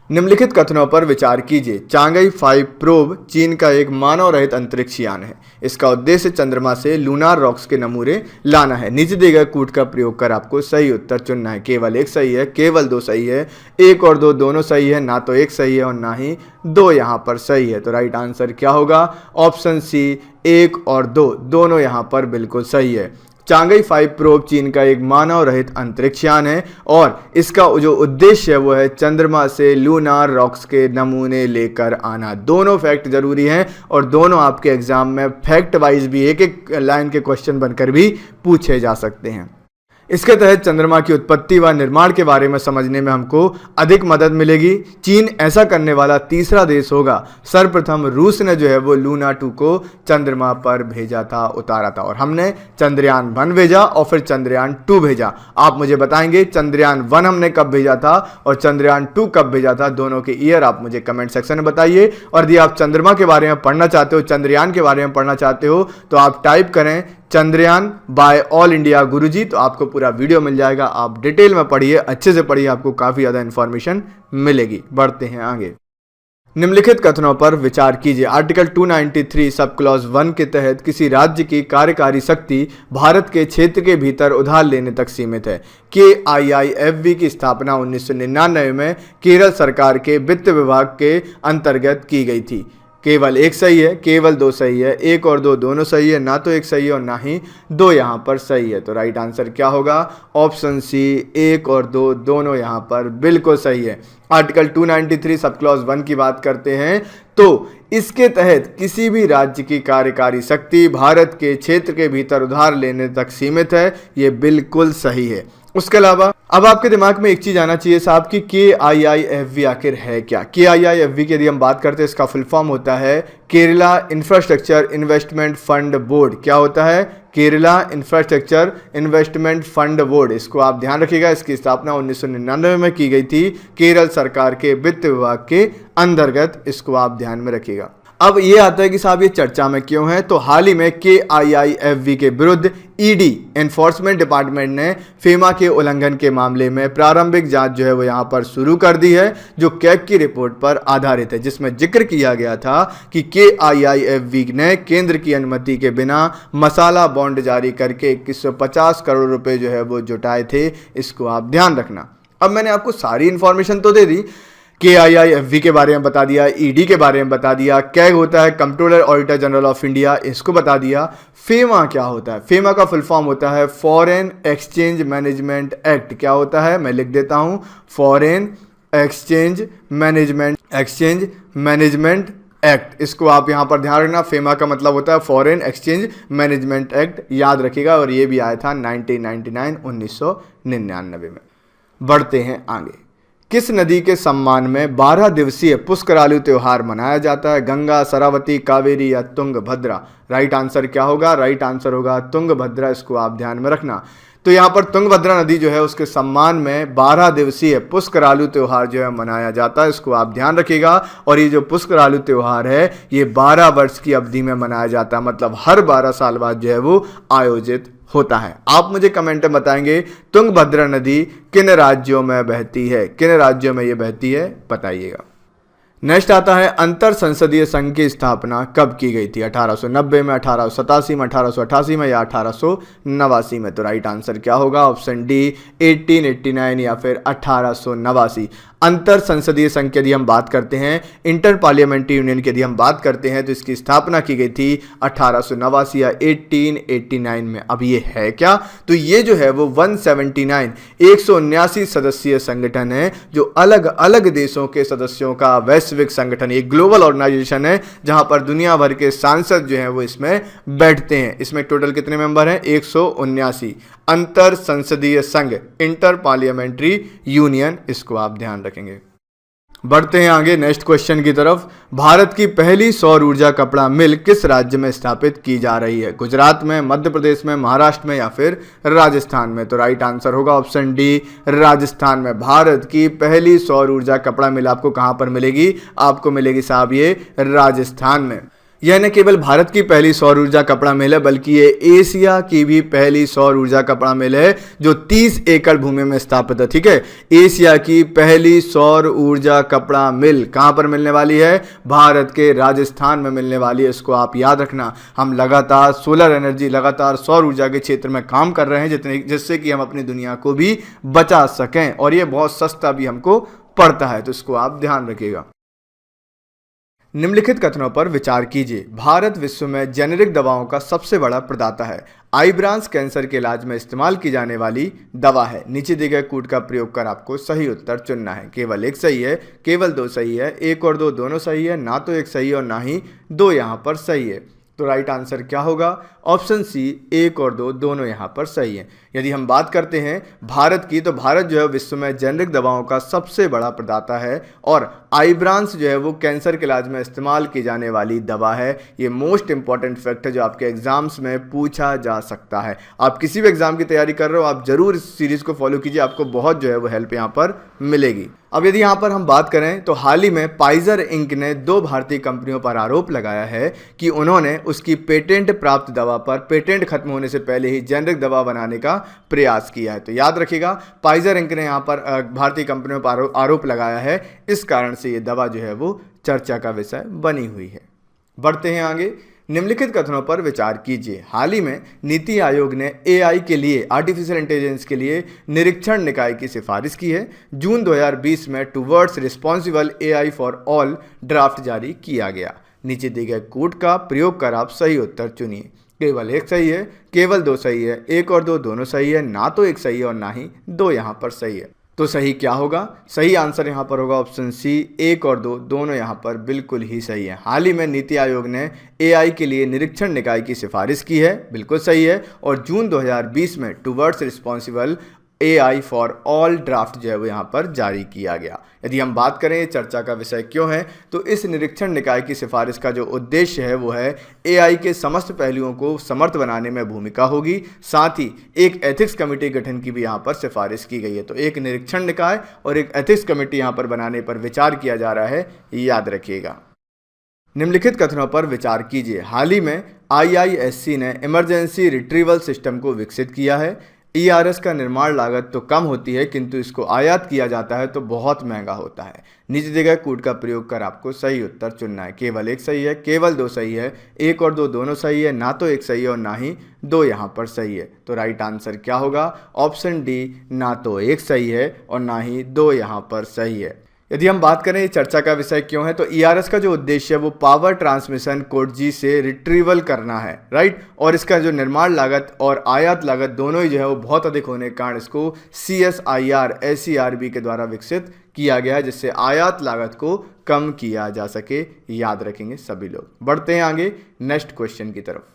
निम्नलिखित कथनों पर विचार कीजिए। चांगई 5 प्रोब चीन का एक मानव रहित अंतरिक्ष यान है। इसका उद्देश्य चंद्रमा से लूनार रॉक्स के नमूने लाना है। नीचे दिए गए कोड का प्रयोग कर आपको सही उत्तर चुनना है। केवल एक सही है, केवल दो सही है, एक और दो दोनों सही है, ना तो एक सही है और ना ही दो यहाँ पर सही है। तो राइट आंसर क्या होगा? ऑप्शन सी, एक और दो दोनों यहाँ पर बिल्कुल सही है। चांगई 5 प्रोब चीन का एक मानव रहित अंतरिक्ष यान है और इसका जो उद्देश्य है वो है चंद्रमा से लूनार रॉक्स के नमूने लेकर आना। दोनों फैक्ट जरूरी हैं और दोनों आपके एग्जाम में फैक्ट वाइज भी एक एक लाइन के क्वेश्चन बनकर भी पूछे जा सकते हैं। इसके तहत चंद्रमा की उत्पत्ति व निर्माण के बारे में समझने में हमको अधिक मदद मिलेगी। चीन ऐसा करने वाला तीसरा देश होगा। सर्वप्रथम रूस ने जो है वो लूना 2 को चंद्रमा पर भेजा था, उतारा था, और हमने चंद्रयान 1 भेजा और फिर चंद्रयान 2 भेजा। आप मुझे बताएंगे चंद्रयान 1 हमने कब भेजा था और चंद्रयान 2 कब भेजा था, दोनों के ईयर आप मुझे कमेंट सेक्शन में बताइए। और यदि आप चंद्रमा के बारे में पढ़ना चाहते हो, चंद्रयान के बारे में पढ़ना चाहते हो, तो आप टाइप करें चंद्रयान बाय ऑल इंडिया गुरुजी, तो आपको पूरा वीडियो मिल जाएगा। आप डिटेल में पढ़िए, अच्छे से पढ़िए, आपको काफ़ी ज़्यादा इन्फॉर्मेशन मिलेगी। बढ़ते हैं आगे। निम्नलिखित कथनों पर विचार कीजिए। आर्टिकल 293 सब क्लॉज 1 के तहत किसी राज्य की कार्यकारी शक्ति भारत के क्षेत्र के भीतर उधार लेने तक सीमित है। KIIFB की स्थापना 1999 में केरल सरकार के वित्त विभाग के अंतर्गत की गई थी। केवल एक सही है, केवल दो सही है, एक और दो दोनों सही है, ना तो एक सही है और ना ही दो यहाँ पर सही है। तो राइट आंसर क्या होगा? ऑप्शन सी, एक और दो दोनों यहाँ पर बिल्कुल सही है। आर्टिकल 293 सब क्लॉज 1 की बात करते हैं तो इसके तहत किसी भी राज्य की कार्यकारी शक्ति भारत के क्षेत्र के भीतर उधार लेने तक सीमित है। ये बिल्कुल सही है। उसके अलावा अब आपके दिमाग में एक चीज आना चाहिए साहब कि KIIFB आखिर है क्या। KIIFB की यदि हम बात करते हैं, इसका फुल फॉर्म होता है Kerala infrastructure investment fund board. क्या होता है? Kerala infrastructure investment fund board. इसको आप ध्यान रखिएगा। इसकी स्थापना 1999 में की गई थी केरल सरकार के वित्त विभाग के अंतर्गत। इसको आप ध्यान में रखिएगा। अब ये आता है कि साहब ये चर्चा में क्यों है, तो हाल ही में KIIFB के विरुद्ध ED एनफोर्समेंट डिपार्टमेंट ने फेमा के उल्लंघन के मामले में प्रारंभिक जांच जो है वो यहाँ पर शुरू कर दी है, जो कैग की रिपोर्ट पर आधारित है, जिसमें जिक्र किया गया था कि KIIFB ने केंद्र की अनुमति के बिना मसाला बॉन्ड जारी करके 2150 करोड़ रुपए जो है वो जुटाए थे। इसको आप ध्यान रखना। अब मैंने आपको सारी इंफॉर्मेशन तो दे दी, KIIFB के बारे में बता दिया, ED के बारे में बता दिया, कैग होता है controller auditor general of India, इसको बता दिया। फेमा क्या होता है? फेमा का फुल फॉर्म होता है फॉरेन एक्सचेंज मैनेजमेंट एक्ट। क्या होता है? मैं लिख देता हूं, फॉरेन एक्सचेंज मैनेजमेंट एक्ट। इसको आप यहां पर ध्यान रखना। फेमा का मतलब होता है फॉरेन एक्सचेंज मैनेजमेंट एक्ट, याद रखिएगा। और ये भी आया था 1999 में। बढ़ते हैं आगे। किस नदी के सम्मान में 12 दिवसीय पुष्करालु त्योहार मनाया जाता है? गंगा, सरस्वती, कावेरी या तुंगभद्रा? राइट आंसर क्या होगा? राइट आंसर होगा तुंगभद्रा। इसको आप ध्यान में रखना। तो यहाँ पर तुंगभद्रा नदी जो है उसके सम्मान में 12 दिवसीय पुष्करालु त्योहार जो है मनाया जाता है। इसको आप ध्यान रखिएगा। और ये जो पुष्करालु त्योहार है ये 12 वर्ष की अवधि में मनाया जाता है, मतलब हर 12 साल बाद जो है वो आयोजित होता है। आप मुझे कमेंट में बताएंगे तुंगभद्रा नदी किन राज्यों में बहती है, किन राज्यों में ये बहती है, बताइएगा। नेक्स्ट आता है अंतर संसदीय संघ की स्थापना कब की गई थी? 1890 में, 1887 में, 1888 में या 1889 में? तो राइट आंसर क्या होगा? ऑप्शन डी 1889 या फिर 1889। अंतर संसदीय संघ की यदि हम बात करते हैं, इंटर पार्लियामेंट्री यूनियन की यदि हम बात करते हैं, तो इसकी स्थापना की गई थी 1889 या 1889 में। अब ये है क्या? तो ये जो है वो 179 सदस्यीय संगठन है, जो अलग अलग देशों के सदस्यों का वैश्विक संगठन, एक ग्लोबल ऑर्गेनाइजेशन है जहां पर दुनिया भर के सांसद जो हैं वो इसमें बैठते हैं। इसमें टोटल कितने मेंबर हैं? 179। अंतर संसदीय संघ, इंटर पार्लियामेंट्री यूनियन, इसको आप ध्यान रखेंगे। बढ़ते हैं आगे नेक्स्ट क्वेश्चन की तरफ। भारत की पहली सौर ऊर्जा कपड़ा मिल किस राज्य में स्थापित की जा रही है? गुजरात में, मध्य प्रदेश में, महाराष्ट्र में या फिर राजस्थान में? तो राइट आंसर होगा ऑप्शन डी राजस्थान में। भारत की पहली सौर ऊर्जा कपड़ा मिल आपको कहां पर मिलेगी? आपको मिलेगी साहब ये राजस्थान में। यह न केवल भारत की पहली सौर ऊर्जा कपड़ा मिल है, बल्कि ये एशिया की भी पहली सौर ऊर्जा कपड़ा मिल है जो 30 एकड़ भूमि में स्थापित है। ठीक है, एशिया की पहली सौर ऊर्जा कपड़ा मिल कहां पर मिलने वाली है? भारत के राजस्थान में मिलने वाली है। इसको आप याद रखना। हम लगातार सोलर एनर्जी, लगातार सौर ऊर्जा के क्षेत्र में काम कर रहे हैं, जिससे कि हम अपनी दुनिया को भी बचा सकें, और ये बहुत सस्ता भी हमको पड़ता है। तो इसको आप ध्यान रखिएगा। निम्नलिखित कथनों पर विचार कीजिए। भारत विश्व में जेनेरिक दवाओं का सबसे बड़ा प्रदाता है। आईब्रांस कैंसर के इलाज में इस्तेमाल की जाने वाली दवा है। नीचे दिए गए कोड का प्रयोग कर आपको सही उत्तर चुनना है। केवल एक सही है, केवल दो सही है, एक और दो दोनों सही है, ना तो एक सही है और ना ही दो यहाँ पर सही है। तो राइट आंसर क्या होगा? ऑप्शन सी, एक और दो दोनों यहाँ पर सही है। यदि हम बात करते हैं भारत की, तो भारत जो है विश्व में जेनेरिक दवाओं का सबसे बड़ा प्रदाता है, और आईब्रांस जो है वो कैंसर के इलाज में इस्तेमाल की जाने वाली दवा है। ये मोस्ट इंपॉर्टेंट फैक्ट है जो आपके एग्जाम्स में पूछा जा सकता है। आप किसी भी एग्जाम की तैयारी कर रहे हो, आप जरूर इस सीरीज को फॉलो कीजिए, आपको बहुत जो है वो हेल्प यहाँ पर मिलेगी। अब यदि यहाँ पर हम बात करें तो हाल ही में पाइजर इंक ने 2 भारतीय कंपनियों पर आरोप लगाया है कि उन्होंने उसकी पेटेंट प्राप्त दवा पर पेटेंट खत्म होने से पहले ही जेनेरिक दवा बनाने का प्रयास किया है। तो याद रखिएगा, पाइजर इंक ने यहाँ पर भारतीय कंपनियों पर आरोप लगाया है, इस कारण से ये दवा जो है वो चर्चा का विषय बनी हुई है। बढ़ते हैं आगे। निम्नलिखित कथनों पर विचार कीजिए। हाल ही में नीति आयोग ने AI के लिए, आर्टिफिशियल इंटेलिजेंस के लिए निरीक्षण निकाय की सिफारिश की है। जून 2020 में towards responsible AI for all draft जारी किया गया। नीचे दिए गए कोड का प्रयोग कर आप सही उत्तर चुनिए। केवल एक सही है, केवल दो सही है, एक और दो दोनों सही है, ना तो एक सही है और ना ही दो यहाँ पर सही है। तो सही क्या होगा? सही आंसर यहाँ पर होगा ऑप्शन सी, 1 और 2 दोनों यहाँ पर बिल्कुल ही सही है। हाल ही में नीति आयोग ने एआई के लिए निरीक्षण निकाय की सिफारिश की है, बिल्कुल सही है। और जून 2020 में towards responsible AI for all draft जो है वो यहाँ पर जारी किया गया। यदि हम बात करें ये चर्चा का विषय क्यों है, तो इस निरीक्षण निकाय की सिफारिश का जो उद्देश्य है वो है एआई के समस्त पहलुओं को समर्थ बनाने में भूमिका होगी। साथ ही एक एथिक्स कमेटी गठन की भी यहाँ पर सिफारिश की गई है। तो एक निरीक्षण निकाय और एक एथिक्स कमेटी यहाँ पर बनाने पर विचार किया जा रहा है, याद रखिएगा। निम्नलिखित कथनों पर विचार कीजिए। हाल ही में आईआईएससी ने इमरजेंसी रिट्रीवल सिस्टम को विकसित किया है। ईआरएस का निर्माण लागत तो कम होती है, किंतु इसको आयात किया जाता है तो बहुत महंगा होता है। नीचे दिए गए कोड का प्रयोग कर आपको सही उत्तर चुनना है। केवल एक सही है, केवल दो सही है, 1 और 2 दोनों सही है, ना तो एक सही है और ना ही 2 यहाँ पर सही है। तो राइट आंसर क्या होगा? ऑप्शन डी, ना तो एक सही है और ना ही 2 यहाँ पर सही है। यदि हम बात करें ये चर्चा का विषय क्यों है, तो ईआरएस का जो उद्देश्य है वो पावर ट्रांसमिशन कोड जी से रिट्रीवल करना है, राइट। और इसका जो निर्माण लागत और आयात लागत दोनों ही जो है वो बहुत अधिक होने के कारण इसको CSIR SERB के द्वारा विकसित किया गया है, जिससे आयात लागत को कम किया जा सके। याद रखेंगे सभी लोग। बढ़ते हैं आगे नेक्स्ट क्वेश्चन की तरफ।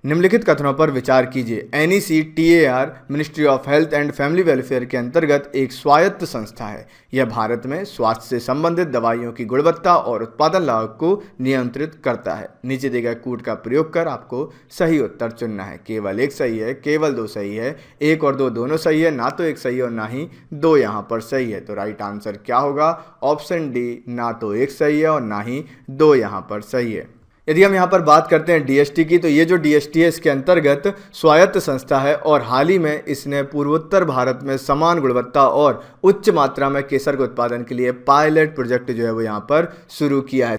निम्नलिखित कथनों पर विचार कीजिए। NECTAR ministry of health and family welfare के अंतर्गत एक स्वायत्त संस्था है। यह भारत में स्वास्थ्य से संबंधित दवाइयों की गुणवत्ता और उत्पादन लागत को नियंत्रित करता है। नीचे दिए गए कोड का प्रयोग कर आपको सही उत्तर चुनना है। केवल एक सही है, केवल 2 सही है, 1 और 2 दोनों सही है, ना तो एक सही और ना ही 2 यहाँ पर सही है। तो राइट आंसर क्या होगा? ऑप्शन डी, ना तो एक सही है और ना ही 2 यहाँ पर सही है। यदि हम यहाँ पर बात करते हैं DST की, तो ये जो DST है इसके अंतर्गत स्वायत्त संस्था है और हाल ही में इसने पूर्वोत्तर भारत में समान गुणवत्ता और उच्च मात्रा में केसर के उत्पादन के लिए पायलट प्रोजेक्ट जो है वो यहाँ पर शुरू किया है।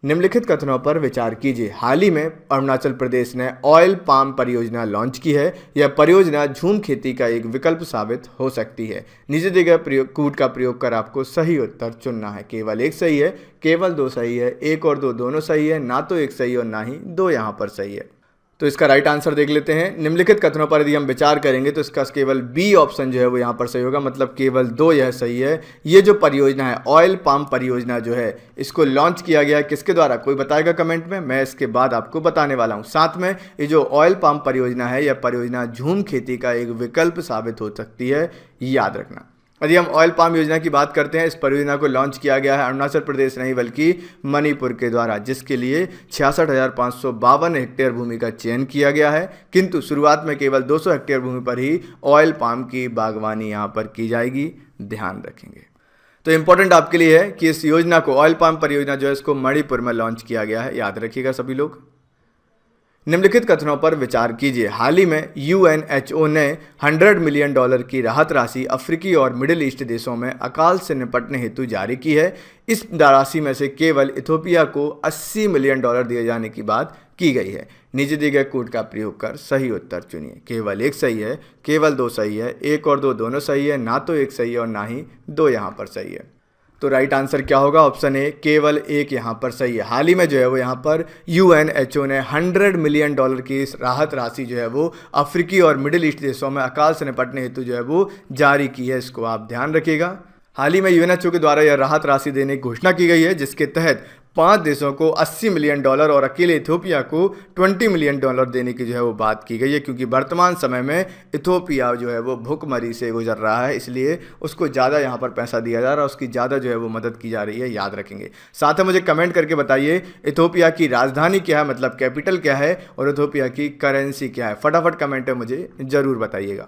निम्नलिखित कथनों पर विचार कीजिए। हाल ही में अरुणाचल प्रदेश ने ऑयल पाम परियोजना लॉन्च की है। यह परियोजना झूम खेती का एक विकल्प साबित हो सकती है। नीचे दिए गए कोड का प्रयोग कर आपको सही उत्तर चुनना है। केवल एक सही है, केवल 2 सही है, 1 और 2 दोनों सही है, ना तो एक सही और ना ही 2 यहाँ पर सही है। तो इसका राइट आंसर देख लेते हैं। निम्नलिखित कथनों पर यदि हम विचार करेंगे तो इसका केवल बी ऑप्शन जो है वो यहाँ पर सही होगा, मतलब केवल 2 यह सही है। ये जो परियोजना है ऑयल पाम परियोजना जो है, इसको लॉन्च किया गया है किसके द्वारा? कोई बताएगा कमेंट में, मैं इसके बाद आपको बताने वाला हूँ। साथ में ये जो ऑयल पाम परियोजना है, यह परियोजना झूम खेती का एक विकल्प साबित हो सकती है, याद रखना। यदि हम ऑयल पाम योजना की बात करते हैं, इस परियोजना को लॉन्च किया गया है अरुणाचल प्रदेश नहीं बल्कि मणिपुर के द्वारा, जिसके लिए 66,552 हेक्टेयर भूमि का चयन किया गया है। किंतु शुरुआत में केवल 200 हेक्टेयर भूमि पर ही ऑयल पाम की बागवानी यहाँ पर की जाएगी, ध्यान रखेंगे। तो इंपॉर्टेंट आपके लिए है कि इस योजना को, ऑयल पाम परियोजना जो है, इसको मणिपुर में लॉन्च किया गया है, याद रखिएगा सभी लोग। निम्नलिखित कथनों पर विचार कीजिए। हाल ही में UNHO ने $100 मिलियन की राहत राशि अफ्रीकी और मिडिल ईस्ट देशों में अकाल से निपटने हेतु जारी की है। इस राशि में से केवल इथोपिया को $80 मिलियन दिए जाने की बात की गई है। नीचे दिए गए कोड का प्रयोग कर सही उत्तर चुनिए। केवल एक सही है, केवल 2 सही है, 1 और 2 दोनों सही है, ना तो एक सही है और ना ही 2 यहाँ पर सही है। तो राइट आंसर क्या होगा? ऑप्शन ए, केवल 1 यहाँ पर सही है। हाल ही में जो है वो यहाँ पर UNHO ने $100 मिलियन की राहत राशि जो है वो अफ्रीकी और मिडिल ईस्ट देशों में अकाल से निपटने हेतु जो है वो जारी की है, इसको आप ध्यान रखिएगा। हाल ही में UNHO के द्वारा यह राहत राशि देने की घोषणा की गई है, जिसके तहत 5 देशों को $80 मिलियन और अकेले इथोपिया को $20 मिलियन देने की जो है वो बात की गई है, क्योंकि वर्तमान समय में इथोपिया जो है वो भुखमरी से गुजर रहा है, इसलिए उसको ज़्यादा यहाँ पर पैसा दिया जा रहा है, उसकी ज़्यादा जो है वो मदद की जा रही है, याद रखेंगे। साथ में मुझे कमेंट करके बताइए इथोपिया की राजधानी क्या है, मतलब कैपिटल क्या है, और इथोपिया की करेंसी क्या है। फटाफट कमेंट में मुझे ज़रूर बताइएगा।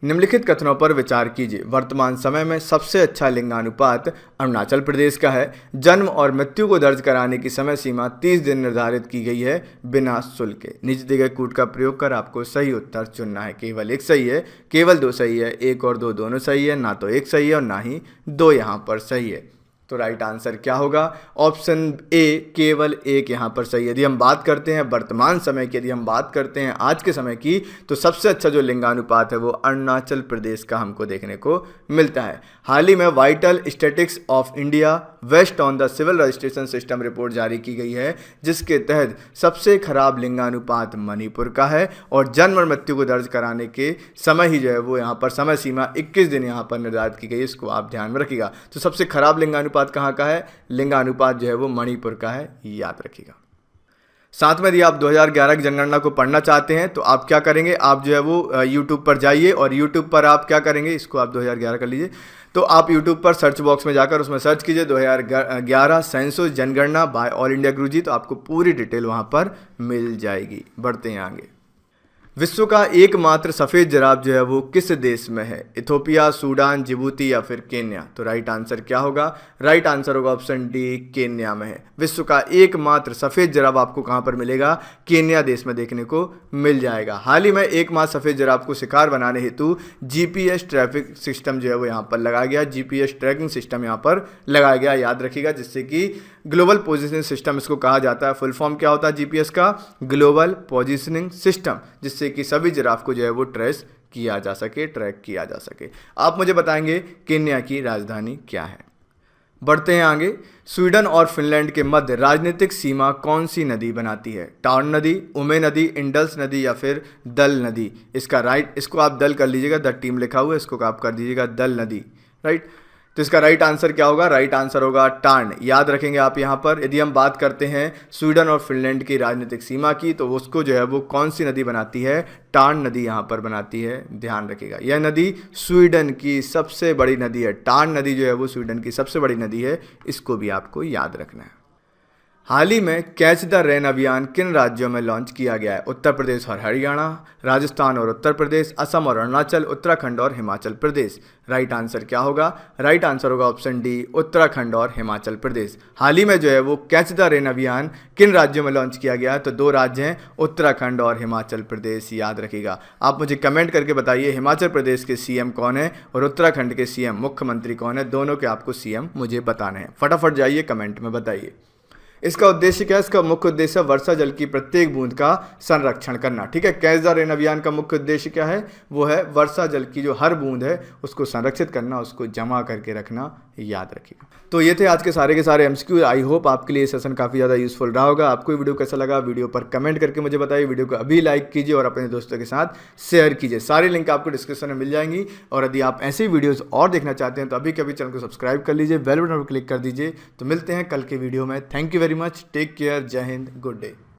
निम्नलिखित कथनों पर विचार कीजिए। वर्तमान समय में सबसे अच्छा लिंगानुपात अरुणाचल प्रदेश का है। जन्म और मृत्यु को दर्ज कराने की समय सीमा 30 दिन निर्धारित की गई है बिना शुल्क के। नीचे दिए गए कोड का प्रयोग कर आपको सही उत्तर चुनना है। केवल एक सही है, केवल 2 सही है, 1 और 2 दोनों सही है, ना तो एक सही है और ना ही 2 यहाँ पर सही है। तो राइट आंसर क्या होगा? ऑप्शन ए, केवल 1 यहाँ पर सही है। यदि हम बात करते हैं वर्तमान समय की, यदि हम बात करते हैं आज के समय की, तो सबसे अच्छा जो लिंगानुपात है वो अरुणाचल प्रदेश का हमको देखने को मिलता है। हाल ही में vital statistics of India based on the civil registration system report जारी की गई है, जिसके तहत सबसे खराब लिंगानुपात मणिपुर का है और जन्म और मृत्यु को दर्ज कराने के समय ही जो है वो यहाँ पर समय सीमा 21 दिन यहाँ पर निर्धारित की गई है। इसको आप ध्यान में रखिएगा। तो सबसे खराब लिंगानुपात कहाँ का है? लिंगानुपात जो है वो मणिपुर का है, याद रखिएगा। साथ में यदि आप 2011 की जनगणना को पढ़ना चाहते हैं तो आप क्या करेंगे, आप जो है वो यूट्यूब पर जाइए और यूट्यूब पर आप क्या करेंगे, इसको आप 2011 कर लीजिए। तो आप यूट्यूब पर सर्च बॉक्स में जाकर उसमें सर्च कीजिए 2011 सेंसस जनगणना बाय ऑल इंडिया गुरुजी, तो आपको पूरी डिटेल वहाँ पर मिल जाएगी। बढ़ते हैं आगे। विश्व का एकमात्र सफ़ेद जिराफ जो है वो किस देश में है? इथोपिया, सूडान, जिबूती या फिर केन्या? तो राइट आंसर क्या होगा? राइट आंसर होगा ऑप्शन डी, केन्या में है। विश्व का एकमात्र सफ़ेद जिराफ आपको कहाँ पर मिलेगा? केन्या देश में देखने को मिल जाएगा। हाल ही में एकमात्र सफ़ेद जिराफ को शिकार बनाने हेतु जीपीएस ट्रैफिक सिस्टम जो है वो यहाँ पर लगाया गया, जीपीएस ट्रैकिंग सिस्टम यहाँ पर लगाया गया, याद रखिएगा, जिससे कि ग्लोबल पोजीशनिंग सिस्टम इसको कहा जाता है। फुल फॉर्म क्या होता है जीपीएस का? ग्लोबल पोजीशनिंग सिस्टम, जिससे कि सभी जिराफ को जो है वो ट्रेस किया जा सके, ट्रैक किया जा सके। आप मुझे बताएंगे केन्या की राजधानी क्या है? बढ़ते हैं आगे। स्वीडन और फिनलैंड के मध्य राजनीतिक सीमा कौन सी नदी बनाती है? टार्न नदी, उमे नदी, इंडस नदी या फिर दल नदी? इसको आप दल कर लीजिएगा, द टीम लिखा हुआ है, इसको आप कर दीजिएगा दल नदी, राइट। तो इसका राइट आंसर क्या होगा? राइट आंसर होगा टार्न, याद रखेंगे आप यहाँ पर। यदि हम बात करते हैं स्वीडन और फिनलैंड की राजनीतिक सीमा की, तो उसको जो है वो कौन सी नदी बनाती है? टार्न नदी यहाँ पर बनाती है, ध्यान रखिएगा। यह नदी स्वीडन की सबसे बड़ी नदी है। टार्न नदी जो है वो स्वीडन की सबसे बड़ी नदी है, इसको भी आपको याद रखना है। हाल ही में कैच द रेन अभियान किन राज्यों में लॉन्च किया गया है? उत्तर प्रदेश और हरियाणा, राजस्थान और उत्तर प्रदेश, असम और अरुणाचल, उत्तराखंड और हिमाचल प्रदेश? राइट आंसर क्या होगा? राइट आंसर होगा ऑप्शन डी, उत्तराखंड और हिमाचल प्रदेश। हाल ही में जो है वो कैच द रेन अभियान किन राज्यों में लॉन्च किया गया है? तो 2 राज्य हैं, उत्तराखंड और हिमाचल प्रदेश, याद रखिएगा। आप मुझे कमेंट करके बताइए हिमाचल प्रदेश के सीएम कौन है और उत्तराखंड के सीएम मुख्यमंत्री कौन है? दोनों के आपको सीएम मुझे बताने हैं, फटाफट जाइए कमेंट में बताइए। इसका उद्देश्य क्या है? इसका मुख्य उद्देश्य वर्षा जल की प्रत्येक बूंद का संरक्षण करना, ठीक है। कैच द रेन अभियान का मुख्य उद्देश्य क्या है? वो है वर्षा जल की जो हर बूंद है उसको संरक्षित करना, उसको जमा करके रखना, याद रखिएगा। तो ये थे आज के सारे एमसीक्यू। आई होप आपके लिए सेशन काफ़ी ज़्यादा यूजफुल रहा होगा। आपको वीडियो कैसा लगा वीडियो पर कमेंट करके मुझे बताइए। वीडियो को अभी लाइक कीजिए और अपने दोस्तों के साथ शेयर कीजिए। सारी लिंक आपको डिस्क्रिप्शन में मिल जाएंगी। और यदि आप ऐसी वीडियोज़ और देखना चाहते हैं तो अभी कभी चैनल को सब्सक्राइब कर लीजिए, बेल बटन पर क्लिक कर दीजिए। तो मिलते हैं कल के वीडियो में। Thank you very much, take care, Jai Hind, good day.